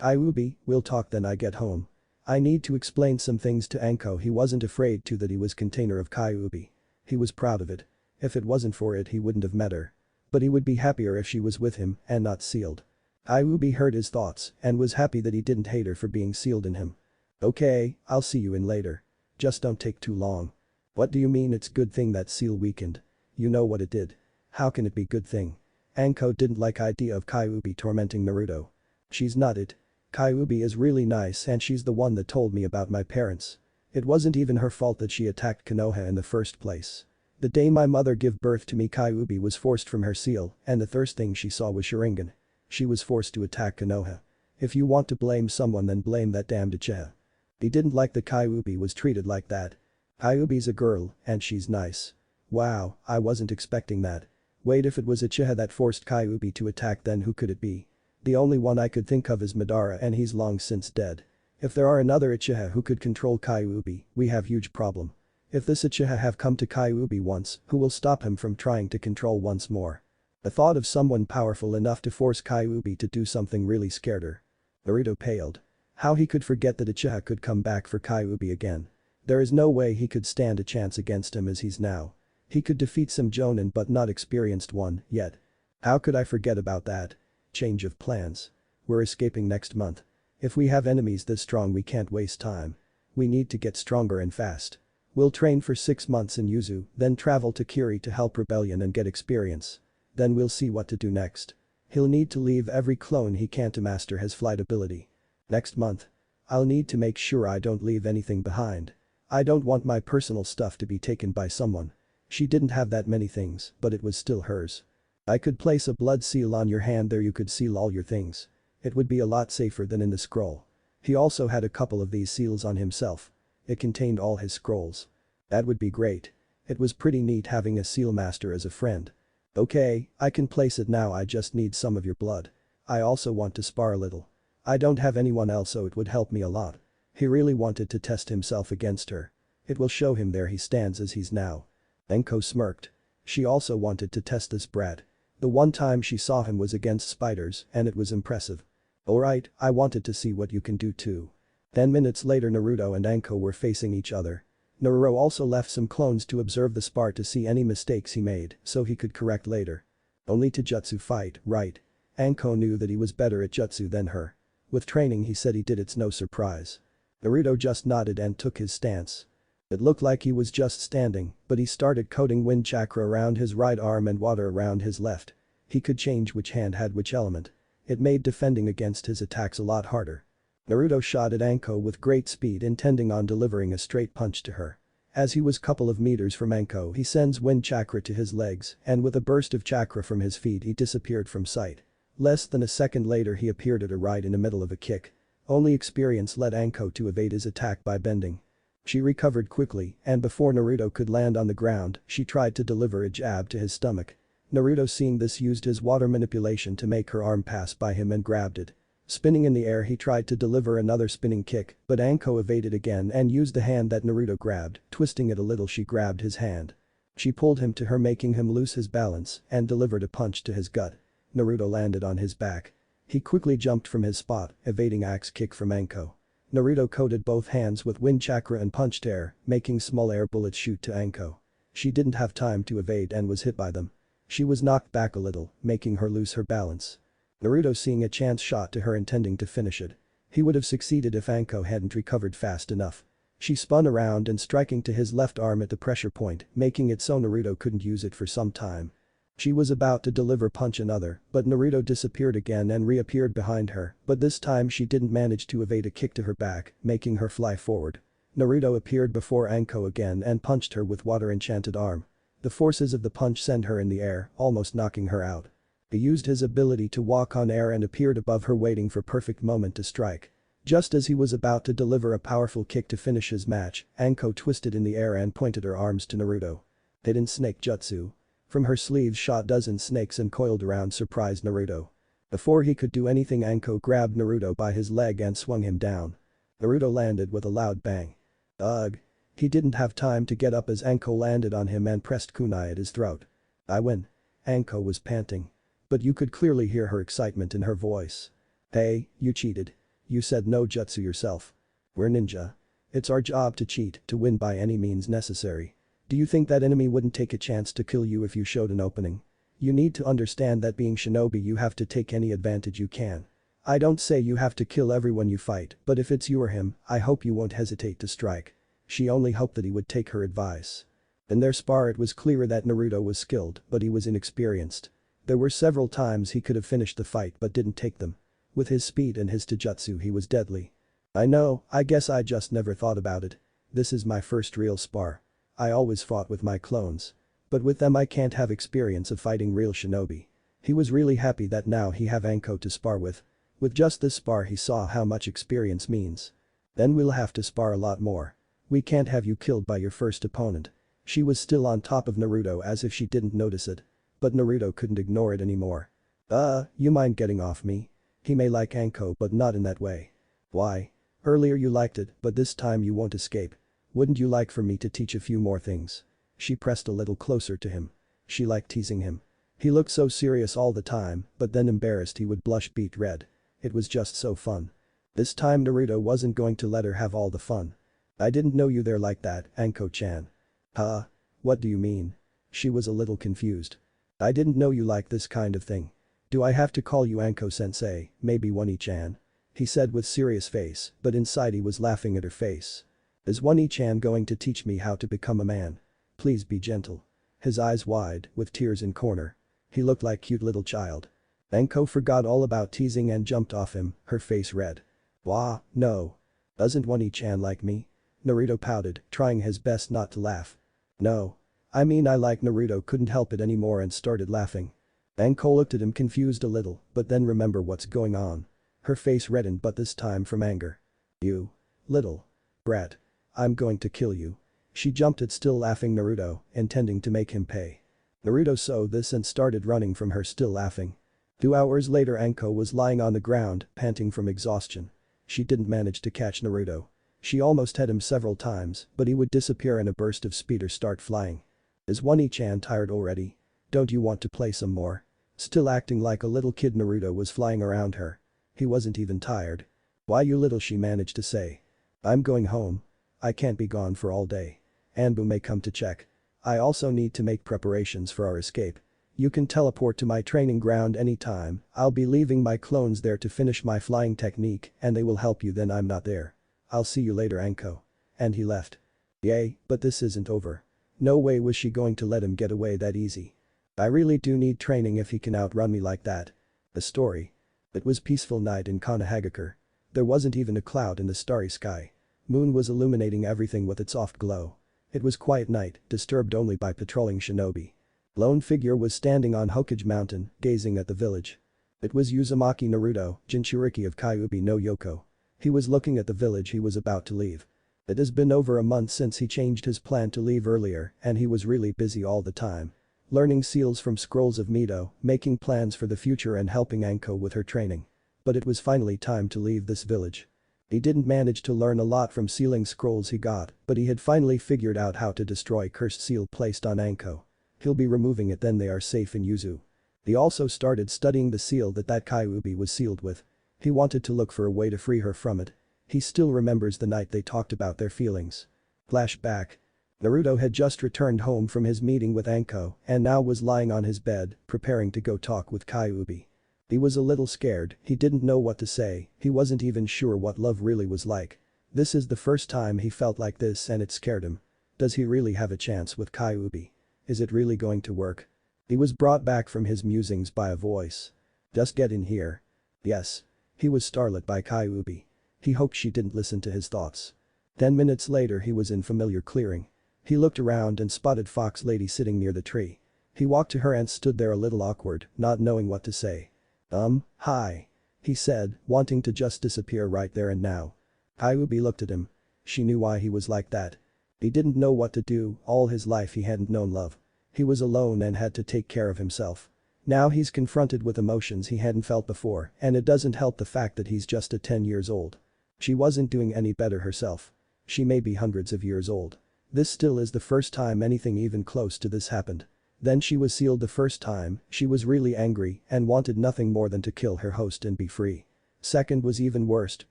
Ubi, we'll talk then I get home. I need to explain some things to Anko. He wasn't afraid to that he was container of Kyuubi. He was proud of it. If it wasn't for it he wouldn't have met her. But he would be happier if she was with him and not sealed. Ubi heard his thoughts and was happy that he didn't hate her for being sealed in him. Okay, I'll see you in later. Just don't take too long. What do you mean it's good thing that seal weakened? You know what it did. How can it be good thing? Anko didn't like idea of Kyuubi tormenting Naruto. She's not it. Kyuubi is really nice and she's the one that told me about my parents. It wasn't even her fault that she attacked Konoha in the first place. The day my mother gave birth to me Kyuubi was forced from her seal and the first thing she saw was Sharingan. She was forced to attack Konoha. If you want to blame someone then blame that damned Uchiha. He didn't like that Kyuubi was treated like that. Kyuubi's a girl and she's nice. Wow, I wasn't expecting that. Wait, if it was Uchiha that forced Kyuubi to attack then who could it be? The only one I could think of is Madara and he's long since dead. If there are another Uchiha who could control Kyuubi, we have huge problem. If this Uchiha have come to Kyuubi once, who will stop him from trying to control once more? The thought of someone powerful enough to force Kyuubi to do something really scared her. Naruto paled. How he could forget that Uchiha could come back for Kyuubi again. There is no way he could stand a chance against him as he's now. He could defeat some Jonin but not experienced one yet. How could I forget about that? Change of plans. We're escaping next month. If we have enemies this strong we can't waste time. We need to get stronger and fast. We'll train for 6 months in Yuzu, then travel to Kiri to help Rebellion and get experience. Then we'll see what to do next. He'll need to leave every clone he can to master his flight ability. Next month. I'll need to make sure I don't leave anything behind. I don't want my personal stuff to be taken by someone. She didn't have that many things, but it was still hers. I could place a blood seal on your hand there, you could seal all your things. It would be a lot safer than in the scroll. He also had a couple of these seals on himself. It contained all his scrolls. That would be great. It was pretty neat having a seal master as a friend. Okay, I can place it now, I just need some of your blood. I also want to spar a little. I don't have anyone else so it would help me a lot. He really wanted to test himself against her. It will show him there he stands as he's now. Enko smirked. She also wanted to test this brat. The one time she saw him was against spiders and it was impressive. Alright, I wanted to see what you can do too. 10 minutes later Naruto and Anko were facing each other. Naruto also left some clones to observe the spar to see any mistakes he made so he could correct later. Only to jutsu fight, right? Anko knew that he was better at jutsu than her. With training he said he did, it's no surprise. Naruto just nodded and took his stance. It looked like he was just standing, but he started coating wind chakra around his right arm and water around his left. He could change which hand had which element. It made defending against his attacks a lot harder. Naruto shot at Anko with great speed intending on delivering a straight punch to her. As he was couple of meters from Anko he sends wind chakra to his legs and with a burst of chakra from his feet he disappeared from sight. Less than a second later he appeared at her right in the middle of a kick. Only experience led Anko to evade his attack by bending. She recovered quickly and before Naruto could land on the ground, she tried to deliver a jab to his stomach. Naruto seeing this used his water manipulation to make her arm pass by him and grabbed it. Spinning in the air he tried to deliver another spinning kick, but Anko evaded again and used the hand that Naruto grabbed, twisting it a little she grabbed his hand. She pulled him to her making him lose his balance and delivered a punch to his gut. Naruto landed on his back. He quickly jumped from his spot, evading axe kick from Anko. Naruto coated both hands with wind chakra and punched air, making small air bullets shoot to Anko. She didn't have time to evade and was hit by them. She was knocked back a little, making her lose her balance. Naruto seeing a chance shot to her intending to finish it. He would have succeeded if Anko hadn't recovered fast enough. She spun around and striking to his left arm at the pressure point, making it so Naruto couldn't use it for some time. She was about to deliver punch another, but Naruto disappeared again and reappeared behind her, but this time she didn't manage to evade a kick to her back, making her fly forward. Naruto appeared before Anko again and punched her with water enchanted arm. The forces of the punch sent her in the air, almost knocking her out. He used his ability to walk on air and appeared above her waiting for perfect moment to strike. Just as he was about to deliver a powerful kick to finish his match, Anko twisted in the air and pointed her arms to Naruto. Hidden snake jutsu. From her sleeves shot dozen snakes and coiled around surprised Naruto. Before he could do anything Anko grabbed Naruto by his leg and swung him down. Naruto landed with a loud bang. Ugh. He didn't have time to get up as Anko landed on him and pressed kunai at his throat. I win. Anko was panting. But you could clearly hear her excitement in her voice. Hey, you cheated. You said no jutsu yourself. We're ninja. It's our job to cheat to win by any means necessary. Do you think that enemy wouldn't take a chance to kill you if you showed an opening? You need to understand that being shinobi you have to take any advantage you can. I don't say you have to kill everyone you fight, but if it's you or him, I hope you won't hesitate to strike. She only hoped that he would take her advice. In their spar it was clear that Naruto was skilled, but he was inexperienced. There were several times he could have finished the fight but didn't take them. With his speed and his taijutsu he was deadly. I know, I guess I just never thought about it. This is my first real spar. I always fought with my clones. But with them I can't have experience of fighting real shinobi. He was really happy that now he have Anko to spar with. With just this spar he saw how much experience means. Then we'll have to spar a lot more. We can't have you killed by your first opponent. She was still on top of Naruto as if she didn't notice it. But Naruto couldn't ignore it anymore. You mind getting off me? He may like Anko but not in that way. Why? Earlier you liked it, but this time you won't escape. Wouldn't you like for me to teach a few more things? She pressed a little closer to him. She liked teasing him. He looked so serious all the time, but then embarrassed he would blush beet red. It was just so fun. This time Naruto wasn't going to let her have all the fun. I didn't know you there like that, Anko-chan. Huh? What do you mean? She was a little confused. I didn't know you liked this kind of thing. Do I have to call you Anko-sensei, maybe One-chan? He said with serious face, but inside he was laughing at her face. Is One-chan going to teach me how to become a man? Please be gentle. His eyes wide, with tears in corner. He looked like cute little child. Anko forgot all about teasing and jumped off him, her face red. Wah, no. Doesn't One-chan like me? Naruto pouted, trying his best not to laugh. No. I mean I like Naruto couldn't help it anymore and started laughing. Anko looked at him confused a little, but then remember what's going on. Her face reddened but this time from anger. You. Little. Brat. I'm going to kill you. She jumped at still laughing Naruto, intending to make him pay. Naruto saw this and started running from her still laughing. 2 hours later Anko was lying on the ground, panting from exhaustion. She didn't manage to catch Naruto. She almost had him several times, but he would disappear in a burst of speed or start flying. Is One-chan tired already? Don't you want to play some more? Still acting like a little kid Naruto was flying around her. He wasn't even tired. Why you little she managed to say. I'm going home. I can't be gone for all day. Anbu may come to check. I also need to make preparations for our escape. You can teleport to my training ground anytime, I'll be leaving my clones there to finish my flying technique and they will help you then I'm not there. I'll see you later Anko. And he left. Yay, but this isn't over. No way was she going to let him get away that easy. I really do need training if he can outrun me like that. The story. It was peaceful night in Konohagakure. There wasn't even a cloud in the starry sky. Moon was illuminating everything with its soft glow. It was quiet night, disturbed only by patrolling shinobi. Lone figure was standing on Hokage Mountain, gazing at the village. It was Uzumaki Naruto, Jinchuriki of Kyuubi no Yoko. He was looking at the village he was about to leave. It has been over a month since he changed his plan to leave earlier and he was really busy all the time. Learning seals from scrolls of Mito, making plans for the future and helping Anko with her training. But it was finally time to leave this village. He didn't manage to learn a lot from sealing scrolls he got, but he had finally figured out how to destroy cursed seal placed on Anko. He'll be removing it then they are safe in Yuzu. He also started studying the seal that Kyuubi was sealed with. He wanted to look for a way to free her from it. He still remembers the night they talked about their feelings. Flashback. Naruto had just returned home from his meeting with Anko and now was lying on his bed, preparing to go talk with Kyuubi. He was a little scared, he didn't know what to say, he wasn't even sure what love really was like. This is the first time he felt like this and it scared him. Does he really have a chance with Kyuubi? Is it really going to work? He was brought back from his musings by a voice. Just get in here. Yes. He was startled by Kyuubi. He hoped she didn't listen to his thoughts. 10 minutes later he was in familiar clearing. He looked around and spotted Fox Lady sitting near the tree. He walked to her and stood there a little awkward, not knowing what to say. Hi. He said, wanting to just disappear right there and now. Kyuubi looked at him. She knew why he was like that. He didn't know what to do, all his life he hadn't known love. He was alone and had to take care of himself. Now he's confronted with emotions he hadn't felt before and it doesn't help the fact that he's just 10 years old. She wasn't doing any better herself. She may be hundreds of years old. This still is the first time anything even close to this happened. Then she was sealed the first time, she was really angry and wanted nothing more than to kill her host and be free. Second was even worse,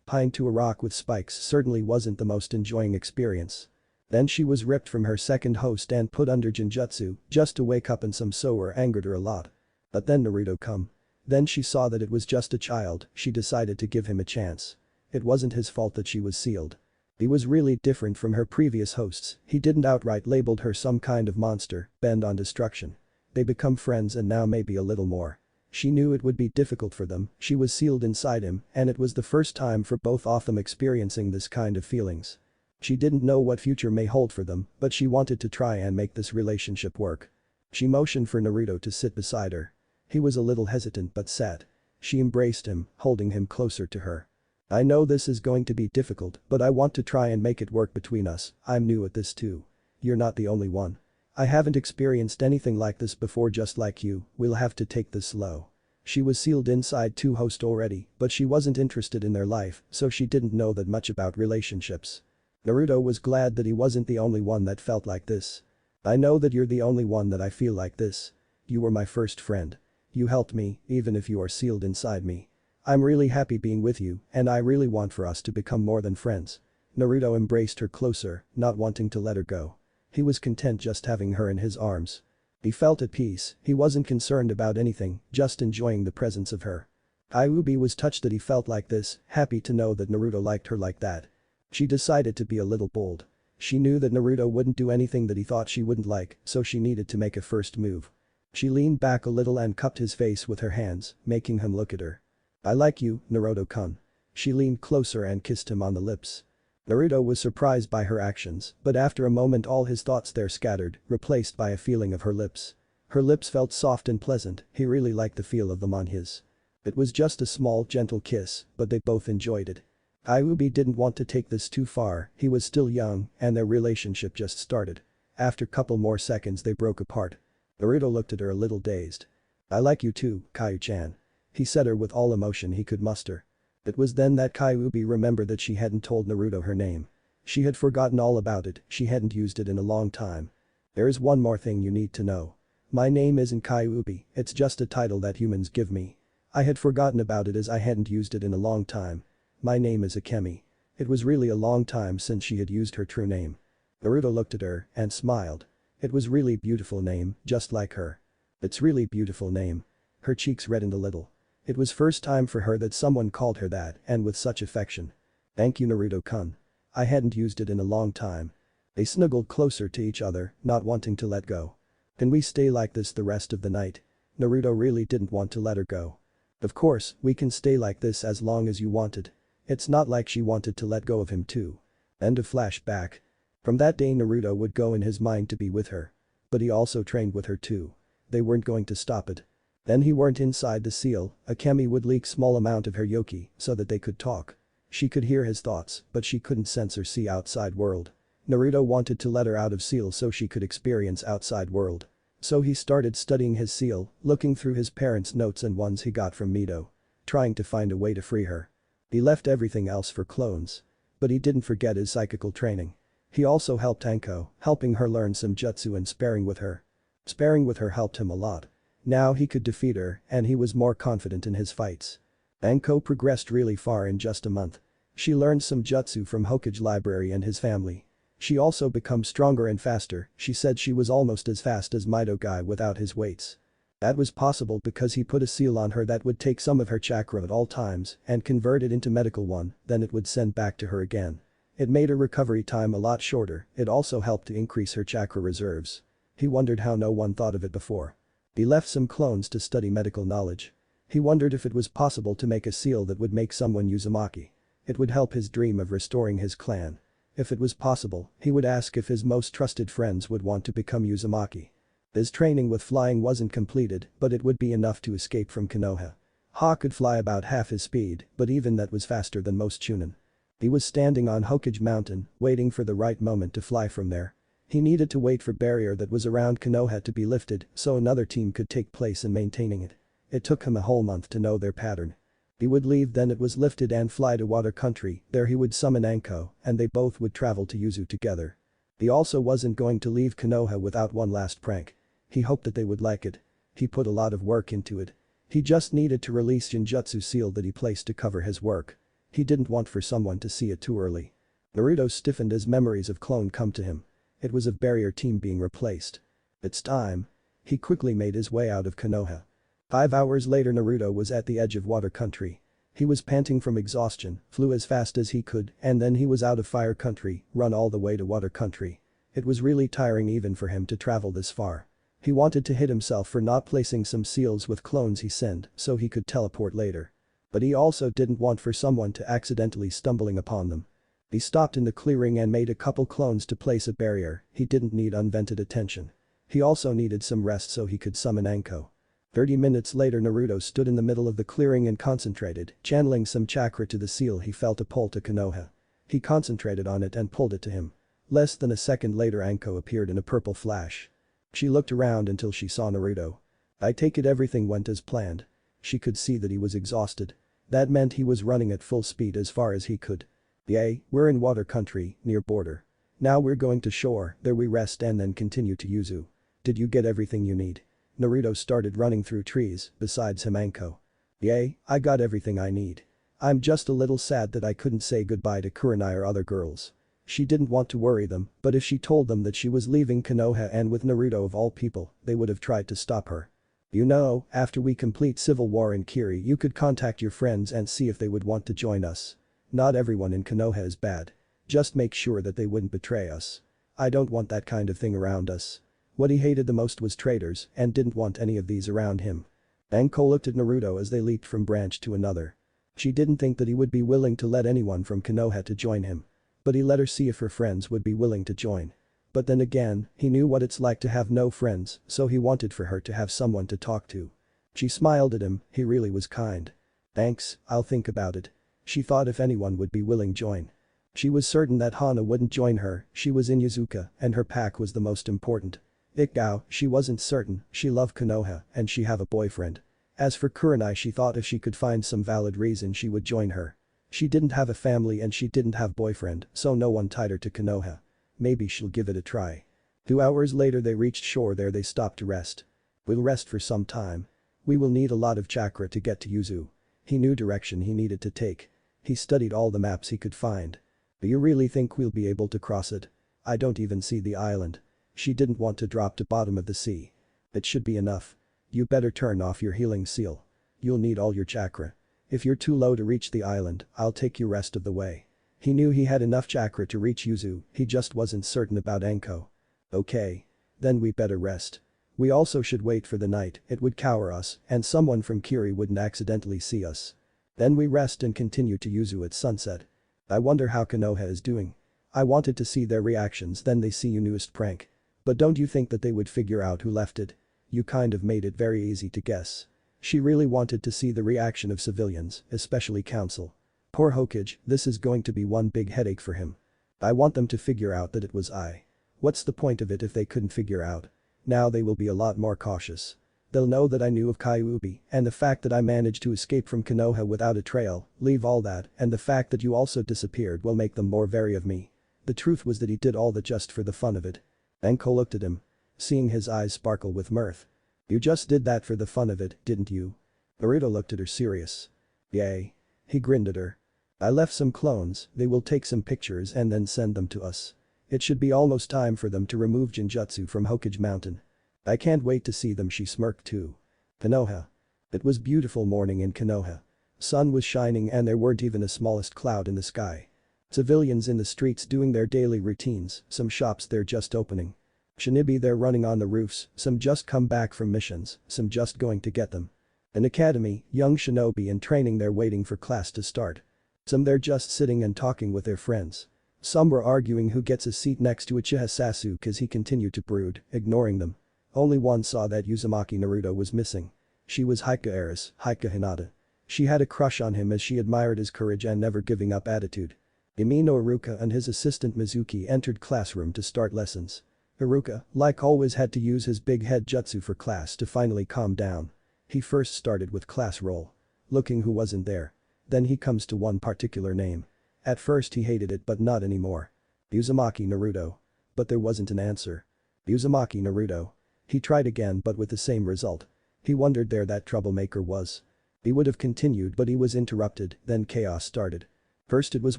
pinned to a rock with spikes certainly wasn't the most enjoying experience. Then she was ripped from her second host and put under genjutsu just to wake up, and some sour angered her a lot. But then Naruto come. Then she saw that it was just a child, she decided to give him a chance. It wasn't his fault that she was sealed. He was really different from her previous hosts, he didn't outright labeled her some kind of monster, bent on destruction. They become friends and now maybe a little more. She knew it would be difficult for them, she was sealed inside him and it was the first time for both of them experiencing this kind of feelings. She didn't know what future may hold for them, but she wanted to try and make this relationship work. She motioned for Naruto to sit beside her. He was a little hesitant but sat. She embraced him, holding him closer to her. I know this is going to be difficult, but I want to try and make it work between us, I'm new at this too. You're not the only one. I haven't experienced anything like this before, just like you, we'll have to take this slow. She was sealed inside two hosts already, but she wasn't interested in their life, so she didn't know that much about relationships. Naruto was glad that he wasn't the only one that felt like this. I know that you're the only one that I feel like this. You were my first friend. You helped me, even if you are sealed inside me. I'm really happy being with you, and I really want for us to become more than friends. Naruto embraced her closer, not wanting to let her go. He was content just having her in his arms. He felt at peace, he wasn't concerned about anything, just enjoying the presence of her. Kyuubi was touched that he felt like this, happy to know that Naruto liked her like that. She decided to be a little bold. She knew that Naruto wouldn't do anything that he thought she wouldn't like, so she needed to make a first move. She leaned back a little and cupped his face with her hands, making him look at her. I like you, Naruto-kun. She leaned closer and kissed him on the lips. Naruto was surprised by her actions, but after a moment all his thoughts there scattered, replaced by a feeling of her lips. Her lips felt soft and pleasant, he really liked the feel of them on his. It was just a small gentle kiss, but they both enjoyed it. Kyuubi didn't want to take this too far, he was still young and their relationship just started. After couple more seconds they broke apart. Naruto looked at her a little dazed. I like you too, Kyu-chan. He said her with all emotion he could muster. It was then that Kyuubi remembered that she hadn't told Naruto her name. She had forgotten all about it, she hadn't used it in a long time. There is one more thing you need to know. My name isn't Kyuubi, it's just a title that humans give me. I had forgotten about it as I hadn't used it in a long time. My name is Akemi. It was really a long time since she had used her true name. Naruto looked at her and smiled. It was really beautiful name, just like her. It's really beautiful name. Her cheeks reddened a little. It was first time for her that someone called her that and with such affection. Thank you Naruto-kun. I hadn't used it in a long time. They snuggled closer to each other, not wanting to let go. Can we stay like this the rest of the night? Naruto really didn't want to let her go. Of course, we can stay like this as long as you wanted. It's not like she wanted to let go of him too. End of flashback. From that day Naruto would go in his mind to be with her. But he also trained with her too. They weren't going to stop it. Then he weren't inside the seal, Akemi would leak small amount of her yoki so that they could talk. She could hear his thoughts, but she couldn't sense or see outside world. Naruto wanted to let her out of seal so she could experience outside world. So he started studying his seal, looking through his parents' notes and ones he got from Mito. Trying to find a way to free her. He left everything else for clones. But he didn't forget his psychical training. He also helped Anko, helping her learn some jutsu and sparring with her. Sparring with her helped him a lot. Now he could defeat her and he was more confident in his fights. Anko progressed really far in just a month. She learned some jutsu from Hokage library and his family. She also become stronger and faster, she said she was almost as fast as Mito guy without his weights. That was possible because he put a seal on her that would take some of her chakra at all times and convert it into medical one, then it would send back to her again. It made her recovery time a lot shorter, it also helped to increase her chakra reserves. He wondered how no one thought of it before. He left some clones to study medical knowledge. He wondered if it was possible to make a seal that would make someone Uzumaki. It would help his dream of restoring his clan. If it was possible, he would ask if his most trusted friends would want to become Uzumaki. His training with flying wasn't completed, but it would be enough to escape from Konoha. Ha could fly about half his speed, but even that was faster than most Chunin. He was standing on Hokage Mountain, waiting for the right moment to fly from there. He needed to wait for barrier that was around Konoha to be lifted so another team could take place in maintaining it. It took him a whole month to know their pattern. He would leave then it was lifted and fly to water country, there he would summon Anko and they both would travel to Yuzu together. He also wasn't going to leave Konoha without one last prank. He hoped that they would like it. He put a lot of work into it. He just needed to release Genjutsu seal that he placed to cover his work. He didn't want for someone to see it too early. Naruto stiffened as memories of clone come to him. It was of barrier team being replaced. It's time. He quickly made his way out of Konoha. 5 hours later Naruto was at the edge of water country. He was panting from exhaustion, flew as fast as he could, and then he was out of fire country, run all the way to water country. It was really tiring even for him to travel this far. He wanted to hit himself for not placing some seals with clones he sent so he could teleport later. But he also didn't want for someone to accidentally stumbling upon them. He stopped in the clearing and made a couple clones to place a barrier. He didn't need unvented attention. He also needed some rest so he could summon Anko. 30 minutes later Naruto stood in the middle of the clearing and concentrated, channeling some chakra to the seal he felt a pull to Konoha. He concentrated on it and pulled it to him. Less than a second later Anko appeared in a purple flash. She looked around until she saw Naruto. I take it everything went as planned. She could see that he was exhausted. That meant he was running at full speed as far as he could. Yay, we're in water country, near border. Now we're going to shore, there we rest and then continue to Yuzu. Did you get everything you need? Naruto started running through trees, besides him Anko. Yay, I got everything I need. I'm just a little sad that I couldn't say goodbye to Kurenai or other girls. She didn't want to worry them, but if she told them that she was leaving Konoha and with Naruto of all people, they would have tried to stop her. You know, after we complete Civil War in Kiri you could contact your friends and see if they would want to join us. Not everyone in Konoha is bad. Just make sure that they wouldn't betray us. I don't want that kind of thing around us. What he hated the most was traitors and didn't want any of these around him. Anko looked at Naruto as they leaped from branch to another. She didn't think that he would be willing to let anyone from Konoha to join him. But he let her see if her friends would be willing to join. But then again, he knew what it's like to have no friends, so he wanted for her to have someone to talk to. She smiled at him, he really was kind. Thanks, I'll think about it. She thought if anyone would be willing join. She was certain that Hana wouldn't join her, she was in Yuzuka and her pack was the most important. Ikao, she wasn't certain, she loved Konoha and she have a boyfriend. As for Kurenai she thought if she could find some valid reason she would join her. She didn't have a family and she didn't have boyfriend, so no one tied her to Konoha. Maybe she'll give it a try. 2 hours later they reached shore there they stopped to rest. We'll rest for some time. We will need a lot of chakra to get to Yuzu. He knew direction he needed to take. He studied all the maps he could find. Do you really think we'll be able to cross it? I don't even see the island. She didn't want to drop to bottom of the sea. It should be enough. You better turn off your healing seal. You'll need all your chakra. If you're too low to reach the island, I'll take you rest of the way. He knew he had enough chakra to reach Yuzu, he just wasn't certain about Anko. Okay. Then we better rest. We also should wait for the night, it would cover us, and someone from Kiri wouldn't accidentally see us. Then we rest and continue to Yuzu at sunset. I wonder how Konoha is doing. I wanted to see their reactions then they see your newest prank. But don't you think that they would figure out who left it? You kind of made it very easy to guess. She really wanted to see the reaction of civilians, especially council. Poor Hokage, this is going to be one big headache for him. I want them to figure out that it was I. What's the point of it if they couldn't figure out? Now they will be a lot more cautious. They'll know that I knew of Kyuubi, and the fact that I managed to escape from Konoha without a trail, leave all that, and the fact that you also disappeared will make them more wary of me. The truth was that he did all that just for the fun of it. Anko looked at him. Seeing his eyes sparkle with mirth. You just did that for the fun of it, didn't you? Naruto looked at her serious. Yay. He grinned at her. I left some clones, they will take some pictures and then send them to us. It should be almost time for them to remove Genjutsu from Hokage Mountain. I can't wait to see them, she smirked too. Konoha. It was beautiful morning in Konoha. Sun was shining and there weren't even a smallest cloud in the sky. Civilians in the streets doing their daily routines, some shops they're just opening. Shinibi they're running on the roofs, some just come back from missions, some just going to get them. An academy, young shinobi in training they're waiting for class to start. Some they're just sitting and talking with their friends. Some were arguing who gets a seat next to Uchiha Sasuke as he continued to brood, ignoring them. Only one saw that Uzumaki Naruto was missing. She was Hika Eris, Hika Hinata. She had a crush on him as she admired his courage and never giving up attitude. Imino Iruka and his assistant Mizuki entered classroom to start lessons. Iruka, like always, had to use his big head jutsu for class to finally calm down. He first started with class roll. Looking who wasn't there. Then he comes to one particular name. At first he hated it but not anymore. Uzumaki Naruto. But there wasn't an answer. Uzumaki Naruto. He tried again but with the same result. He wondered where that troublemaker was. He would have continued but he was interrupted, then chaos started. First it was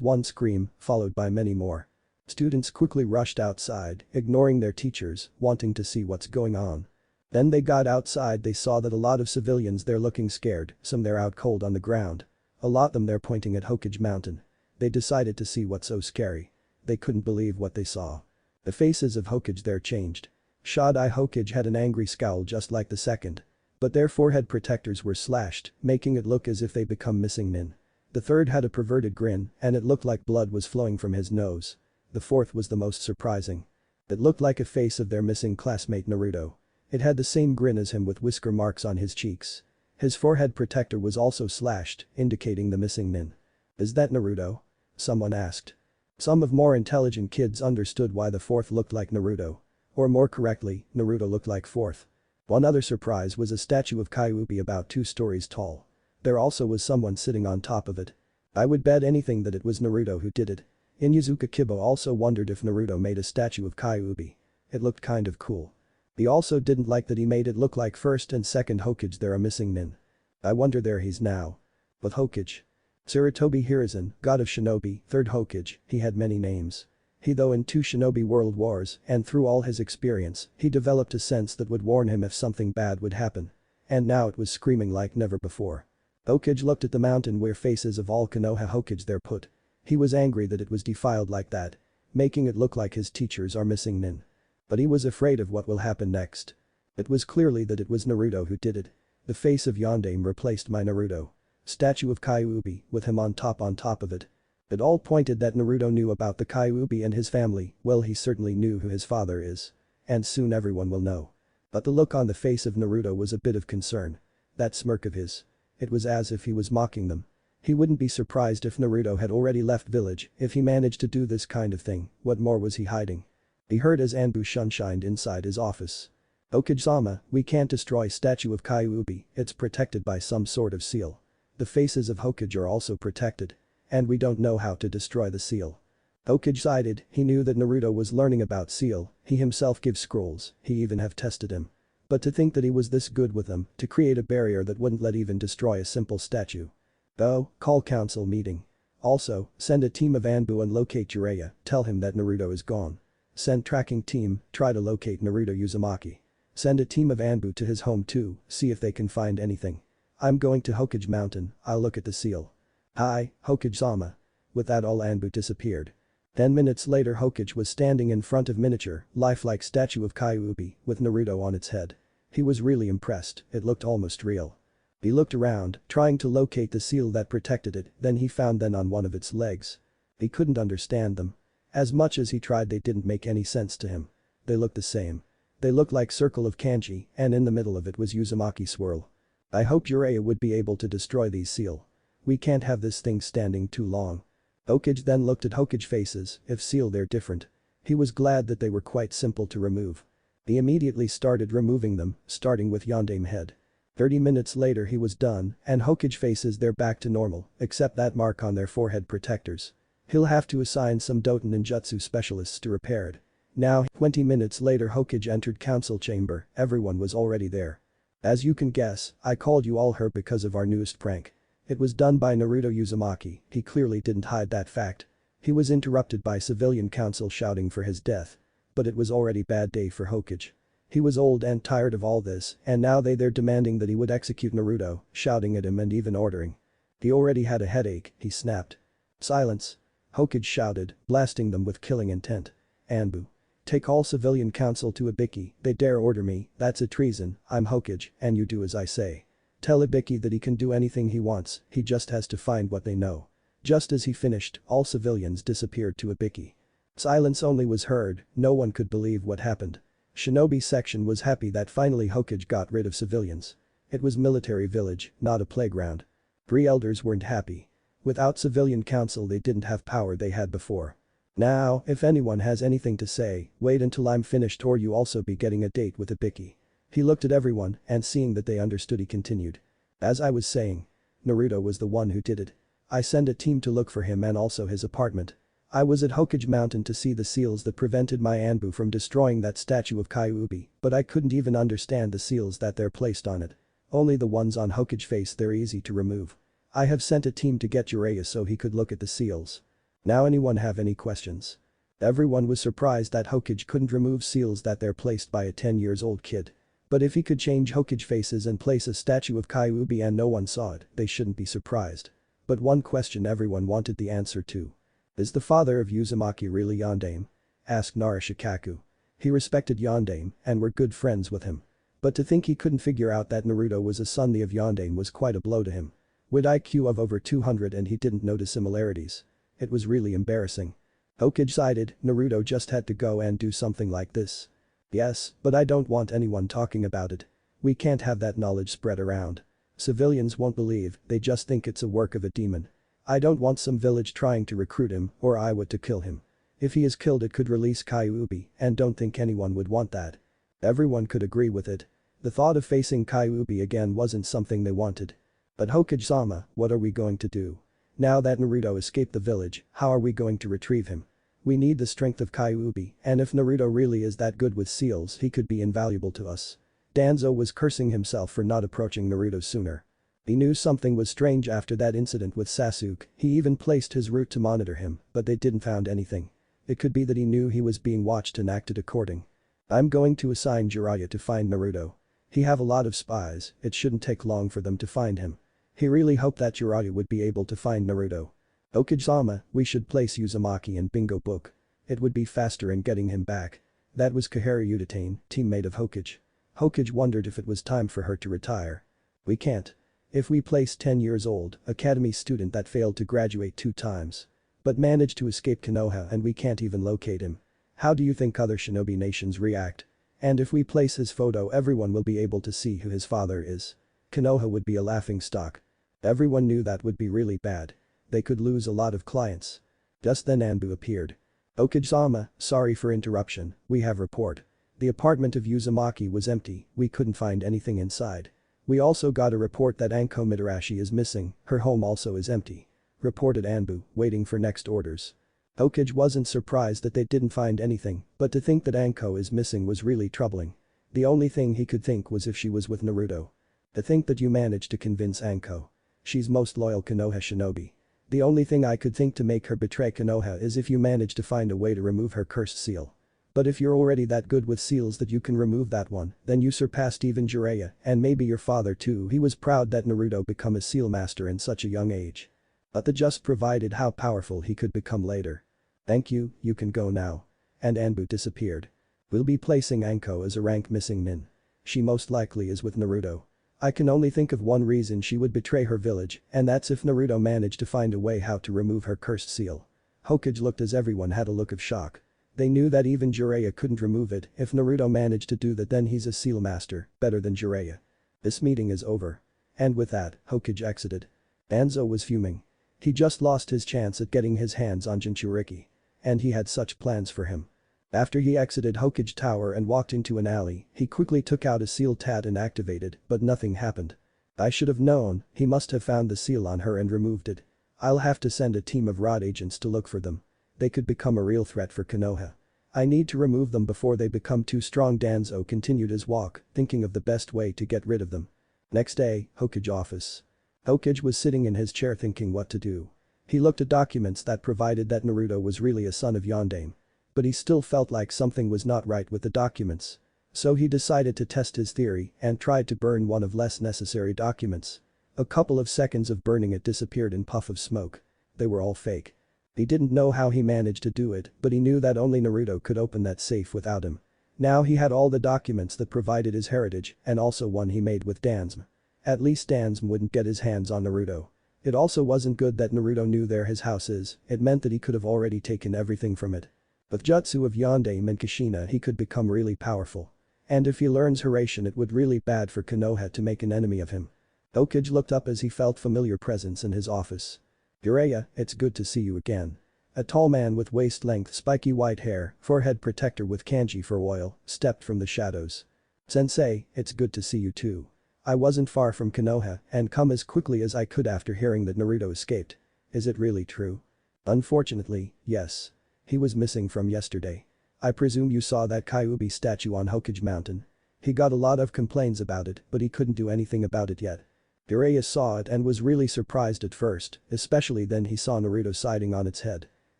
one scream, followed by many more. Students quickly rushed outside, ignoring their teachers, wanting to see what's going on. Then they got outside they saw that a lot of civilians there looking scared, some there out cold on the ground. A lot them there pointing at Hokage Mountain. They decided to see what's so scary. They couldn't believe what they saw. The faces of Hokage there changed. Shodai Hokage had an angry scowl just like the second. But their forehead protectors were slashed, making it look as if they become missing nin. The third had a perverted grin, and it looked like blood was flowing from his nose. The fourth was the most surprising. It looked like a face of their missing classmate Naruto. It had the same grin as him with whisker marks on his cheeks. His forehead protector was also slashed, indicating the missing nin. "Is that Naruto?" someone asked. Some of more intelligent kids understood why the fourth looked like Naruto. Or more correctly, Naruto looked like fourth. One other surprise was a statue of Kyuubi about 2 stories tall. There also was someone sitting on top of it. I would bet anything that it was Naruto who did it. Inuzuka Kibo also wondered if Naruto made a statue of Kyuubi. It looked kind of cool. He also didn't like that he made it look like first and second Hokage there are missing nin. I wonder where he's now. With Hokage. Sarutobi Hiruzen, god of shinobi, third Hokage, he had many names. He though in 2 shinobi world wars and through all his experience, he developed a sense that would warn him if something bad would happen. And now it was screaming like never before. Hokage looked at the mountain where faces of all Konoha Hokage there put. He was angry that it was defiled like that, making it look like his teachers are missing nin. But he was afraid of what will happen next. It was clearly that it was Naruto who did it. The face of Yondaime replaced my Naruto. Statue of Kyuubi with him on top of it. It all pointed that Naruto knew about the Kyuubi and his family, well he certainly knew who his father is. And soon everyone will know. But the look on the face of Naruto was a bit of concern. That smirk of his. It was as if he was mocking them. He wouldn't be surprised if Naruto had already left village if he managed to do this kind of thing, what more was he hiding? He heard as Anbu shunshined inside his office. "Okage-sama, we can't destroy statue of Kyuubi, it's protected by some sort of seal. The faces of Hokage are also protected. And we don't know how to destroy the seal." Hokage sighed, he knew that Naruto was learning about seal, he himself gives scrolls, he even have tested him. But to think that he was this good with them, to create a barrier that wouldn't let even destroy a simple statue. Though, call council meeting. Also, send a team of Anbu and locate Jiraiya, tell him that Naruto is gone. Send tracking team, try to locate Naruto Uzumaki. Send a team of Anbu to his home too, see if they can find anything. I'm going to Hokage Mountain, I'll look at the seal. Hi, Hokage-sama. With that all Anbu disappeared. 10 minutes later Hokage was standing in front of miniature, lifelike statue of Kyuubi, with Naruto on its head. He was really impressed, it looked almost real. He looked around, trying to locate the seal that protected it, then he found them on one of its legs. He couldn't understand them. As much as he tried they didn't make any sense to him. They looked the same. They looked like circle of kanji, and in the middle of it was Uzumaki swirl. I hope Jiraiya would be able to destroy these seal. We can't have this thing standing too long. Hokage then looked at Hokage faces, if seal they're different. He was glad that they were quite simple to remove. He immediately started removing them, starting with Yondaime head. 30 minutes later he was done, and Hokage faces they're back to normal, except that mark on their forehead protectors. He'll have to assign some Doton ninjutsu specialists to repair it. Now, 20 minutes later Hokage entered council chamber, everyone was already there. As you can guess, I called you all here because of our newest prank. It was done by Naruto Uzumaki, he clearly didn't hide that fact. He was interrupted by civilian council shouting for his death. But it was already bad day for Hokage. He was old and tired of all this, and now they're demanding that he would execute Naruto, shouting at him and even ordering. He already had a headache, he snapped. Silence. Hokage shouted, blasting them with killing intent. Anbu. Take all civilian council to Ibiki, they dare order me, that's a treason, I'm Hokage, and you do as I say. Tell Ibiki that he can do anything he wants, he just has to find what they know. Just as he finished, all civilians disappeared to Ibiki. Silence only was heard, no one could believe what happened. Shinobi section was happy that finally Hokage got rid of civilians. It was military village, not a playground. 3 elders weren't happy. Without civilian council they didn't have power they had before. Now, if anyone has anything to say, wait until I'm finished or you also be getting a date with Ibiki. He looked at everyone and seeing that they understood he continued. As I was saying. Naruto was the one who did it. I send a team to look for him and also his apartment. I was at Hokage Mountain to see the seals that prevented my Anbu from destroying that statue of Kyuubi, but I couldn't even understand the seals that they're placed on it. Only the ones on Hokage face they're easy to remove. I have sent a team to get Jiraiya so he could look at the seals. Now anyone have any questions? Everyone was surprised that Hokage couldn't remove seals that they're placed by a 10-years-old kid. But if he could change Hokage faces and place a statue of Kyuubi and no one saw it, they shouldn't be surprised. But one question everyone wanted the answer to. Is the father of Uzumaki really Yondaime? Asked Narashikaku. He respected Yondaime and were good friends with him. But to think he couldn't figure out that Naruto was a son of Yondaime was quite a blow to him. With IQ of over 200 and he didn't notice similarities. It was really embarrassing. Hokage sighed, Naruto just had to go and do something like this. Yes, but I don't want anyone talking about it. We can't have that knowledge spread around. Civilians won't believe, they just think it's a work of a demon. I don't want some village trying to recruit him or I would to kill him. If he is killed it could release Kyuubi and don't think anyone would want that. Everyone could agree with it. The thought of facing Kyuubi again wasn't something they wanted. But Hokage-sama, what are we going to do? Now that Naruto escaped the village, how are we going to retrieve him? We need the strength of Kyuubi, and if Naruto really is that good with seals he could be invaluable to us. Danzo was cursing himself for not approaching Naruto sooner. He knew something was strange after that incident with Sasuke, he even placed his root to monitor him, but they didn't found anything. It could be that he knew he was being watched and acted according. I'm going to assign Jiraiya to find Naruto. He have a lot of spies, it shouldn't take long for them to find him. He really hoped that Jiraiya would be able to find Naruto. Hokage-sama, we should place Uzumaki in Bingo Book. It would be faster in getting him back. That was Kaharu Udatane, teammate of Hokage. Hokage wondered if it was time for her to retire. We can't. If we place 10 years old, academy student that failed to graduate 2 times. But managed to escape Konoha and we can't even locate him. How do you think other shinobi nations react? And if we place his photo everyone will be able to see who his father is. Konoha would be a laughingstock. Everyone knew that would be really bad. They could lose a lot of clients. Just then Anbu appeared. Hokage-sama, sorry for interruption, we have report. The apartment of Uzumaki was empty, we couldn't find anything inside. We also got a report that Anko Mitarashi is missing, her home also is empty. Reported Anbu, waiting for next orders. Hokage wasn't surprised that they didn't find anything, but to think that Anko is missing was really troubling. The only thing he could think was if she was with Naruto. To think that you managed to convince Anko. She's most loyal Konoha shinobi. The only thing I could think to make her betray Konoha is if you manage to find a way to remove her cursed seal. But if you're already that good with seals that you can remove that one, then you surpassed even Jiraiya and maybe your father too. He was proud that Naruto become a seal master in such a young age. But that just provided how powerful he could become later. Thank you, you can go now. And Anbu disappeared. We'll be placing Anko as a rank missing nin. She most likely is with Naruto. I can only think of one reason she would betray her village, and that's if Naruto managed to find a way how to remove her cursed seal. Hokage looked as everyone had a look of shock. They knew that even Jiraiya couldn't remove it, if Naruto managed to do that then he's a seal master, better than Jiraiya. This meeting is over. And with that, Hokage exited. Danzo was fuming. He just lost his chance at getting his hands on Jinchuriki. And he had such plans for him. After he exited Hokage Tower and walked into an alley, he quickly took out a seal tat and activated, but nothing happened. I should have known, he must have found the seal on her and removed it. I'll have to send a team of rod agents to look for them. They could become a real threat for Konoha. I need to remove them before they become too strong. Danzo continued his walk, thinking of the best way to get rid of them. Next day, Hokage office. Hokage was sitting in his chair thinking what to do. He looked at documents that provided that Naruto was really a son of Yondaime. But he still felt like something was not right with the documents. So he decided to test his theory and tried to burn one of less necessary documents. A couple of seconds of burning it disappeared in puff of smoke. They were all fake. He didn't know how he managed to do it, but he knew that only Naruto could open that safe without him. Now he had all the documents that provided his heritage and also one he made with Danzm. At least Danzm wouldn't get his hands on Naruto. It also wasn't good that Naruto knew where his house is, it meant that he could have already taken everything from it. With Jutsu of Yondaime and Kushina he could become really powerful. And if he learns Hiraishin it would really bad for Konoha to make an enemy of him. Hokage looked up as he felt familiar presence in his office. Jiraiya, it's good to see you again. A tall man with waist-length spiky white hair, forehead protector with kanji for oil, stepped from the shadows. Sensei, it's good to see you too. I wasn't far from Konoha and come as quickly as I could after hearing that Naruto escaped. Is it really true? Unfortunately, yes. He was missing from yesterday. I presume you saw that Kyuubi statue on Hokage Mountain. He got a lot of complaints about it, but he couldn't do anything about it yet. Jiraiya saw it and was really surprised at first, especially then he saw Naruto siding on its head.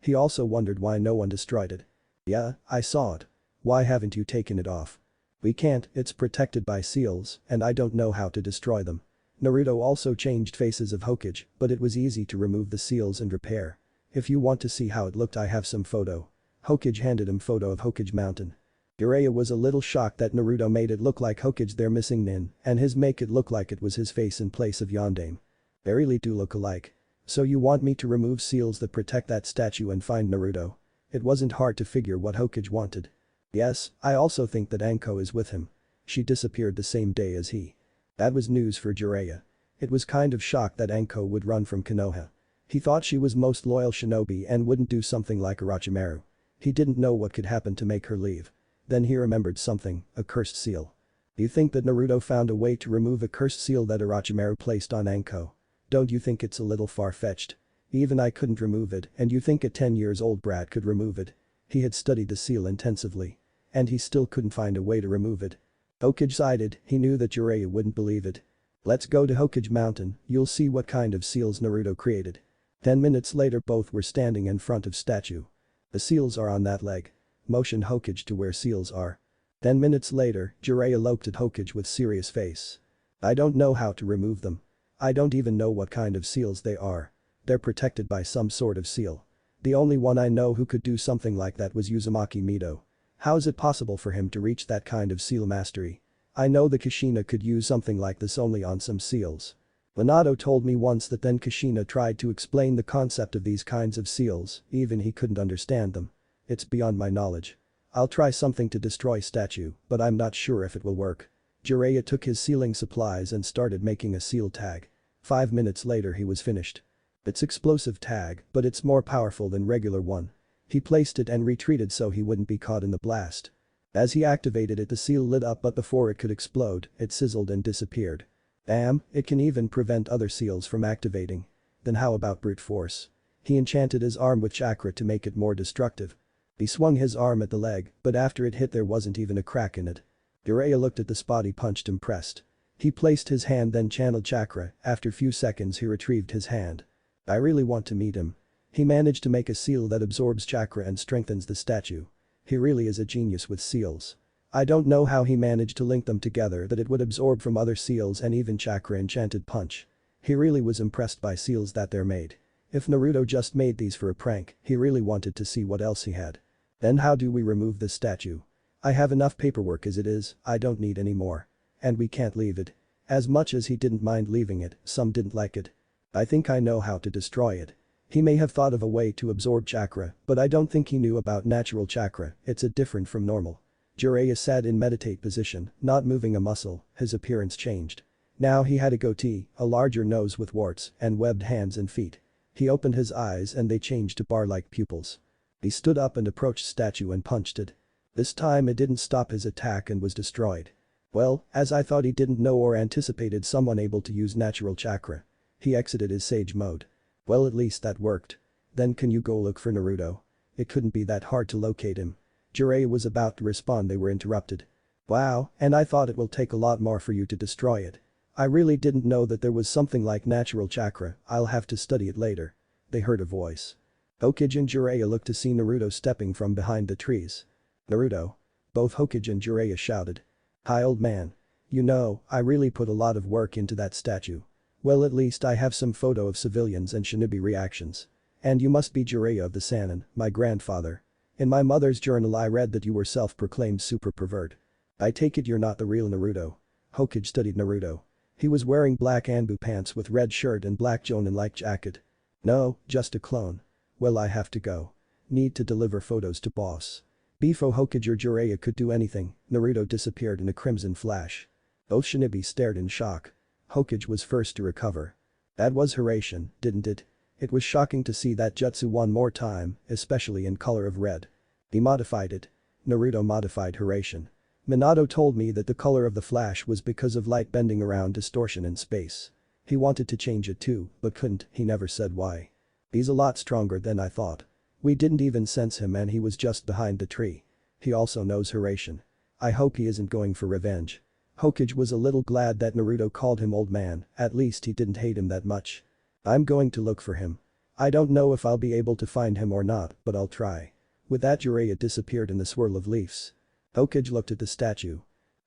He also wondered why no one destroyed it. Yeah, I saw it. Why haven't you taken it off? We can't, it's protected by seals, and I don't know how to destroy them. Naruto also changed faces of Hokage, but it was easy to remove the seals and repair. If you want to see how it looked, I have some photo. Hokage handed him photo of Hokage Mountain. Jiraiya was a little shocked that Naruto made it look like Hokage their missing nin, and his make it look like it was his face in place of Yondaime. They really do look alike. So you want me to remove seals that protect that statue and find Naruto? It wasn't hard to figure what Hokage wanted. Yes, I also think that Anko is with him. She disappeared the same day as he. That was news for Jiraiya. It was kind of shocked that Anko would run from Konoha. He thought she was most loyal shinobi and wouldn't do something like Orochimaru. He didn't know what could happen to make her leave. Then he remembered something, a cursed seal. Do you think that Naruto found a way to remove a cursed seal that Orochimaru placed on Anko? Don't you think it's a little far-fetched? Even I couldn't remove it, and you think a 10-year-old brat could remove it? He had studied the seal intensively. And he still couldn't find a way to remove it. Hokage sighed, he knew that Jiraiya wouldn't believe it. Let's go to Hokage Mountain, you'll see what kind of seals Naruto created. 10 minutes later both were standing in front of statue. The seals are on that leg. Motion Hokage to where seals are. 10 minutes later, Jiraiya looked at Hokage with serious face. I don't know how to remove them. I don't even know what kind of seals they are. They're protected by some sort of seal. The only one I know who could do something like that was Uzumaki Mito. How is it possible for him to reach that kind of seal mastery? I know the Kushina could use something like this only on some seals. Minato told me once that then Kushina tried to explain the concept of these kinds of seals, even he couldn't understand them. It's beyond my knowledge. I'll try something to destroy statue, but I'm not sure if it will work. Jiraiya took his sealing supplies and started making a seal tag. 5 minutes later he was finished. It's explosive tag, but it's more powerful than regular one. He placed it and retreated so he wouldn't be caught in the blast. As he activated it the seal lit up, but before it could explode, it sizzled and disappeared. Damn, it can even prevent other seals from activating. Then how about brute force? He enchanted his arm with chakra to make it more destructive. He swung his arm at the leg, but after it hit there wasn't even a crack in it. Jiraiya looked at the spot he punched, impressed. He placed his hand then channeled chakra, after few seconds he retrieved his hand. I really want to meet him. He managed to make a seal that absorbs chakra and strengthens the statue. He really is a genius with seals. I don't know how he managed to link them together that it would absorb from other seals and even chakra enchanted punch. He really was impressed by seals that they're made. If Naruto just made these for a prank, he really wanted to see what else he had. Then how do we remove this statue? I have enough paperwork as it is, I don't need any more. And we can't leave it. As much as he didn't mind leaving it, some didn't like it. I think I know how to destroy it. He may have thought of a way to absorb chakra, but I don't think he knew about natural chakra, it's a different from normal. Jiraiya sat in meditate position, not moving a muscle, his appearance changed. Now he had a goatee, a larger nose with warts, and webbed hands and feet. He opened his eyes and they changed to bar-like pupils. He stood up and approached statue and punched it. This time it didn't stop his attack and was destroyed. Well, as I thought, he didn't know or anticipated someone able to use natural chakra. He exited his sage mode. Well, at least that worked. Then can you go look for Naruto? It couldn't be that hard to locate him. Jiraiya was about to respond, they were interrupted. Wow, and I thought it will take a lot more for you to destroy it. I really didn't know that there was something like natural chakra, I'll have to study it later. They heard a voice. Hokage and Jiraiya looked to see Naruto stepping from behind the trees. Naruto. Both Hokage and Jiraiya shouted. Hi old man. You know, I really put a lot of work into that statue. Well, at least I have some photo of civilians and shinobi reactions. And you must be Jiraiya of the Sannin, my grandfather. In my mother's journal I read that you were self-proclaimed super pervert. I take it you're not the real Naruto. Hokage studied Naruto. He was wearing black Anbu pants with red shirt and black Jonin-like jacket. No, just a clone. Well, I have to go. Need to deliver photos to boss. Before Hokage or Jiraiya could do anything, Naruto disappeared in a crimson flash. Both shinobi stared in shock. Hokage was first to recover. That was Hiraishin, didn't it? It was shocking to see that jutsu one more time, especially in color of red. He modified it. Naruto modified Hiraishin. Minato told me that the color of the flash was because of light bending around distortion in space. He wanted to change it too, but couldn't, he never said why. He's a lot stronger than I thought. We didn't even sense him and he was just behind the tree. He also knows Hiraishin. I hope he isn't going for revenge. Hokage was a little glad that Naruto called him old man, at least he didn't hate him that much. I'm going to look for him. I don't know if I'll be able to find him or not, but I'll try. With that Jiraiya disappeared in the swirl of leaves. Hokage looked at the statue.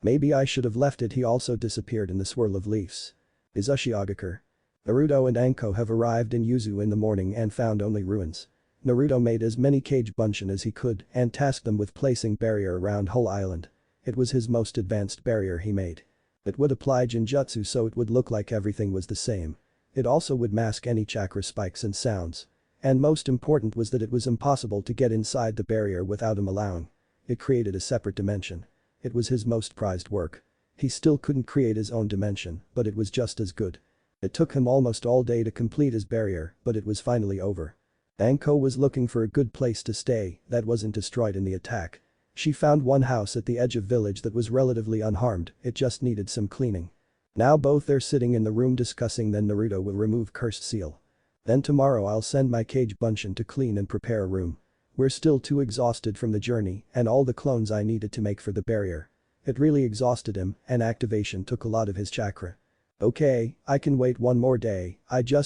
Maybe I should have left it. He also disappeared in the swirl of leaves. Is Ushiagakur? Naruto and Anko have arrived in Yuzu in the morning and found only ruins. Naruto made as many cage bunshin as he could and tasked them with placing barrier around whole island. It was his most advanced barrier he made. It would apply Jinjutsu so it would look like everything was the same. It also would mask any chakra spikes and sounds. And most important was that it was impossible to get inside the barrier without him allowing. It created a separate dimension. It was his most prized work. He still couldn't create his own dimension, but it was just as good. It took him almost all day to complete his barrier, but it was finally over. Anko was looking for a good place to stay that wasn't destroyed in the attack. She found one house at the edge of village that was relatively unharmed, it just needed some cleaning. Now both they're sitting in the room discussing. Then Naruto will remove cursed seal. Then tomorrow I'll send my cage bunshin to clean and prepare a room. We're still too exhausted from the journey and all the clones I needed to make for the barrier. It really exhausted him and activation took a lot of his chakra. Okay, I can wait one more day.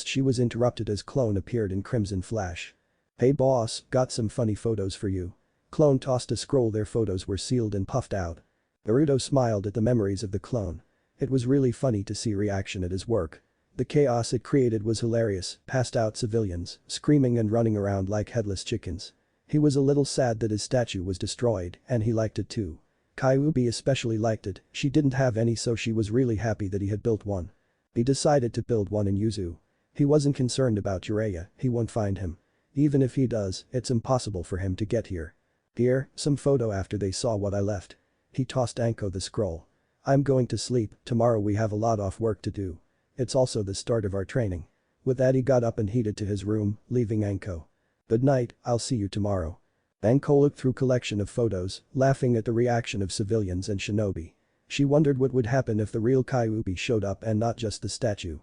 She was interrupted as Clone appeared in Crimson Flash. Hey boss, got some funny photos for you. Clone tossed a scroll. Their photos were sealed and puffed out. Naruto smiled at the memories of the clone. It was really funny to see reaction at his work. The chaos it created was hilarious, passed out civilians, screaming and running around like headless chickens. He was a little sad that his statue was destroyed and he liked it too. Kyuubi especially liked it, she didn't have any so she was really happy that he had built one. He decided to build one in Yuzu. He wasn't concerned about Jiraiya, he won't find him. Even if he does, it's impossible for him to get here. Here, some photo after they saw what I left. He tossed Anko the scroll. I'm going to sleep, tomorrow we have a lot of work to do. It's also the start of our training. With that he got up and headed to his room, leaving Anko. Good night, I'll see you tomorrow. Anko looked through collection of photos, laughing at the reaction of civilians and shinobi. She wondered what would happen if the real Kyuubi showed up and not just the statue.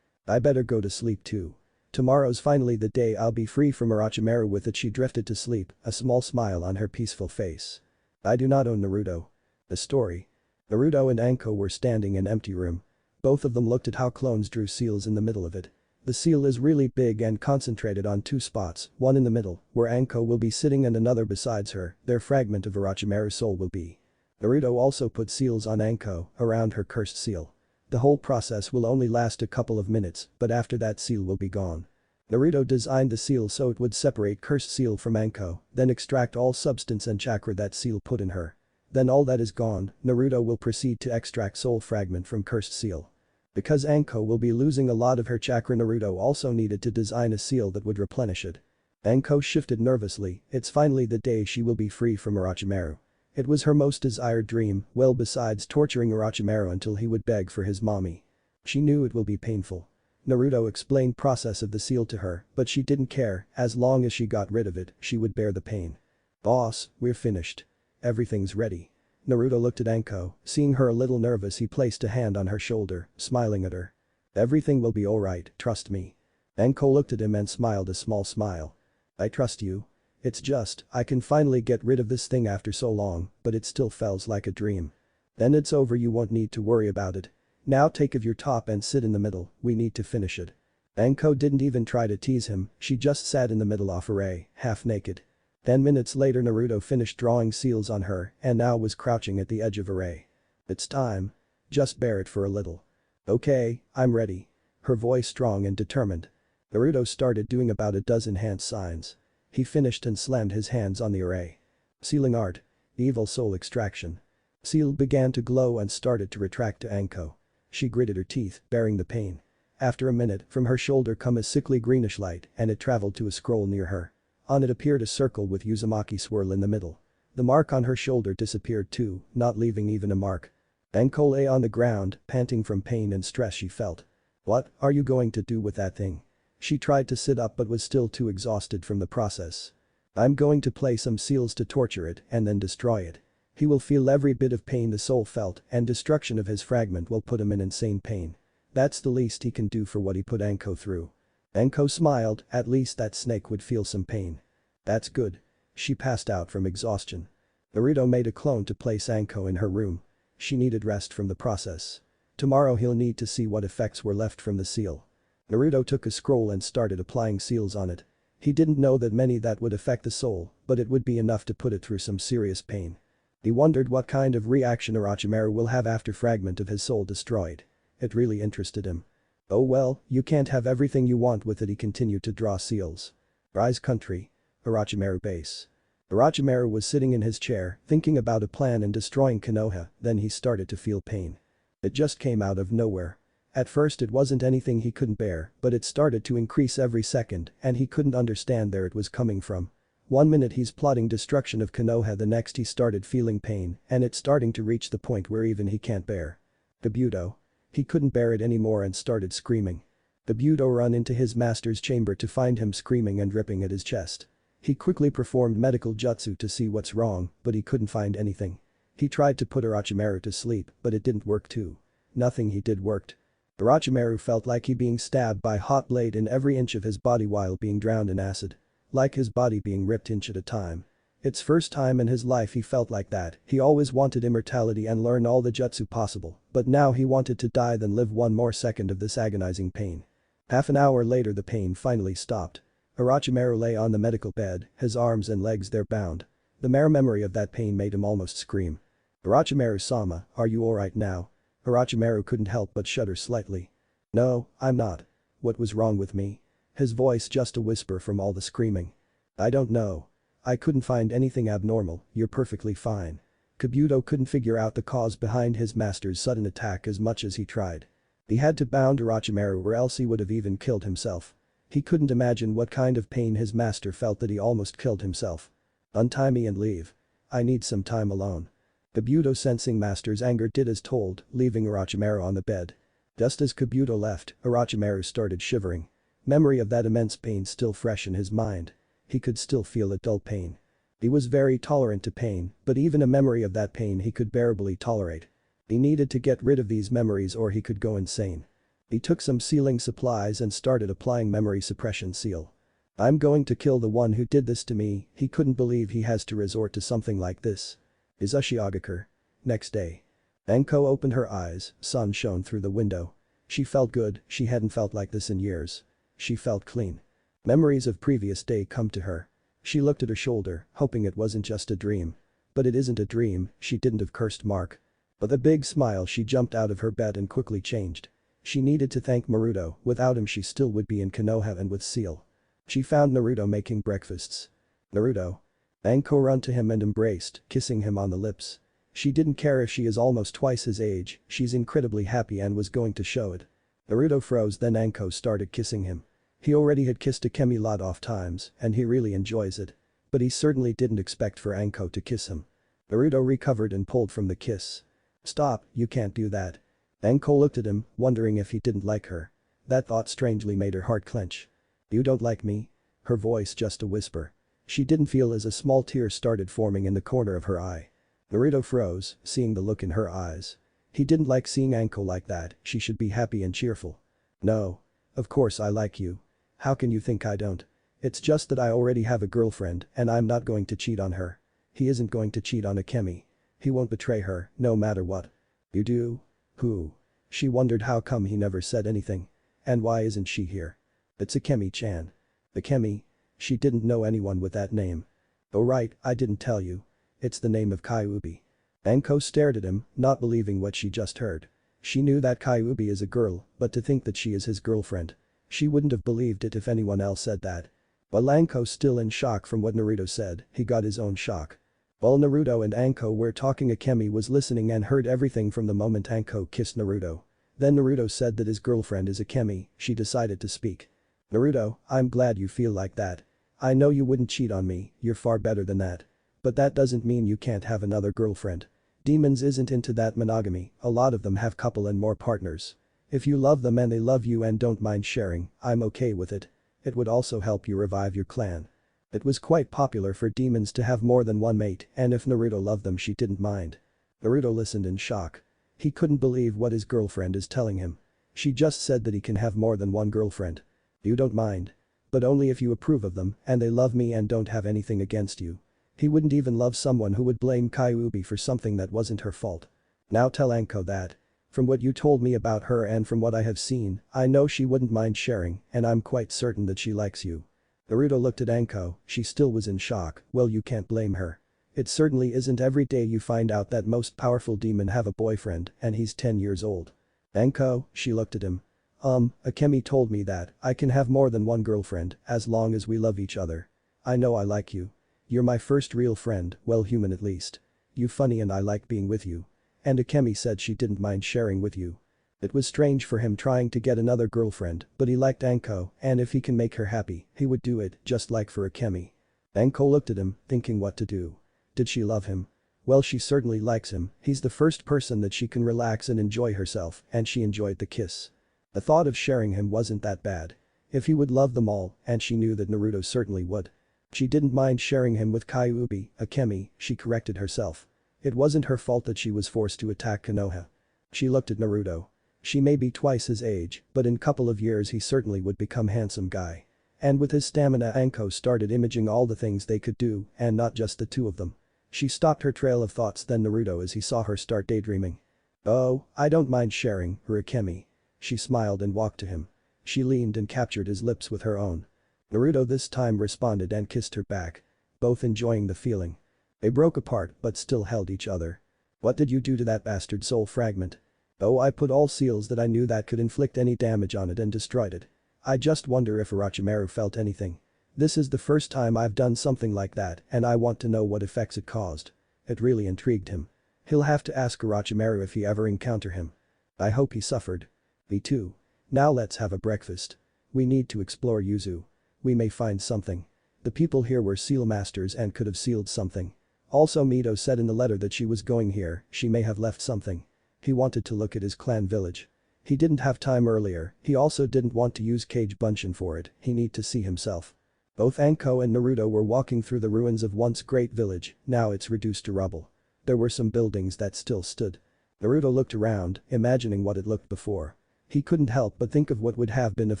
I better go to sleep too. Tomorrow's finally the day I'll be free from Orochimaru. With it she drifted to sleep, a small smile on her peaceful face. I do not own Naruto. The story. Naruto and Anko were standing in an empty room. Both of them looked at how clones drew seals in the middle of it. The seal is really big and concentrated on two spots, one in the middle, where Anko will be sitting and another besides her, their fragment of Orochimaru's soul will be. Naruto also put seals on Anko, around her cursed seal. The whole process will only last a couple of minutes, but after that seal will be gone. Naruto designed the seal so it would separate cursed seal from Anko, then extract all substance and chakra that seal put in her. Then all that is gone, Naruto will proceed to extract soul fragment from cursed seal. Because Anko will be losing a lot of her chakra, Naruto also needed to design a seal that would replenish it. Anko shifted nervously, it's finally the day she will be free from Orochimaru. It was her most desired dream, well besides torturing Orochimaru until he would beg for his mommy. She knew it will be painful. Naruto explained process of the seal to her, but she didn't care, as long as she got rid of it, she would bear the pain. Boss, we're finished. Everything's ready. Naruto looked at Anko, seeing her a little nervous he placed a hand on her shoulder, smiling at her. Everything will be alright, trust me. Anko looked at him and smiled a small smile. I trust you. It's just, I can finally get rid of this thing after so long, but it still feels like a dream. Then it's over, you won't need to worry about it. Now take off your top and sit in the middle, we need to finish it. Anko didn't even try to tease him, she just sat in the middle of array, half naked. 10 minutes later Naruto finished drawing seals on her and now was crouching at the edge of array. It's time. Just bear it for a little. Okay, I'm ready. Her voice strong and determined. Naruto started doing about a dozen hand signs. He finished and slammed his hands on the array. Sealing art. Evil soul extraction. Seal began to glow and started to retract to Anko. She gritted her teeth, bearing the pain. After a minute, from her shoulder come a sickly greenish light and it traveled to a scroll near her. On it appeared a circle with Uzumaki swirl in the middle. The mark on her shoulder disappeared too, not leaving even a mark. Anko lay on the ground, panting from pain and stress she felt. What are you going to do with that thing? She tried to sit up but was still too exhausted from the process. I'm going to play some seals to torture it and then destroy it. He will feel every bit of pain the soul felt and destruction of his fragment will put him in insane pain. That's the least he can do for what he put Anko through. Anko smiled, at least that snake would feel some pain. That's good. She passed out from exhaustion. Naruto made a clone to place Anko in her room. She needed rest from the process. Tomorrow he'll need to see what effects were left from the seal. Naruto took a scroll and started applying seals on it. He didn't know that many that would affect the soul, but it would be enough to put it through some serious pain. He wondered what kind of reaction Orochimaru will have after fragment of his soul destroyed. It really interested him. Oh well, you can't have everything you want with it. He continued to draw seals. Rise country. Orochimaru base. Orochimaru was sitting in his chair, thinking about a plan in destroying Konoha, then he started to feel pain. It just came out of nowhere. At first it wasn't anything he couldn't bear, but it started to increase every second and he couldn't understand where it was coming from. One minute he's plotting destruction of Konoha, the next he started feeling pain and it's starting to reach the point where even he can't bear. Kabuto. He couldn't bear it anymore and started screaming. Kabuto ran into his master's chamber to find him screaming and ripping at his chest. He quickly performed medical jutsu to see what's wrong, but he couldn't find anything. He tried to put Orochimaru to sleep, but it didn't work too. Nothing he did worked. Orochimaru felt like he being stabbed by a hot blade in every inch of his body while being drowned in acid. Like his body being ripped inch at a time. It's first time in his life he felt like that. He always wanted immortality and learn all the jutsu possible, but now he wanted to die than live one more second of this agonizing pain. Half an hour later the pain finally stopped. Orochimaru lay on the medical bed, his arms and legs there bound. The mere memory of that pain made him almost scream. Orochimaru-sama, are you alright now? Orochimaru couldn't help but shudder slightly. No, I'm not. What was wrong with me? His voice just a whisper from all the screaming. I don't know. I couldn't find anything abnormal, you're perfectly fine. Kabuto couldn't figure out the cause behind his master's sudden attack as much as he tried. He had to bound Orochimaru or else he would have even killed himself. He couldn't imagine what kind of pain his master felt that he almost killed himself. Untie me and leave. I need some time alone. Kabuto, sensing master's anger, did as told, leaving Orochimaru on the bed. Just as Kabuto left, Orochimaru started shivering. Memory of that immense pain still fresh in his mind. He could still feel a dull pain. He was very tolerant to pain, but even a memory of that pain he could bearably tolerate. He needed to get rid of these memories or he could go insane. He took some sealing supplies and started applying memory suppression seal. I'm going to kill the one who did this to me. He couldn't believe he has to resort to something like this. Izushi. Next day. Anko opened her eyes, sun shone through the window. She felt good, she hadn't felt like this in years. She felt clean. Memories of previous day come to her. She looked at her shoulder, hoping it wasn't just a dream. But it isn't a dream, she didn't have cursed Mark. With a big smile she jumped out of her bed and quickly changed. She needed to thank Naruto, without him she still would be in Konoha and with Seal. She found Naruto making breakfasts. Naruto. Anko ran to him and embraced, kissing him on the lips. She didn't care if she is almost twice his age, she's incredibly happy and was going to show it. Naruto froze, then Anko started kissing him. He already had kissed Akemi lot of times and he really enjoys it. But he certainly didn't expect for Anko to kiss him. Naruto recovered and pulled from the kiss. Stop, you can't do that. Anko looked at him, wondering if he didn't like her. That thought strangely made her heart clench. You don't like me? Her voice just a whisper. She didn't feel as a small tear started forming in the corner of her eye. Naruto froze, seeing the look in her eyes. He didn't like seeing Anko like that, she should be happy and cheerful. No. Of course I like you. How can you think I don't? It's just that I already have a girlfriend and I'm not going to cheat on her. He isn't going to cheat on Akemi. He won't betray her, no matter what. You do? Who? She wondered how come he never said anything. And why isn't she here? It's Akemi-chan. Akemi? She didn't know anyone with that name. Oh right, I didn't tell you. It's the name of Kyuubi. Anko stared at him, not believing what she just heard. She knew that Kyuubi is a girl, but to think that she is his girlfriend. She wouldn't have believed it if anyone else said that. While Anko still in shock from what Naruto said, he got his own shock. While Naruto and Anko were talking, Akemi was listening and heard everything from the moment Anko kissed Naruto. Then Naruto said that his girlfriend is Akemi, she decided to speak. Naruto, I'm glad you feel like that. I know you wouldn't cheat on me, you're far better than that. But that doesn't mean you can't have another girlfriend. Demons isn't into that monogamy, a lot of them have couple and more partners. If you love them and they love you and don't mind sharing, I'm okay with it. It would also help you revive your clan. It was quite popular for demons to have more than one mate and if Naruto loved them she didn't mind. Naruto listened in shock. He couldn't believe what his girlfriend is telling him. She just said that he can have more than one girlfriend. You don't mind. But only if you approve of them and they love me and don't have anything against you. He wouldn't even love someone who would blame Kyuubi for something that wasn't her fault. Now tell Anko that. From what you told me about her and from what I have seen, I know she wouldn't mind sharing and I'm quite certain that she likes you. Naruto looked at Anko, she still was in shock. Well, you can't blame her. It certainly isn't every day you find out that most powerful demon have a boyfriend and he's 10 years old. Anko, she looked at him. Akemi told me that I can have more than one girlfriend as long as we love each other. I know I like you. You're my first real friend, well, human at least. You funny and I like being with you. And Akemi said she didn't mind sharing with you. It was strange for him trying to get another girlfriend, but he liked Anko and if he can make her happy, he would do it just like for Akemi. Anko looked at him, thinking what to do. Did she love him? Well, she certainly likes him, he's the first person that she can relax and enjoy herself and she enjoyed the kiss. The thought of sharing him wasn't that bad. If he would love them all and she knew that Naruto certainly would. She didn't mind sharing him with Kyuubi, Akemi, she corrected herself. It wasn't her fault that she was forced to attack Konoha. She looked at Naruto. She may be twice his age, but in couple of years he certainly would become handsome guy. And with his stamina Anko started imaging all the things they could do and not just the two of them. She stopped her trail of thoughts then Naruto as he saw her start daydreaming. Oh, I don't mind sharing, Akemi. She smiled and walked to him. She leaned and captured his lips with her own. Naruto this time responded and kissed her back. Both enjoying the feeling. They broke apart but still held each other. What did you do to that bastard soul fragment? Oh, I put all seals that I knew that could inflict any damage on it and destroyed it. I just wonder if Orochimaru felt anything. This is the first time I've done something like that and I want to know what effects it caused. It really intrigued him. He'll have to ask Orochimaru if he ever encounter him. I hope he suffered. Me too. Now let's have a breakfast. We need to explore Yuzu. We may find something. The people here were seal masters and could have sealed something. Also Mito said in the letter that she was going here, she may have left something. He wanted to look at his clan village. He didn't have time earlier, he also didn't want to use Kage Bunshin for it, he need to see himself. Both Anko and Naruto were walking through the ruins of once great village, now it's reduced to rubble. There were some buildings that still stood. Naruto looked around, imagining what it looked before. He couldn't help but think of what would have been if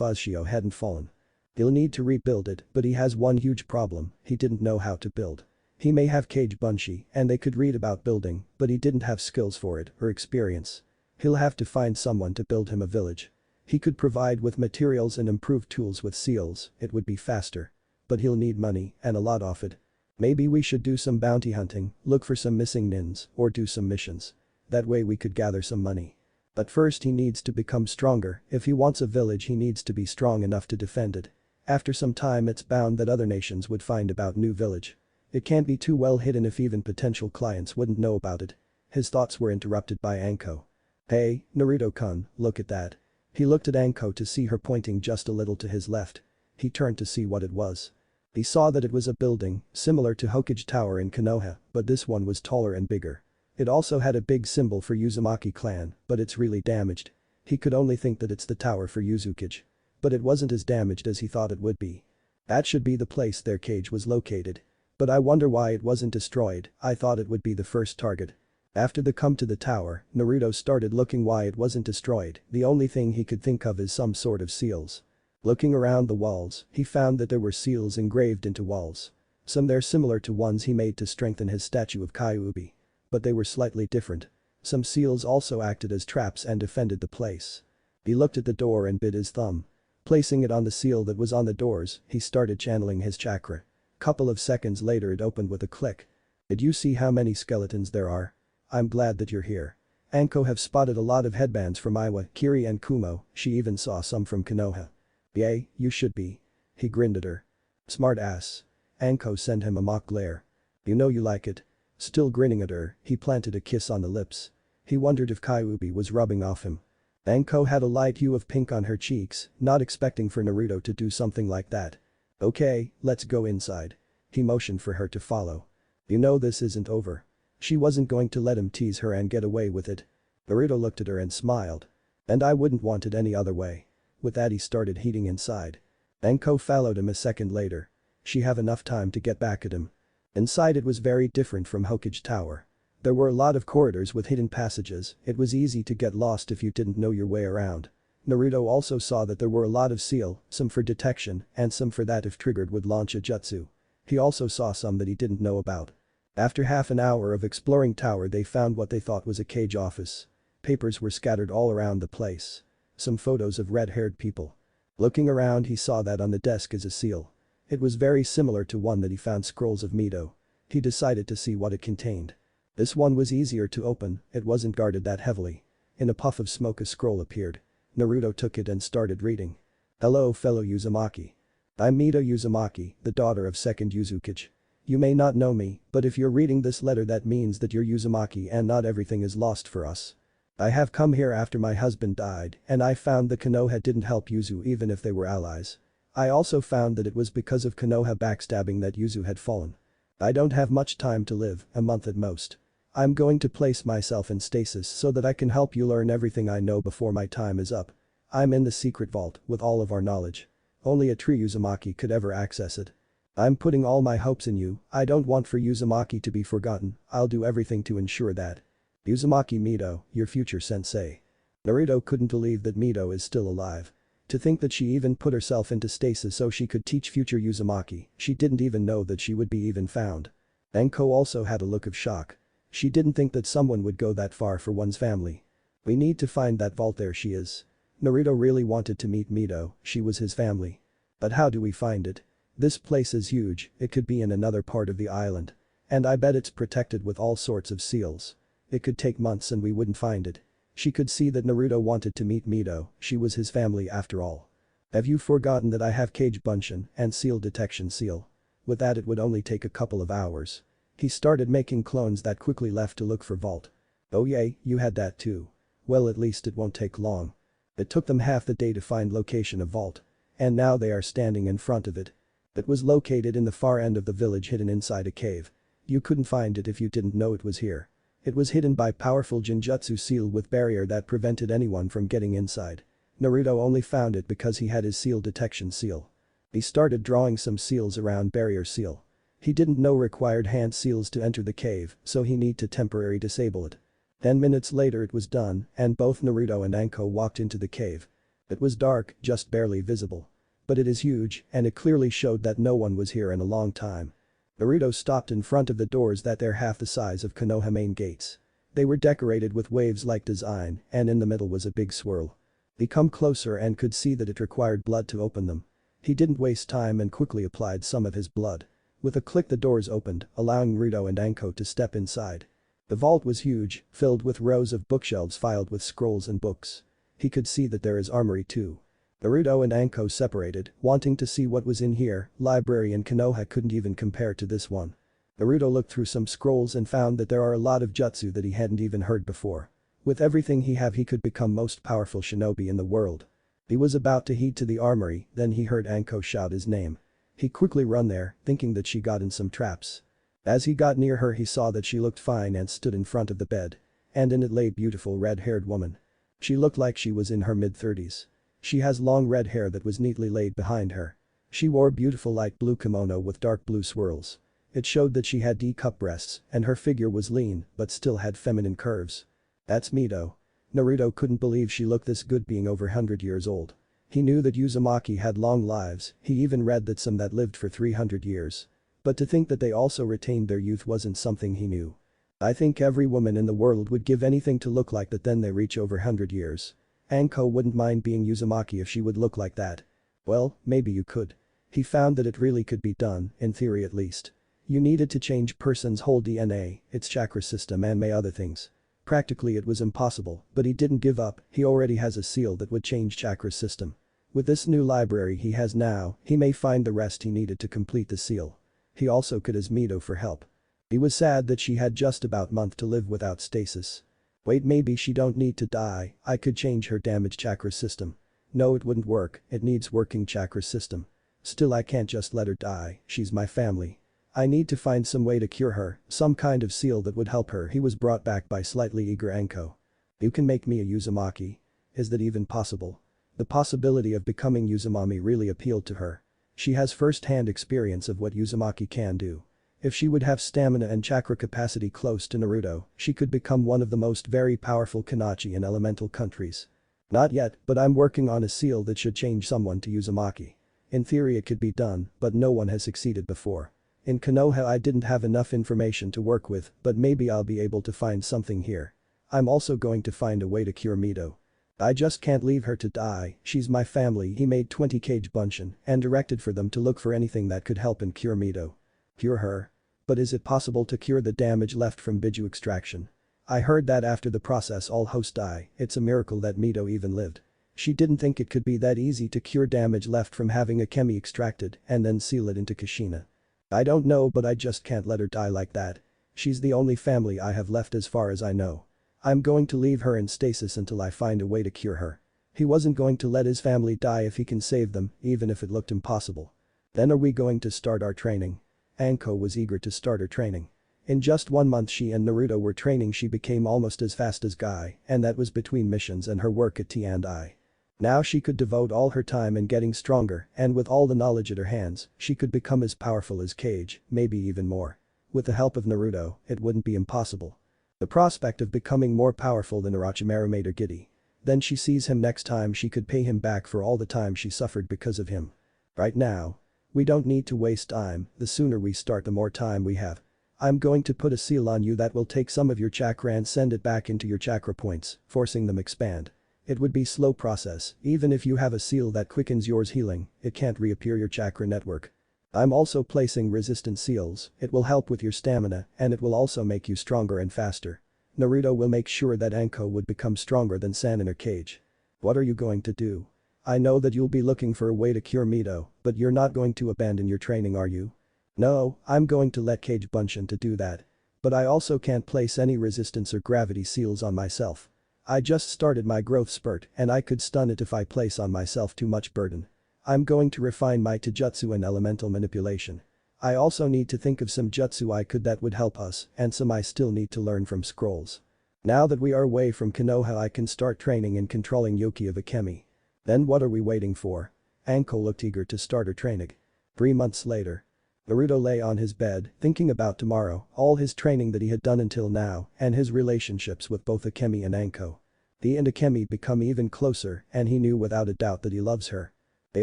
Ushio hadn't fallen. He'll need to rebuild it, but he has one huge problem, he didn't know how to build. He may have Kage Bunshin and they could read about building, but he didn't have skills for it or experience. He'll have to find someone to build him a village. He could provide with materials and improved tools with seals, it would be faster. But he'll need money and a lot of it. Maybe we should do some bounty hunting, look for some missing nins, or do some missions. That way we could gather some money. But first he needs to become stronger, if he wants a village he needs to be strong enough to defend it. After some time it's bound that other nations would find about new village. It can't be too well hidden if even potential clients wouldn't know about it. His thoughts were interrupted by Anko. Hey, Naruto-kun, look at that. He looked at Anko to see her pointing just a little to his left. He turned to see what it was. He saw that it was a building, similar to Hokage Tower in Konoha, but this one was taller and bigger. It also had a big symbol for Uzumaki clan, but it's really damaged. He could only think that it's the tower for Uzukage. But it wasn't as damaged as he thought it would be. That should be the place their cage was located. But I wonder why it wasn't destroyed, I thought it would be the first target. After the come to the tower, Naruto started looking why it wasn't destroyed, the only thing he could think of is some sort of seals. Looking around the walls, he found that there were seals engraved into walls. Some there similar to ones he made to strengthen his statue of Kyuubi. But they were slightly different. Some seals also acted as traps and defended the place. He looked at the door and bit his thumb. Placing it on the seal that was on the doors, he started channeling his chakra. Couple of seconds later it opened with a click. Did you see how many skeletons there are? I'm glad that you're here. Anko have spotted a lot of headbands from Iwa, Kiri and Kumo, she even saw some from Konoha. Yay, you should be. He grinned at her. Smart ass. Anko sent him a mock glare. You know you like it. Still grinning at her, he planted a kiss on the lips. He wondered if Kyuubi was rubbing off him. Anko had a light hue of pink on her cheeks, not expecting for Naruto to do something like that. Okay, let's go inside. He motioned for her to follow. You know this isn't over. She wasn't going to let him tease her and get away with it. Naruto looked at her and smiled. And I wouldn't want it any other way. With that he started heading inside. Anko followed him a second later. She have enough time to get back at him. Inside it was very different from Hokage Tower. There were a lot of corridors with hidden passages, it was easy to get lost if you didn't know your way around. Naruto also saw that there were a lot of seal, some for detection and some for that if triggered would launch a jutsu. He also saw some that he didn't know about. After half an hour of exploring tower they found what they thought was a cage office. Papers were scattered all around the place. Some photos of red-haired people. Looking around he saw that on the desk is a seal. It was very similar to one that he found scrolls of Mito. He decided to see what it contained. This one was easier to open, it wasn't guarded that heavily. In a puff of smoke a scroll appeared. Naruto took it and started reading. Hello fellow Uzumaki. I'm Mito Uzumaki, the daughter of 2nd Uzukage. You may not know me, but if you're reading this letter that means that you're Uzumaki and not everything is lost for us. I have come here after my husband died and I found the Konoha didn't help Yuzu even if they were allies. I also found that it was because of Konoha backstabbing that Yuzu had fallen. I don't have much time to live, a month at most. I'm going to place myself in stasis so that I can help you learn everything I know before my time is up. I'm in the secret vault with all of our knowledge. Only a true Uzumaki could ever access it. I'm putting all my hopes in you, I don't want for Uzumaki to be forgotten, I'll do everything to ensure that. Uzumaki Mito, your future sensei. Naruto couldn't believe that Mito is still alive. To think that she even put herself into stasis so she could teach future Uzumaki, she didn't even know that she would be even found. Enko also had a look of shock. She didn't think that someone would go that far for one's family. We need to find that vault, there she is. Naruto really wanted to meet Mito, she was his family. But how do we find it? This place is huge, it could be in another part of the island. And I bet it's protected with all sorts of seals. It could take months and we wouldn't find it. She could see that Naruto wanted to meet Mito, she was his family after all. Have you forgotten that I have Kage Bunshin and seal detection seal? With that it would only take a couple of hours. He started making clones that quickly left to look for vault. Oh yay, you had that too. Well at least it won't take long. It took them half the day to find location of vault. And now they are standing in front of it. It was located in the far end of the village hidden inside a cave. You couldn't find it if you didn't know it was here. It was hidden by powerful Genjutsu seal with barrier that prevented anyone from getting inside. Naruto only found it because he had his seal detection seal. He started drawing some seals around barrier seal. He didn't know required hand seals to enter the cave, so he need to temporarily disable it. 10 minutes later it was done, and both Naruto and Anko walked into the cave. It was dark, just barely visible. But it is huge, and it clearly showed that no one was here in a long time. Naruto stopped in front of the doors that are half the size of Konoha main gates. They were decorated with waves-like design, and in the middle was a big swirl. He come closer and could see that it required blood to open them. He didn't waste time and quickly applied some of his blood. With a click the doors opened, allowing Naruto and Anko to step inside. The vault was huge, filled with rows of bookshelves filled with scrolls and books. He could see that there is armory too. Naruto and Anko separated, wanting to see what was in here, library in Konoha couldn't even compare to this one. Naruto looked through some scrolls and found that there are a lot of jutsu that he hadn't even heard before. With everything he have he could become most powerful shinobi in the world. He was about to head to the armory, then he heard Anko shout his name. He quickly run there, thinking that she got in some traps. As he got near her he saw that she looked fine and stood in front of the bed. And in it lay beautiful red-haired woman. She looked like she was in her mid-30s. She has long red hair that was neatly laid behind her. She wore beautiful light blue kimono with dark blue swirls. It showed that she had D-cup breasts and her figure was lean but still had feminine curves. That's Mito. Naruto couldn't believe she looked this good being over 100 years old. He knew that Uzumaki had long lives, he even read that some that lived for 300 years. But to think that they also retained their youth wasn't something he knew. I think every woman in the world would give anything to look like that then they reach over 100 years. Anko wouldn't mind being Uzumaki if she would look like that. Well, maybe you could. He found that it really could be done, in theory at least. You needed to change person's whole DNA, its chakra system and may other things. Practically it was impossible, but he didn't give up, he already has a seal that would change chakra system. With this new library he has now, he may find the rest he needed to complete the seal. He also could ask Mito for help. He was sad that she had just about a month to live without stasis. Wait, maybe she don't need to die, I could change her damaged chakra system. No, it wouldn't work, it needs working chakra system. Still I can't just let her die, she's my family. I need to find some way to cure her, some kind of seal that would help her. He was brought back by slightly eager Anko. You can make me a Uzumaki. Is that even possible? The possibility of becoming Uzumami really appealed to her. She has first-hand experience of what Uzumaki can do. If she would have stamina and chakra capacity close to Naruto, she could become one of the most very powerful Kanachi in elemental countries. Not yet, but I'm working on a seal that should change someone to Uzumaki. In theory it could be done, but no one has succeeded before. In Konoha I didn't have enough information to work with, but maybe I'll be able to find something here. I'm also going to find a way to cure Mito. I just can't leave her to die, she's my family. He made 20 cage bunshin and directed for them to look for anything that could help and cure Mito. Cure her? But is it possible to cure the damage left from Biju extraction? I heard that after the process all hosts die, it's a miracle that Mito even lived. She didn't think it could be that easy to cure damage left from having a Kemi extracted and then seal it into kushina. I don't know, but I just can't let her die like that. She's the only family I have left as far as I know. I'm going to leave her in stasis until I find a way to cure her. He wasn't going to let his family die if he can save them, even if it looked impossible. Then are we going to start our training? Anko was eager to start her training. In just 1 month she and Naruto were training. She became almost as fast as Guy, and that was between missions and her work at T&I. Now she could devote all her time in getting stronger, and with all the knowledge at her hands, she could become as powerful as Cage, maybe even more. With the help of Naruto, it wouldn't be impossible. The prospect of becoming more powerful than Orochimaru made her giddy. Then she sees him next time she could pay him back for all the time she suffered because of him. Right now. We don't need to waste time, the sooner we start the more time we have. I'm going to put a seal on you that will take some of your chakra and send it back into your chakra points, forcing them expand. It would be slow process, even if you have a seal that quickens yours healing, it can't reappear your chakra network. I'm also placing resistant seals, it will help with your stamina and it will also make you stronger and faster. Naruto will make sure that Anko would become stronger than San in her cage. What are you going to do? I know that you'll be looking for a way to cure Mito, but you're not going to abandon your training, are you? No, I'm going to let Cage Bunshin to do that. But I also can't place any resistance or gravity seals on myself. I just started my growth spurt and I could stun it if I place on myself too much burden. I'm going to refine my taijutsu and elemental manipulation. I also need to think of some jutsu I could that would help us and some I still need to learn from scrolls. Now that we are away from Konoha I can start training and controlling Yuki of Akemi. Then what are we waiting for? Anko looked eager to start her training. 3 months later. Naruto lay on his bed, thinking about tomorrow, all his training that he had done until now, and his relationships with both Akemi and Anko. He and Akemi become even closer, and he knew without a doubt that he loves her. They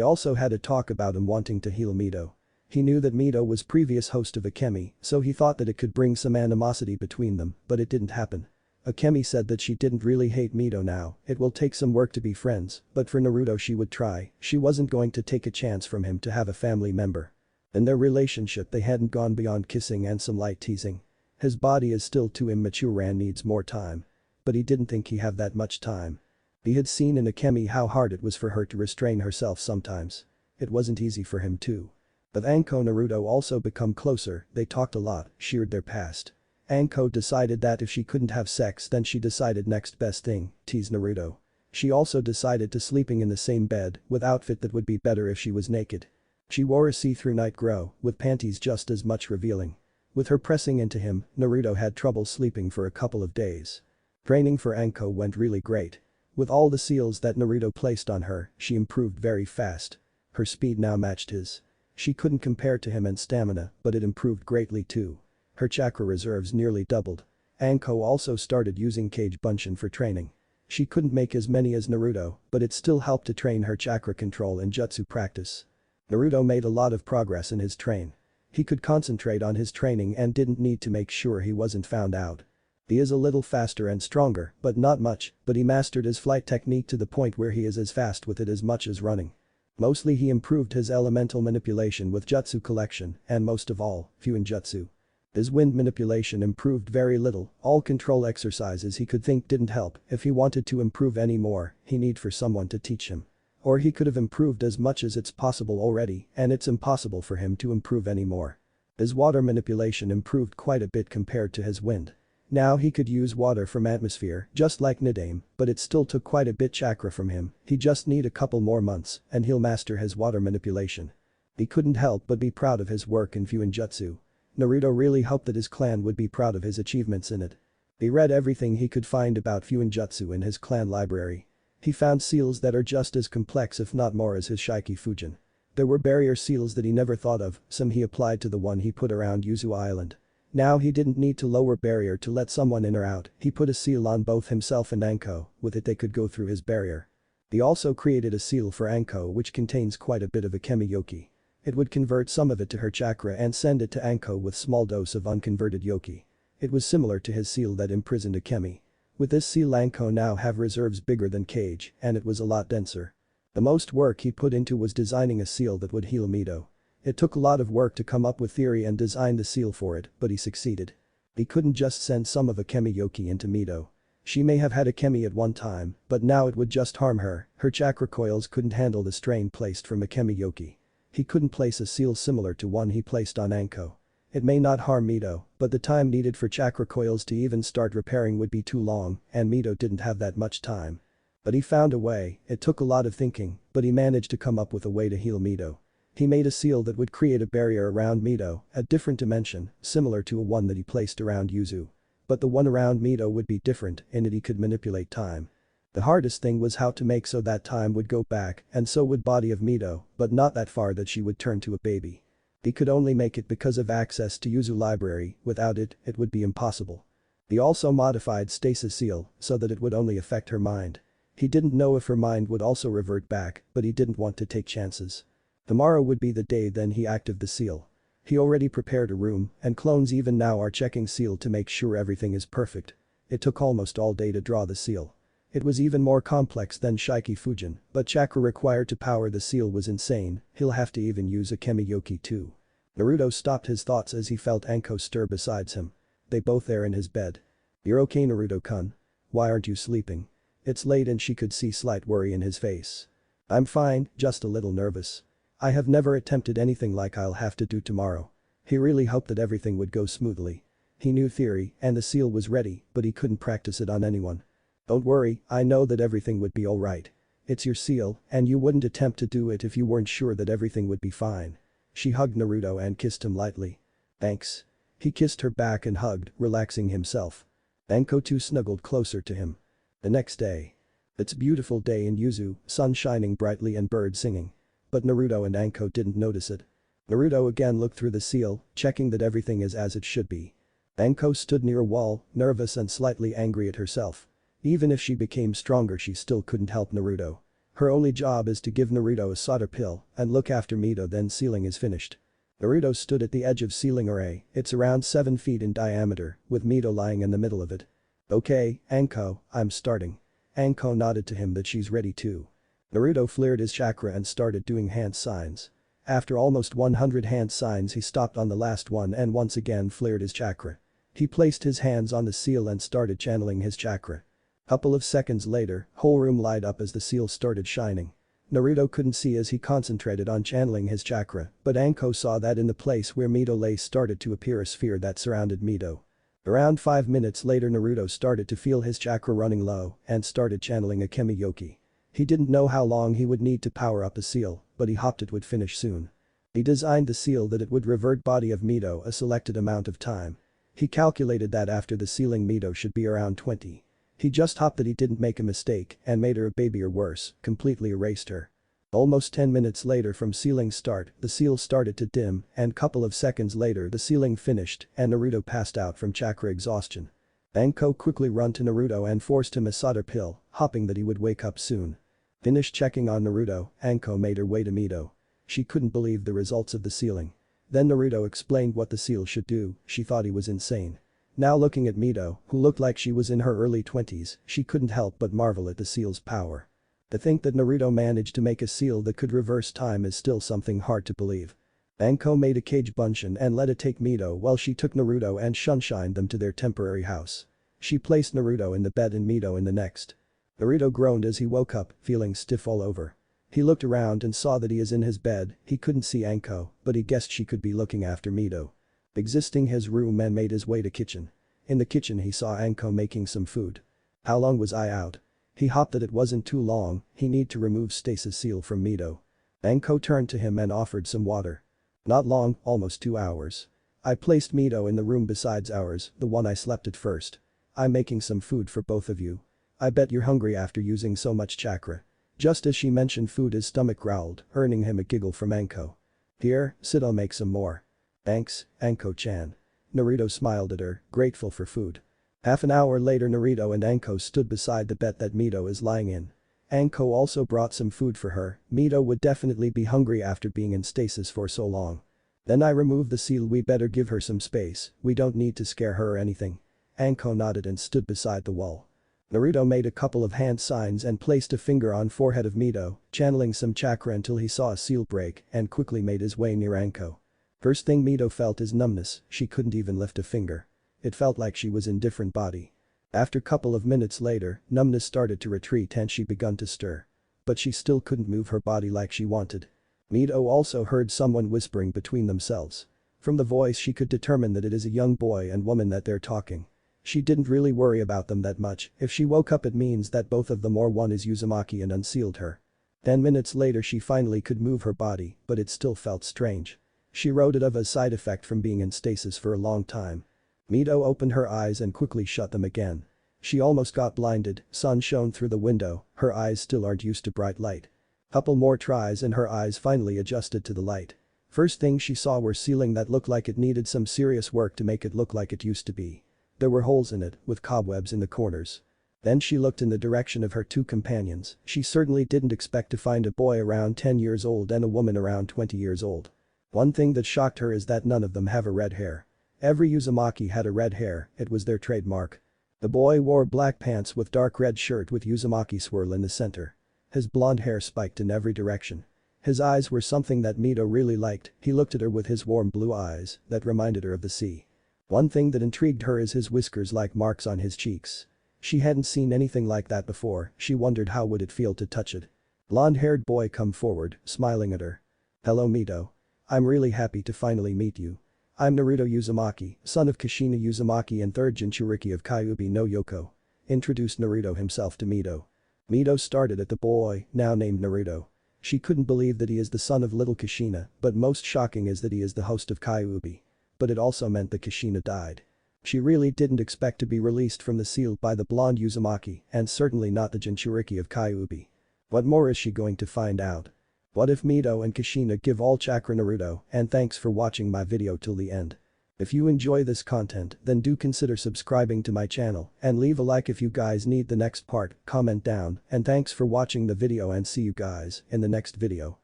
also had a talk about him wanting to heal Mito. He knew that Mito was previous host of Akemi, so he thought that it could bring some animosity between them, but it didn't happen. Akemi said that she didn't really hate Mito now, it will take some work to be friends, but for Naruto she would try, she wasn't going to take a chance from him to have a family member. In their relationship they hadn't gone beyond kissing and some light teasing. His body is still too immature and needs more time. But he didn't think he'd have that much time. He had seen in Akemi how hard it was for her to restrain herself sometimes. It wasn't easy for him too. But Anko and Naruto also become closer, they talked a lot, shared their past. Anko decided that if she couldn't have sex then she decided next best thing, tease Naruto. She also decided to sleeping in the same bed with outfit that would be better if she was naked. She wore a see-through night grow with panties just as much revealing. With her pressing into him, Naruto had trouble sleeping for a couple of days. Training for Anko went really great. With all the seals that Naruto placed on her, she improved very fast. Her speed now matched his. She couldn't compare to him in stamina, but it improved greatly too. Her chakra reserves nearly doubled. Anko also started using Cage Bunshin for training. She couldn't make as many as Naruto, but it still helped to train her chakra control and jutsu practice. Naruto made a lot of progress in his train. He could concentrate on his training and didn't need to make sure he wasn't found out. He is a little faster and stronger, but not much, but he mastered his flight technique to the point where he is as fast with it as much as running. Mostly he improved his elemental manipulation with jutsu collection and most of all, Fuinjutsu. His wind manipulation improved very little, all control exercises he could think didn't help. If he wanted to improve any more, he need for someone to teach him. Or he could have improved as much as it's possible already and it's impossible for him to improve any more. His water manipulation improved quite a bit compared to his wind. Now he could use water from atmosphere just like Nidaime, but it still took quite a bit chakra from him, he just need a couple more months and he'll master his water manipulation. He couldn't help but be proud of his work in Fuinjutsu. Naruto really hoped that his clan would be proud of his achievements in it. He read everything he could find about Fuinjutsu in his clan library. He found seals that are just as complex if not more as his Shiki Fujin. There were barrier seals that he never thought of, some he applied to the one he put around Yuzu Island. Now he didn't need to lower barrier to let someone in or out, he put a seal on both himself and Anko, with it they could go through his barrier. He also created a seal for Anko which contains quite a bit of Akemi Yoki. It would convert some of it to her chakra and send it to Anko with small dose of unconverted Yoki. It was similar to his seal that imprisoned Akemi. With this seal Anko now have reserves bigger than Cage and it was a lot denser. The most work he put into was designing a seal that would heal Mito. It took a lot of work to come up with theory and design the seal for it, but he succeeded. He couldn't just send some of Akemi Yoki into Mito. She may have had Akemi at one time, but now it would just harm her chakra coils couldn't handle the strain placed from Akemi Yoki. He couldn't place a seal similar to one he placed on Anko. It may not harm Mito, but the time needed for chakra coils to even start repairing would be too long, and Mito didn't have that much time. But he found a way, it took a lot of thinking, but he managed to come up with a way to heal Mito. He made a seal that would create a barrier around Mito, a different dimension, similar to a one that he placed around Yuzu. But the one around Mito would be different in that he could manipulate time. The hardest thing was how to make so that time would go back and so would body of Mito, but not that far that she would turn to a baby. He could only make it because of access to Yuzu library, without it, it would be impossible. He also modified Stasis seal so that it would only affect her mind. He didn't know if her mind would also revert back, but he didn't want to take chances. Tomorrow would be the day then he activated the seal. He already prepared a room, and clones even now are checking seal to make sure everything is perfect. It took almost all day to draw the seal. It was even more complex than Shiki Fujin, but chakra required to power the seal was insane, he'll have to even use Akemi Yoki too. Naruto stopped his thoughts as he felt Anko stir beside him. They both there in his bed. "You're okay Naruto-kun? Why aren't you sleeping?" It's late and she could see slight worry in his face. "I'm fine, just a little nervous. I have never attempted anything like I'll have to do tomorrow." He really hoped that everything would go smoothly. He knew theory and the seal was ready, but he couldn't practice it on anyone. "Don't worry, I know that everything would be alright. It's your seal, and you wouldn't attempt to do it if you weren't sure that everything would be fine." She hugged Naruto and kissed him lightly. "Thanks." He kissed her back and hugged, relaxing himself. Anko too snuggled closer to him. The next day. It's a beautiful day in Yuzu, sun shining brightly and birds singing. But Naruto and Anko didn't notice it. Naruto again looked through the seal, checking that everything is as it should be. Anko stood near a wall, nervous and slightly angry at herself. Even if she became stronger she still couldn't help Naruto. Her only job is to give Naruto a solder pill and look after Mito then sealing is finished. Naruto stood at the edge of sealing array, it's around 7 feet in diameter, with Mito lying in the middle of it. "Okay, Anko, I'm starting." Anko nodded to him that she's ready too. Naruto flared his chakra and started doing hand signs. After almost 100 hand signs he stopped on the last one and once again flared his chakra. He placed his hands on the seal and started channeling his chakra. Couple of seconds later, whole room light up as the seal started shining. Naruto couldn't see as he concentrated on channeling his chakra, but Anko saw that in the place where Mito lay started to appear a sphere that surrounded Mito. Around 5 minutes later Naruto started to feel his chakra running low and started channeling Akemi Yoki. He didn't know how long he would need to power up the seal, but he hoped it would finish soon. He designed the seal that it would revert body of Mito a selected amount of time. He calculated that after the sealing Mito should be around 20. He just hoped that he didn't make a mistake and made her a baby or worse, completely erased her. Almost 10 minutes later from sealing start, the seal started to dim and couple of seconds later the sealing finished and Naruto passed out from chakra exhaustion. Anko quickly ran to Naruto and forced him a solder pill, hoping that he would wake up soon. Finished checking on Naruto, Anko made her way to Mito. She couldn't believe the results of the sealing. Then Naruto explained what the seal should do, she thought he was insane. Now looking at Mito, who looked like she was in her early 20s, she couldn't help but marvel at the seal's power. To think that Naruto managed to make a seal that could reverse time is still something hard to believe. Anko made a cage bunchen and let it take Mito while she took Naruto and Shunshined them to their temporary house. She placed Naruto in the bed and Mito in the next. Naruto groaned as he woke up, feeling stiff all over. He looked around and saw that he is in his bed, he couldn't see Anko, but he guessed she could be looking after Mito. Exiting his room and made his way to kitchen. In the kitchen he saw Anko making some food. "How long was I out?" He hoped that it wasn't too long, he need to remove stasis seal from Mito. Anko turned to him and offered some water. "Not long, almost 2 hours. I placed Mito in the room besides ours, the one I slept at first. I'm making some food for both of you. I bet you're hungry after using so much chakra." Just as she mentioned food his stomach growled, earning him a giggle from Anko. "Here, sit I'll make some more." "Thanks, Anko-chan." Naruto smiled at her, grateful for food. Half an hour later Naruto and Anko stood beside the bed that Mito is lying in. Anko also brought some food for her. Mito would definitely be hungry after being in stasis for so long. Then I removed the seal. We better give her some space, we don't need to scare her or anything. Anko nodded and stood beside the wall. Naruto made a couple of hand signs and placed a finger on forehead of Mito, channeling some chakra until he saw a seal break and quickly made his way near Anko. First thing Mito felt is numbness, she couldn't even lift a finger. It felt like she was in different body. After couple of minutes later, numbness started to retreat and she begun to stir. But she still couldn't move her body like she wanted. Mito also heard someone whispering between themselves. From the voice she could determine that it is a young boy and woman that they're talking. She didn't really worry about them that much, if she woke up it means that both of them or one is Uzumaki and unsealed her. 10 minutes later she finally could move her body, but it still felt strange. She wrote it of a side effect from being in stasis for a long time. Mito opened her eyes and quickly shut them again. She almost got blinded, sun shone through the window, her eyes still aren't used to bright light. Couple more tries and her eyes finally adjusted to the light. First thing she saw were ceiling that looked like it needed some serious work to make it look like it used to be. There were holes in it, with cobwebs in the corners. Then she looked in the direction of her two companions. She certainly didn't expect to find a boy around 10 years old and a woman around 20 years old. One thing that shocked her is that none of them have a red hair. Every Uzumaki had a red hair, it was their trademark. The boy wore black pants with dark red shirt with Uzumaki swirl in the center. His blonde hair spiked in every direction. His eyes were something that Mito really liked, he looked at her with his warm blue eyes that reminded her of the sea. One thing that intrigued her is his whiskers like marks on his cheeks. She hadn't seen anything like that before, she wondered how would it feel to touch it. Blonde-haired boy come forward, smiling at her. Hello Mito. I'm really happy to finally meet you. I'm Naruto Uzumaki, son of Kushina Uzumaki and third Jinchuriki of Kyuubi no Yoko. Introduced Naruto himself to Mito. Mito started at the boy, now named Naruto. She couldn't believe that he is the son of little Kushina, but most shocking is that he is the host of Kyuubi. But it also meant that Kushina died. She really didn't expect to be released from the seal by the blonde Uzumaki and certainly not the Jinchuriki of Kyuubi. What more is she going to find out? What if Mito and Kushina give all chakra Naruto, and thanks for watching my video till the end. If you enjoy this content then do consider subscribing to my channel and leave a like if you guys need the next part, comment down and thanks for watching the video and see you guys in the next video.